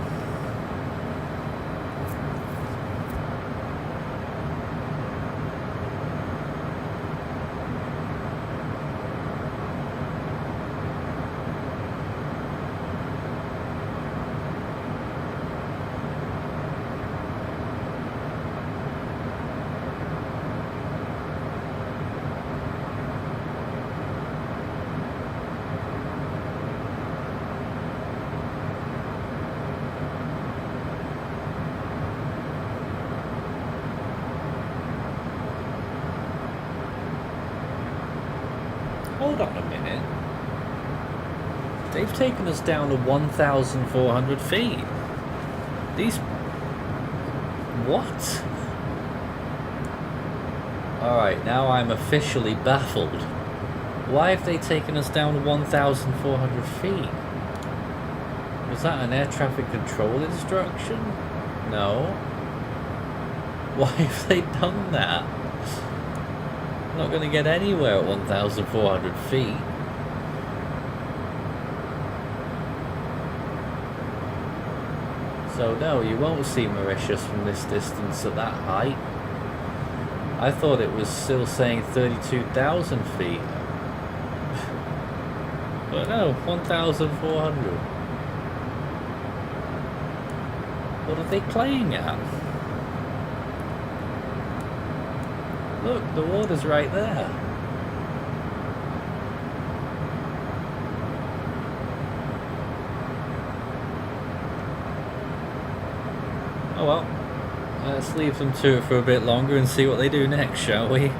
Hold on a minute. They've taken us down to 1,400 feet. These... What? Alright, now I'm officially baffled. Why have they taken us down to 1,400 feet? Was that an air traffic control instruction? No. Why have they done that? Not going to get anywhere at 1,400 feet. So no, you won't see Mauritius from this distance at that height. I thought it was still saying 32,000 feet. But no, 1,400. What are they playing at? Look, the water's right there. Oh well, let's leave them to it for a bit longer and see what they do next, shall we?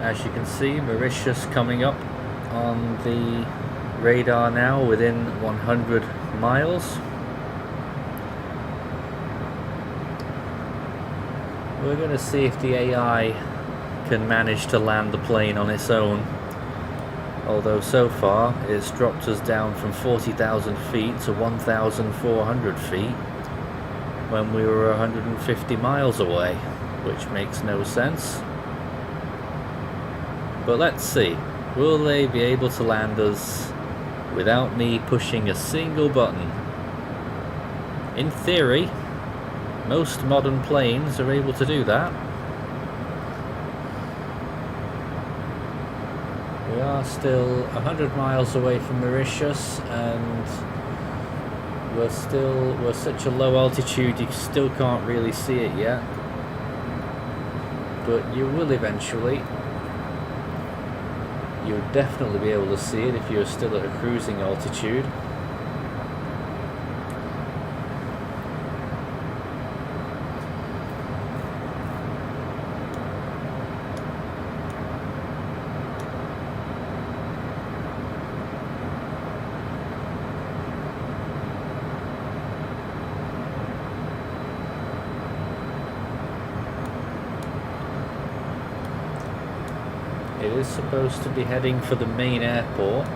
as you can see, Mauritius coming up on the radar now within 100 miles. We're going to see if the AI can manage to land the plane on its own. Although so far it's dropped us down from 40,000 feet to 1,400 feet when we were 150 miles away, which makes no sense. But let's see, will they be able to land us without me pushing a single button? In theory, most modern planes are able to do that. We are still 100 miles away from Mauritius, and we're such a low altitude you still can't really see it yet. But you will eventually. You'll definitely be able to see it if you're still at a cruising altitude. It is supposed to be heading for the main airport.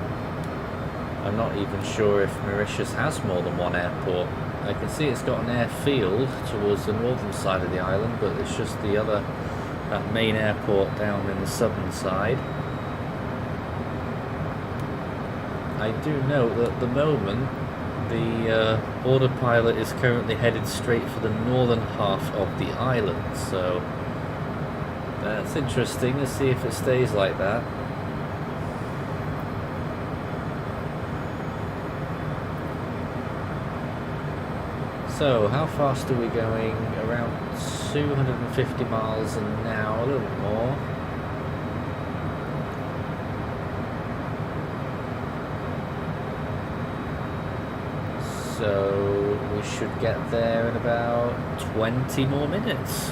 I'm not even sure if Mauritius has more than one airport. I can see it's got an airfield towards the northern side of the island, but it's just the other, that main airport down in the southern side. I do know that at the moment the autopilot is currently headed straight for the northern half of the island, so that's interesting to see if it stays like that. So, how fast are we going? Around 250 miles an hour, a little bit more. So, we should get there in about 20 more minutes.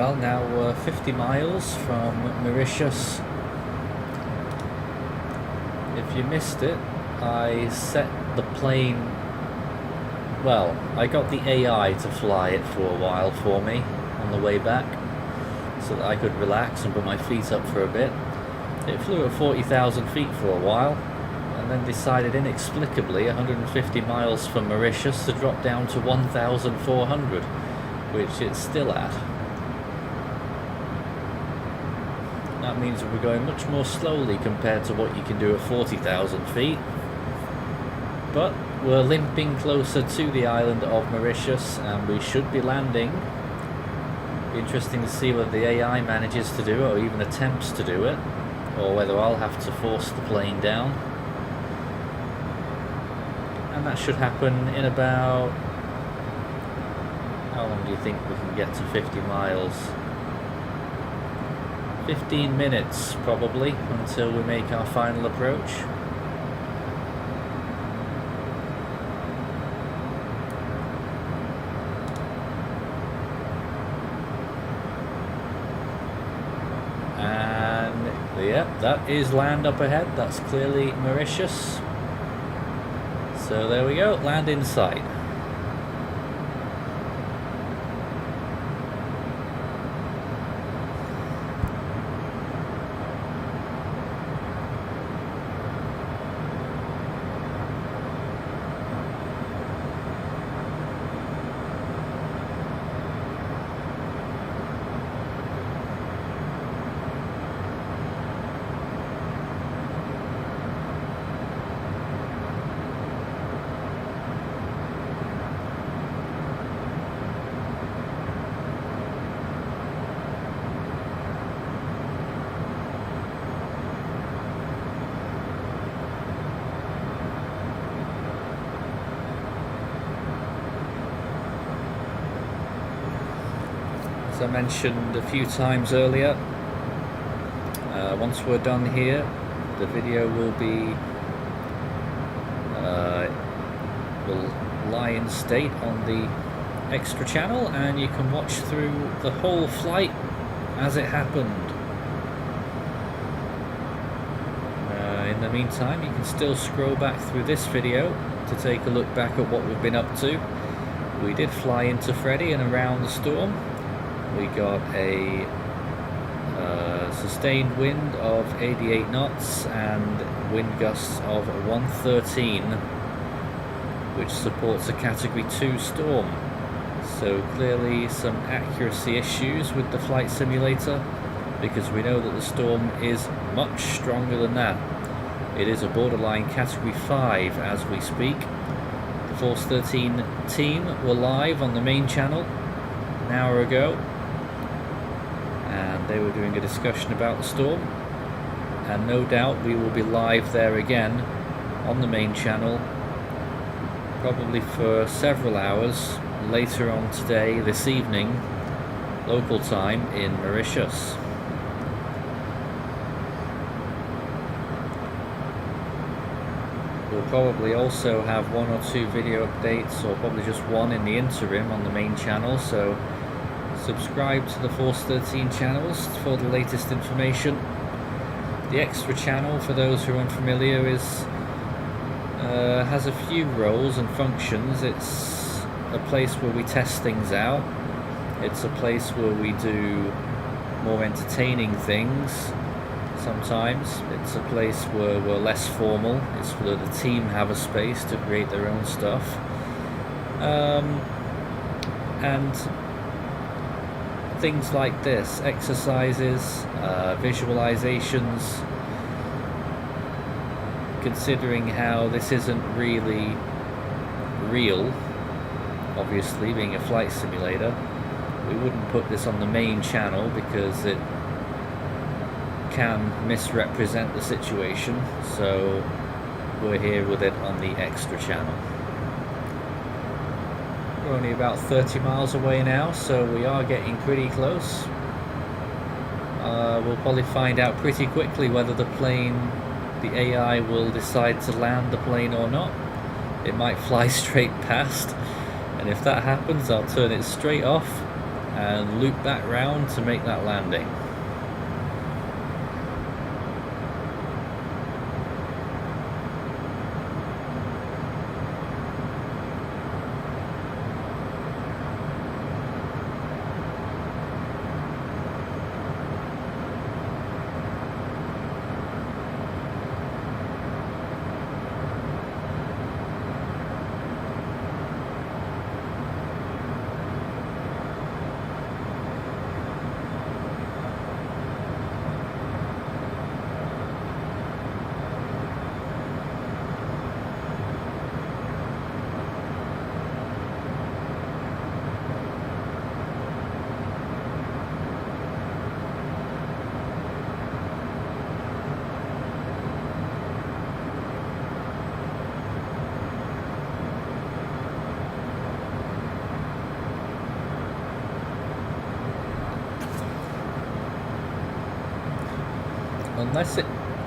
Well, now we're 50 miles from Mauritius. If you missed it, I set the plane... Well, I got the AI to fly it for a while for me on the way back, so that I could relax and put my feet up for a bit. It flew at 40,000 feet for a while, and then decided inexplicably 150 miles from Mauritius to drop down to 1,400, which it's still at. That means that we're going much more slowly compared to what you can do at 40,000 feet. But we're limping closer to the island of Mauritius, and we should be landing. Be interesting to see whether the AI manages to do it, or even attempts to do it, or whether I'll have to force the plane down. And that should happen in about... How long do you think we can get to 50 miles? 15 minutes, probably, until we make our final approach. And, yep, that is land up ahead. That's clearly Mauritius. So there we go, land in sight. As I mentioned a few times earlier, once we're done here, the video will lie in state on the extra channel, and you can watch through the whole flight as it happened. In the meantime, you can still scroll back through this video to take a look back at what we've been up to. We did fly into Freddy and around the storm. We got a sustained wind of 88 knots and wind gusts of 113, which supports a Category 2 storm. So clearly some accuracy issues with the flight simulator, because we know that the storm is much stronger than that. It is a borderline Category 5 as we speak. The Force 13 team were live on the main channel an hour ago, and they were doing a discussion about the storm, and no doubt we will be live there again on the main channel, probably for several hours later on today, this evening, local time in Mauritius. We'll probably also have one or two video updates, or probably just one in the interim on the main channel, so subscribe to the Force 13 channels for the latest information. The extra channel, for those who are unfamiliar, has a few roles and functions. It's a place where we test things out. It's a place where we do more entertaining things. Sometimes it's a place where we're less formal. It's where the team have a space to create their own stuff. And things like this, exercises, visualizations, considering how this isn't really real, obviously being a flight simulator, we wouldn't put this on the main channel because it can misrepresent the situation, so we're here with it on the extra channel. We're only about 30 miles away now, so we are getting pretty close. We'll probably find out pretty quickly whether the AI will decide to land the plane or not. It might fly straight past, and if that happens, I'll turn it straight off and loop back round to make that landing.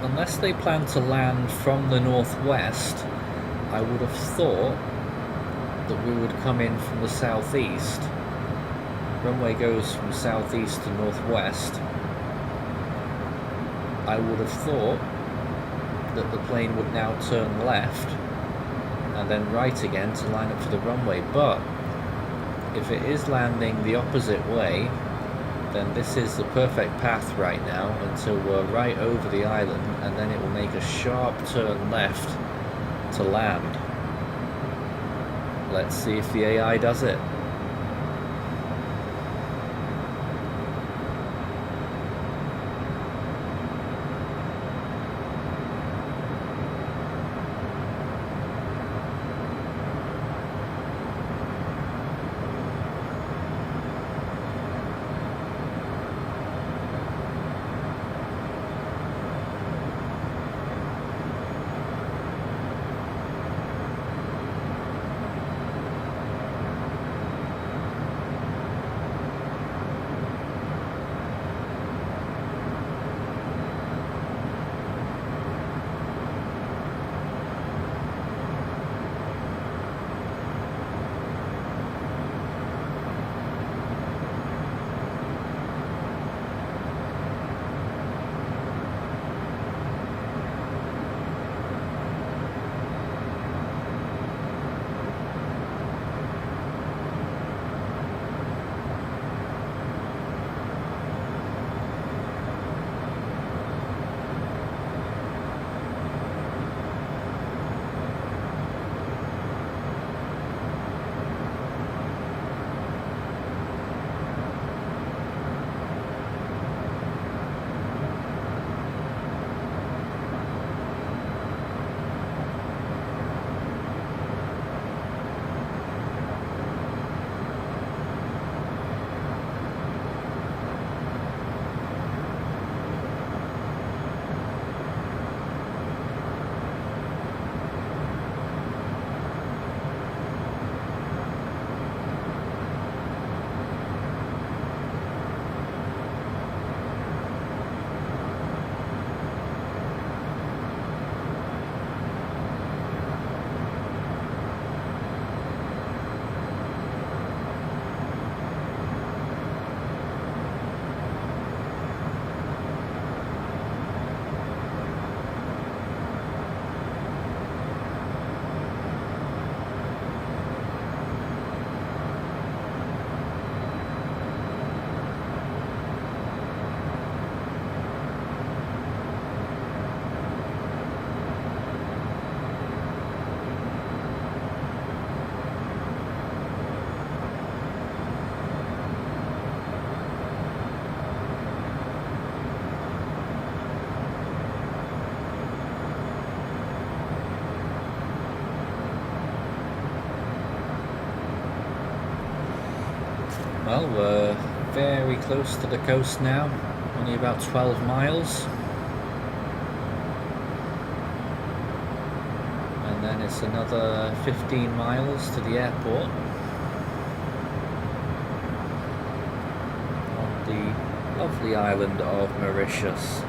Unless they plan to land from the northwest, I would have thought that we would come in from the southeast. Runway goes from southeast to northwest. I would have thought that the plane would now turn left and then right again to line up for the runway, but if it is landing the opposite way, then this is the perfect path right now until we're right over the island, and then it will make a sharp turn left to land. Let's see if the AI does it. Well, we're very close to the coast now, only about 12 miles. And then it's another 15 miles to the airport. On the lovely island of Mauritius.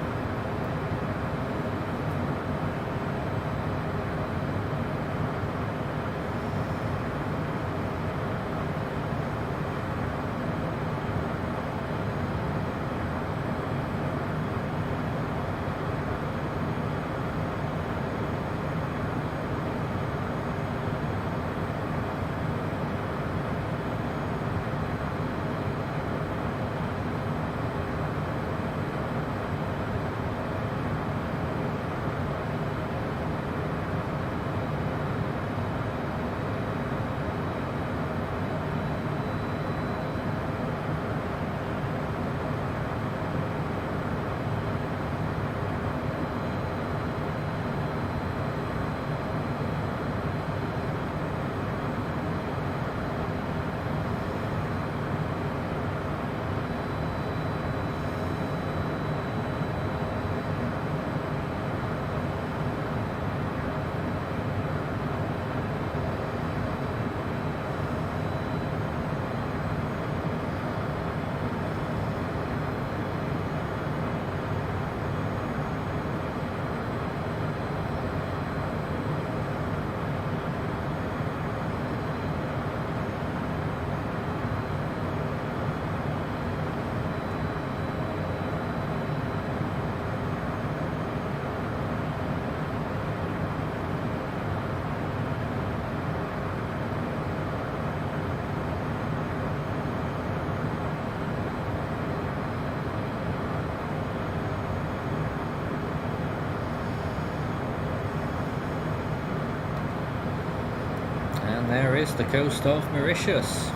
And there is the coast of Mauritius.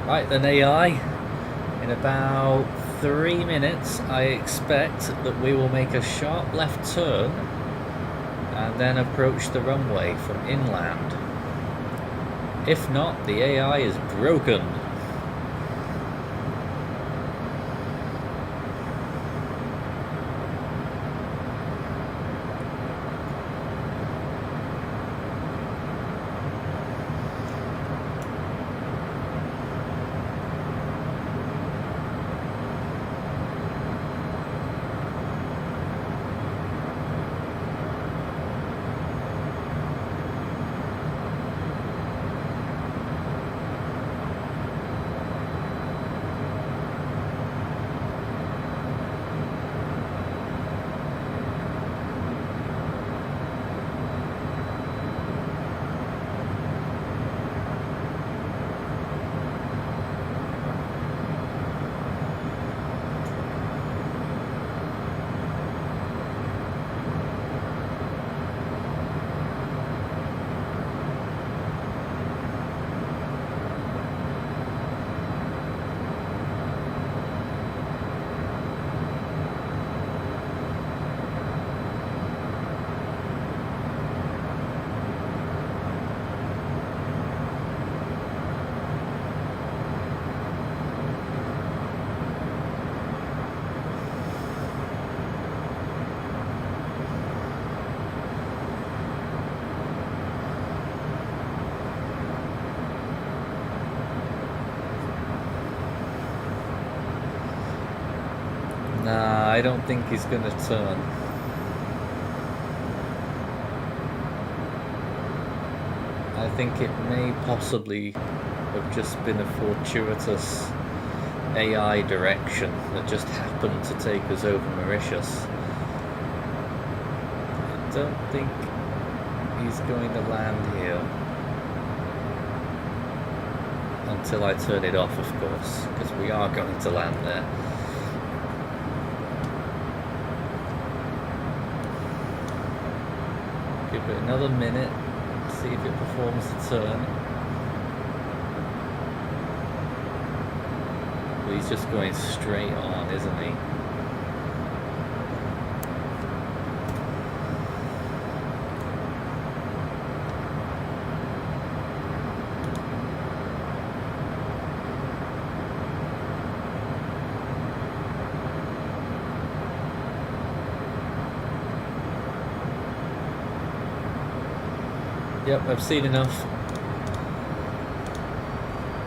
Right then, AI, in about 3 minutes I expect that we will make a sharp left turn and then approach the runway from inland. If not, the AI is broken. Nah, I don't think he's gonna turn. I think it may possibly have just been a fortuitous AI direction that just happened to take us over Mauritius. I don't think he's going to land here. Until I turn it off, of course, because we are going to land there. Give it another minute, see if it performs the turn. Well, he's just going straight on, isn't he? Yep, I've seen enough.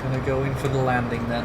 Gonna go in for the landing then.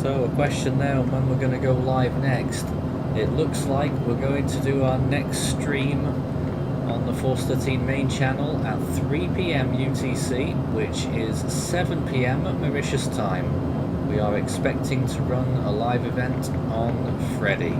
So a question now, when we're going to go live next. It looks like we're going to do our next stream on the Force 13 main channel at 3 PM UTC, which is 7 PM Mauritius time. We are expecting to run a live event on Freddy.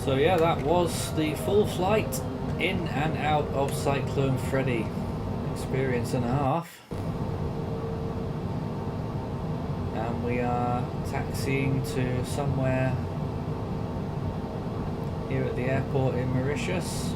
So yeah, that was the full flight in and out of Cyclone Freddy. Experience and a half. And we are taxiing to somewhere here at the airport in Mauritius.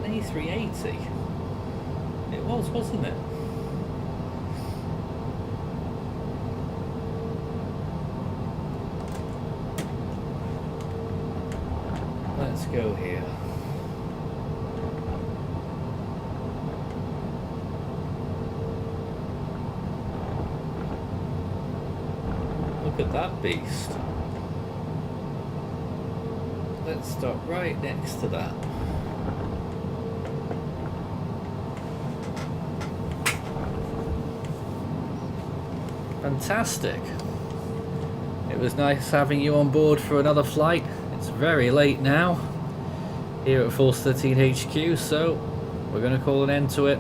A380. It was, wasn't it? Let's go here. Look at that beast. Let's stop right next to that. Fantastic. It was nice having you on board for another flight. It's very late now. here at Force 13 HQ, so we're going to call an end to it.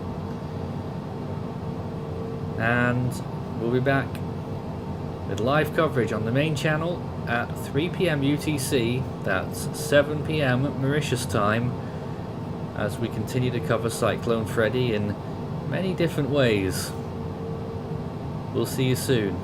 And we'll be back with live coverage on the main channel at 3 PM UTC, that's 7 PM Mauritius time, as we continue to cover Cyclone Freddy in many different ways. We'll see you soon.